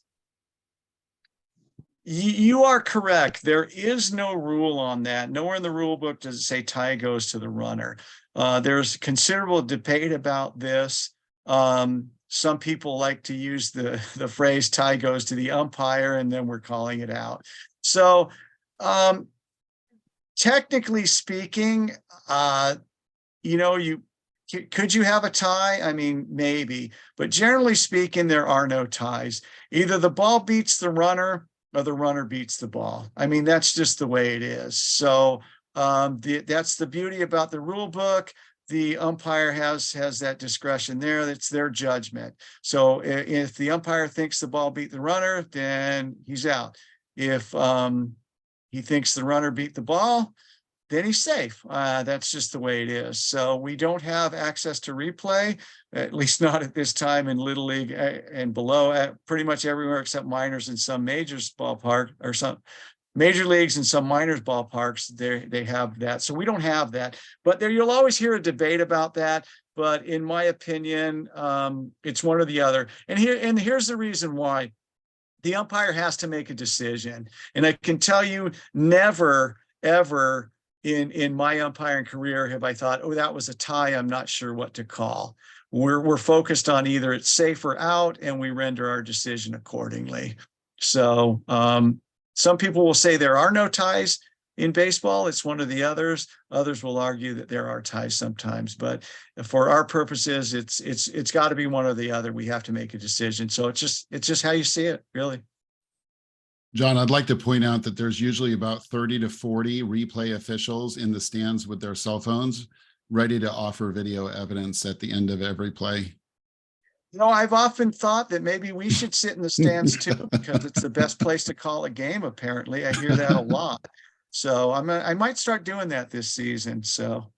You are correct. There is no rule on that. Nowhere in the rule book does it say tie goes to the runner. There's considerable debate about this. Some people like to use the phrase tie goes to the umpire, and then we're calling it out. So technically speaking, could you have a tie? I mean, maybe, but generally speaking, there are no ties. Either the ball beats the runner or the runner beats the ball. I mean, that's just the way it is. So that's the beauty about the rule book. The umpire has that discretion there. That's their judgment. So if the umpire thinks the ball beat the runner, then he's out. If he thinks the runner beat the ball, then he's safe. That's just the way it is. So we don't have access to replay, at least not at this time in Little League and below, pretty much everywhere except minors and some majors ballpark, or some major leagues and some minors ballparks. They have that. So we don't have that. But there, you'll always hear a debate about that. But in my opinion, it's one or the other. And here's the reason why. The umpire has to make a decision. And I can tell you, never, ever in my umpiring career have I thought, oh, that was a tie, I'm not sure what to call. We're focused on either it's safe or out, and we render our decision accordingly. So some people will say there are no ties in baseball, it's one of the others. Others will argue that there are ties sometimes, but for our purposes, it's got to be one or the other. We have to make a decision. So it's just how you see it, really. John, I'd like to point out that there's usually about 30 to 40 replay officials in the stands with their cell phones, ready to offer video evidence at the end of every play. I've often thought that maybe we should sit in the stands too, because it's the best place to call a game, apparently. I hear that a lot. So I might start doing that this season. So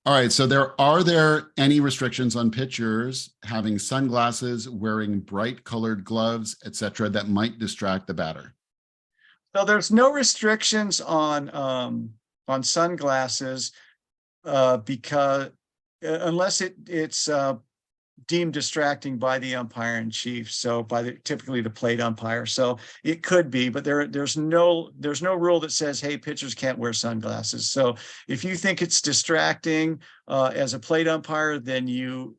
all right. So are there any restrictions on pitchers having sunglasses, wearing bright colored gloves, etc., that might distract the batter? So there's no restrictions on sunglasses because unless it's deemed distracting by the umpire in chief, so typically the plate umpire. So it could be, but there's no rule that says, hey, pitchers can't wear sunglasses. So if you think it's distracting as a plate umpire, then you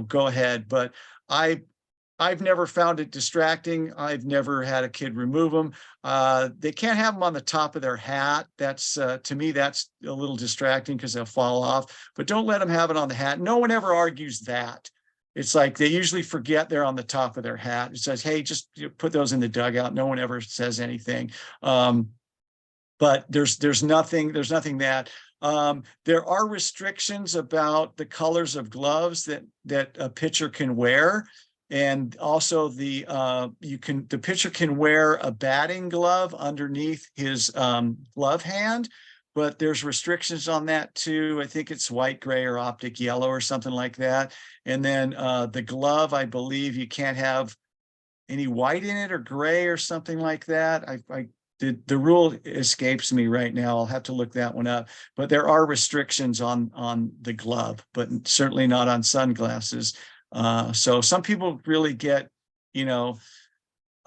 go ahead. But I've never found it distracting. I've never had a kid remove them. They can't have them on the top of their hat. That's to me, that's a little distracting because they'll fall off. But don't let them have it on the hat. No one ever argues that. It's like they usually forget they're on the top of their hat. It says, hey, just put those in the dugout. No one ever says anything. But there's nothing that there are restrictions about the colors of gloves that a pitcher can wear. And also the pitcher can wear a batting glove underneath his glove hand, but there's restrictions on that too. I think it's white, gray, or optic yellow or something like that. And then the glove, I believe you can't have any white in it or gray or something like that. The rule escapes me right now. I'll have to look that one up. But there are restrictions on the glove, but certainly not on sunglasses. So some people really get,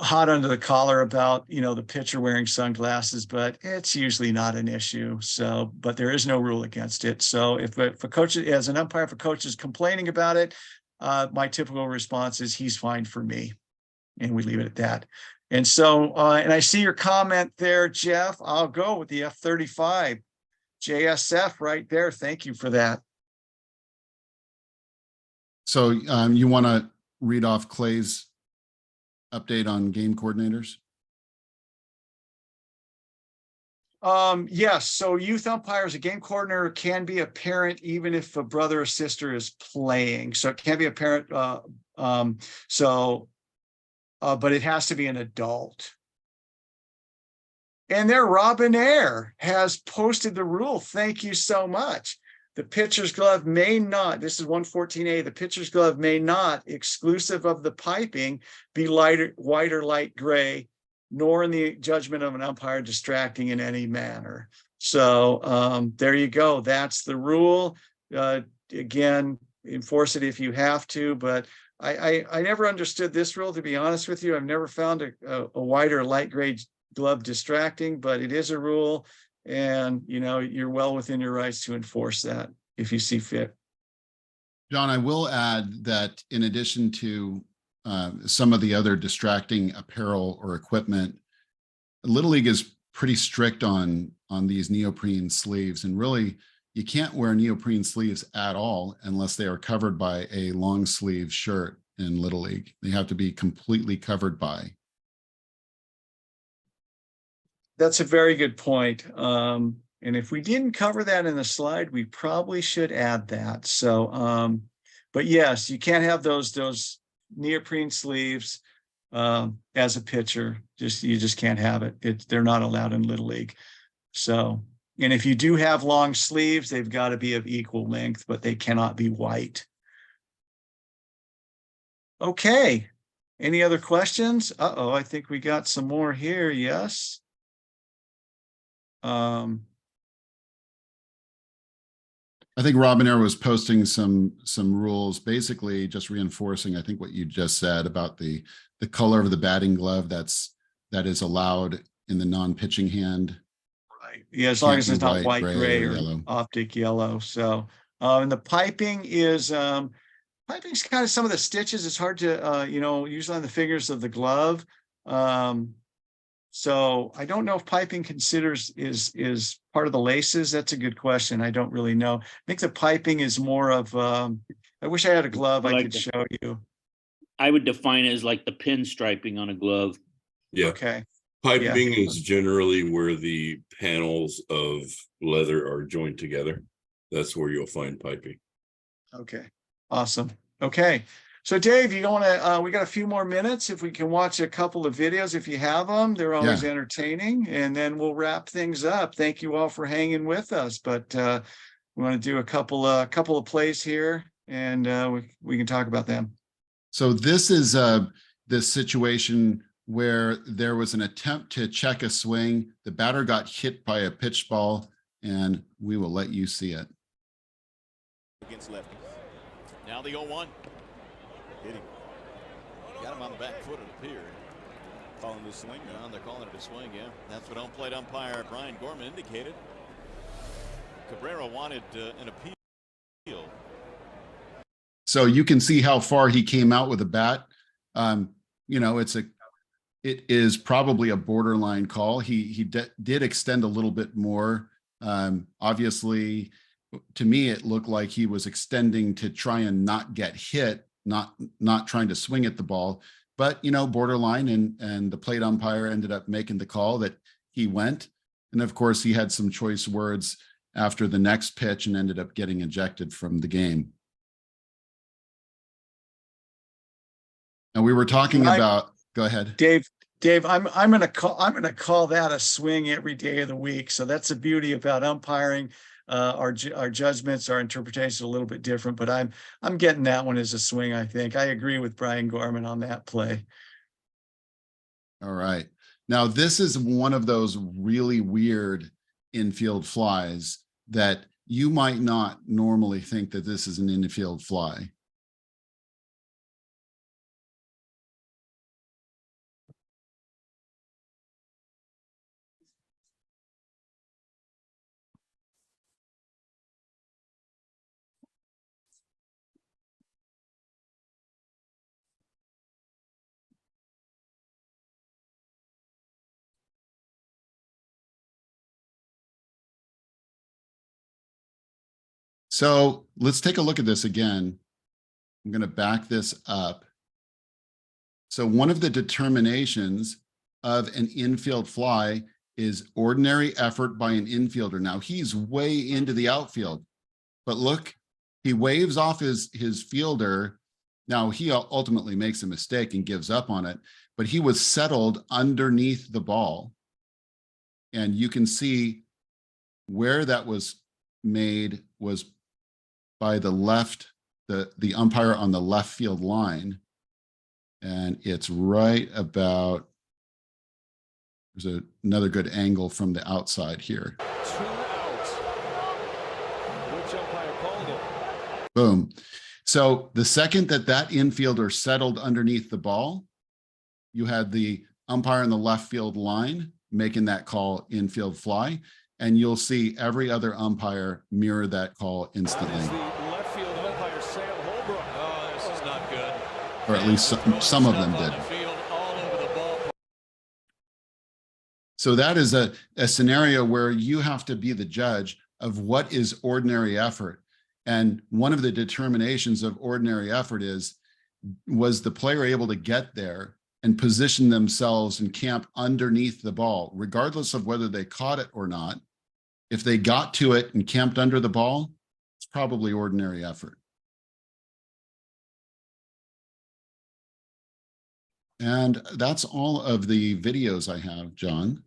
hot under the collar about, the pitcher wearing sunglasses, but it's usually not an issue. So, but there is no rule against it. So if a coach, as an umpire, if a coach is complaining about it, my typical response is he's fine for me. And we leave it at that. And so, and I see your comment there, Jeff. I'll go with the F-35 JSF right there. Thank you for that. So you want to read off Clay's update on game coordinators? Yes, so youth umpires, a game coordinator can be a parent even if a brother or sister is playing. So it can be a parent, but it has to be an adult. And there, Robin Air has posted the rule. Thank you so much. The pitcher's glove may not, this is 114A, the pitcher's glove may not, exclusive of the piping, be lighter, white or light gray, nor in the judgment of an umpire distracting in any manner. So there you go. That's the rule. Again, enforce it if you have to, but I never understood this rule, to be honest with you. I've never found a white or light gray glove distracting, but it is a rule. And, you know, you're well within your rights to enforce that if you see fit. John, I will add that in addition to some of the other distracting apparel or equipment, Little League is pretty strict on these neoprene sleeves, and really you can't wear neoprene sleeves at all unless they are covered by a long sleeve shirt in Little League. They have to be completely covered by. That's a very good point. And if we didn't cover that in the slide, we probably should add that. So, but yes, you can't have those neoprene sleeves as a pitcher. You just can't have it. They're not allowed in Little League. So, and if you do have long sleeves, they've got to be of equal length, but they cannot be white. Okay. Any other questions? Uh-oh, I think we got some more here. Yes. I think Robin Air was posting some rules, basically just reinforcing, I think, what you just said about the color of the batting glove that is allowed in the non-pitching hand. Right. Yeah, as long as it's not white, gray, or yellow. optic yellow. So, and the piping is piping's kind of some of the stitches. It's hard to usually on the fingers of the glove. So I don't know if piping is part of the laces. That's a good question. I don't really know. I think the piping is more of I wish I had a glove I could show you. I would define it as like the pinstriping on a glove. Yeah. Okay. Piping is generally where the panels of leather are joined together. That's where you'll find piping. Okay. Awesome. Okay. So Dave, you want to, we got a few more minutes. If we can watch a couple of videos, if you have them, they're always entertaining, and then we'll wrap things up. Thank you all for hanging with us, but we want to do a couple of plays here, and we can talk about them. So this is this situation where there was an attempt to check a swing. The batter got hit by a pitch ball, and we will let you see it. Against lefty. Now the 0-1. Hit him. Got him on the back foot, it appeared. Calling the swing now. They're calling it a swing, yeah. That's what home plate umpire Brian Gorman indicated. Cabrera wanted an appeal. So you can see how far he came out with a bat. You know, it is probably a borderline call. He did extend a little bit more. Obviously, to me, it looked like he was extending to try and not get hit, not trying to swing at the ball, but, you know, borderline, and the plate umpire ended up making the call that he went. And of course, he had some choice words after the next pitch and ended up getting ejected from the game. And we were talking about, go ahead. Dave, I'm gonna call that a swing every day of the week. So that's the beauty about umpiring. Our judgments, our interpretations are a little bit different, but I'm getting that one as a swing. I think I agree with Brian Gorman on that play. All right. Now this is one of those really weird infield flies that you might not normally think that this is an infield fly. So let's take a look at this again. I'm going to back this up So one of the determinations of an infield fly is ordinary effort by an infielder. Now he's way into the outfield, but look, he waves off his fielder. Now he ultimately makes a mistake and gives up on it, but he was settled underneath the ball. And you can see where that was made was by the left, the umpire on the left field line. And it's right about, there's another good angle from the outside here. 2 outs. Which umpire called it? Boom. So the second that infielder settled underneath the ball, you had the umpire on the left field line making that call infield fly, and you'll see every other umpire mirror that call instantly. The left field umpire, Sam Holbrook. Oh, this is not good. Or at least some of them did. So that is a scenario where you have to be the judge of what is ordinary effort. And one of the determinations of ordinary effort was the player able to get there and position themselves and camp underneath the ball, regardless of whether they caught it or not. If they got to it and camped under the ball, it's probably ordinary effort. And that's all of the videos I have, John.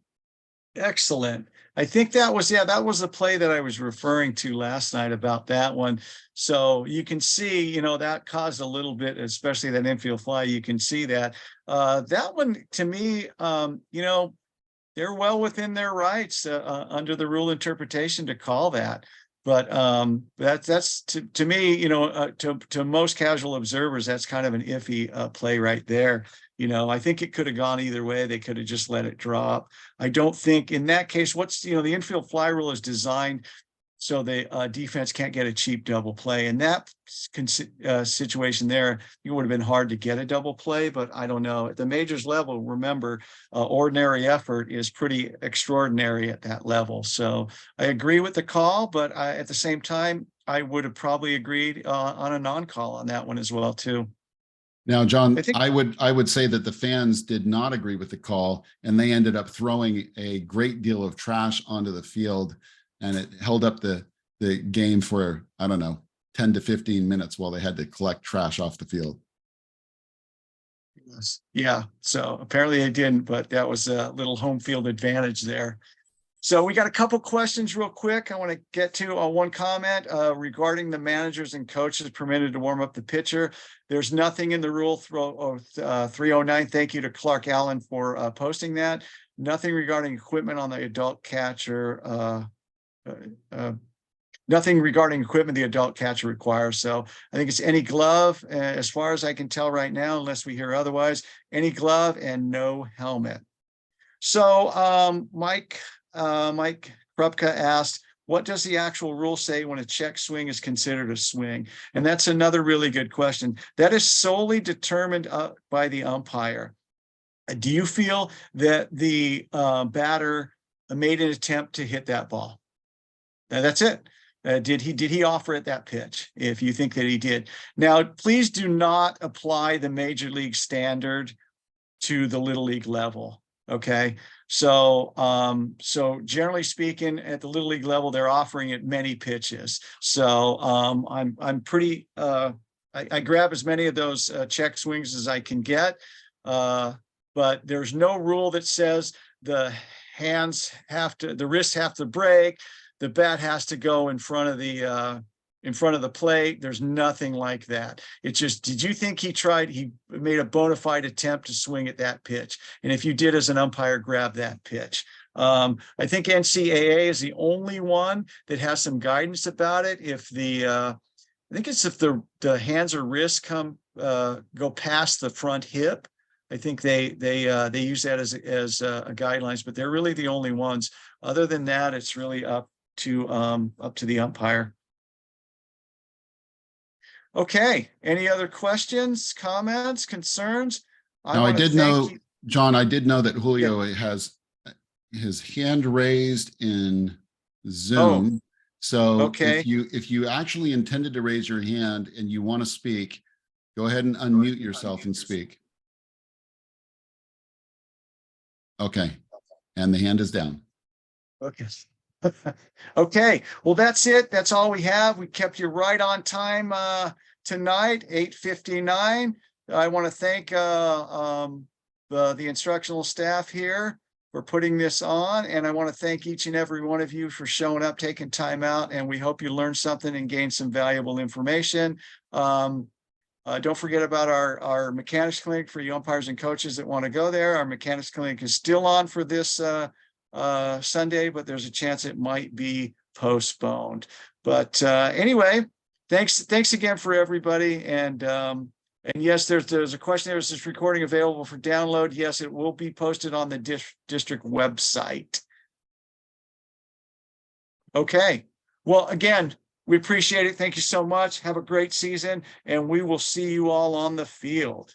Excellent. I think that was the play that I was referring to last night about that one. So you can see, that caused a little bit, especially that infield fly. You can see that. That one, to me, they're well within their rights under the rule interpretation to call that. But that's to me, to most casual observers, that's kind of an iffy play right there. I think it could have gone either way. They could have just let it drop. I don't think in that case, the infield fly rule is designed so the defense can't get a cheap double play. In that situation there, it would have been hard to get a double play, but I don't know. At the majors level, remember, ordinary effort is pretty extraordinary at that level. So I agree with the call, but at the same time, I would have probably agreed on a non-call on that one as well, too. Now, John, I would say that the fans did not agree with the call, and they ended up throwing a great deal of trash onto the field, and it held up the game for, I don't know, 10 to 15 minutes while they had to collect trash off the field. Yeah, so apparently they didn't, but that was a little home field advantage there. So we got a couple questions real quick. I want to get to one comment regarding the managers and coaches permitted to warm up the pitcher. There's nothing in the rule 309. Thank you to Clark Allen for posting that. Nothing regarding equipment on the adult catcher. Nothing regarding equipment the adult catcher requires. So I think it's any glove, as far as I can tell right now, unless we hear otherwise, any glove and no helmet. So Mike Krupka asked, what does the actual rule say when a check swing is considered a swing? And that's another really good question. That is solely determined by the umpire. Do you feel that the batter made an attempt to hit that ball? That's it. Did he offer it that pitch? If you think that he did. Now, please do not apply the major league standard to the little league level. Okay. So generally speaking, at the little league level, they're offering it many pitches. So I'm pretty I grab as many of those check swings as I can get. But there's no rule that says the wrists have to break, the bat has to go in front of the plate. There's nothing like that. It's just, did you think he made a bona fide attempt to swing at that pitch? And if you did, as an umpire, grab that pitch. I think NCAA is the only one that has some guidance about it. If the hands or wrists go past the front hip, I think they use that as guidelines, but they're really the only ones. Other than that, it's really up to the umpire. Okay. Any other questions, comments, concerns? Now, I did know, John, I did know that Julio has his hand raised in Zoom. So if you actually intended to raise your hand and you want to speak, go ahead and unmute yourself and speak. Okay. And the hand is down. Okay. Okay, well, that's it. That's all we have. We kept you right on time tonight, 8:59. I want to thank the instructional staff here for putting this on, and I want to thank each and every one of you for showing up, taking time out, and we hope you learned something and gained some valuable information. Don't forget about our mechanics clinic for you umpires and coaches that want to go there. Our mechanics clinic is still on for this Sunday, but there's a chance it might be postponed. But anyway, thanks again for everybody. And yes, there's a question there. Is this recording available for download? Yes, it will be posted on the district website. Okay. Well, again, we appreciate it. Thank you so much. Have a great season, and we will see you all on the field.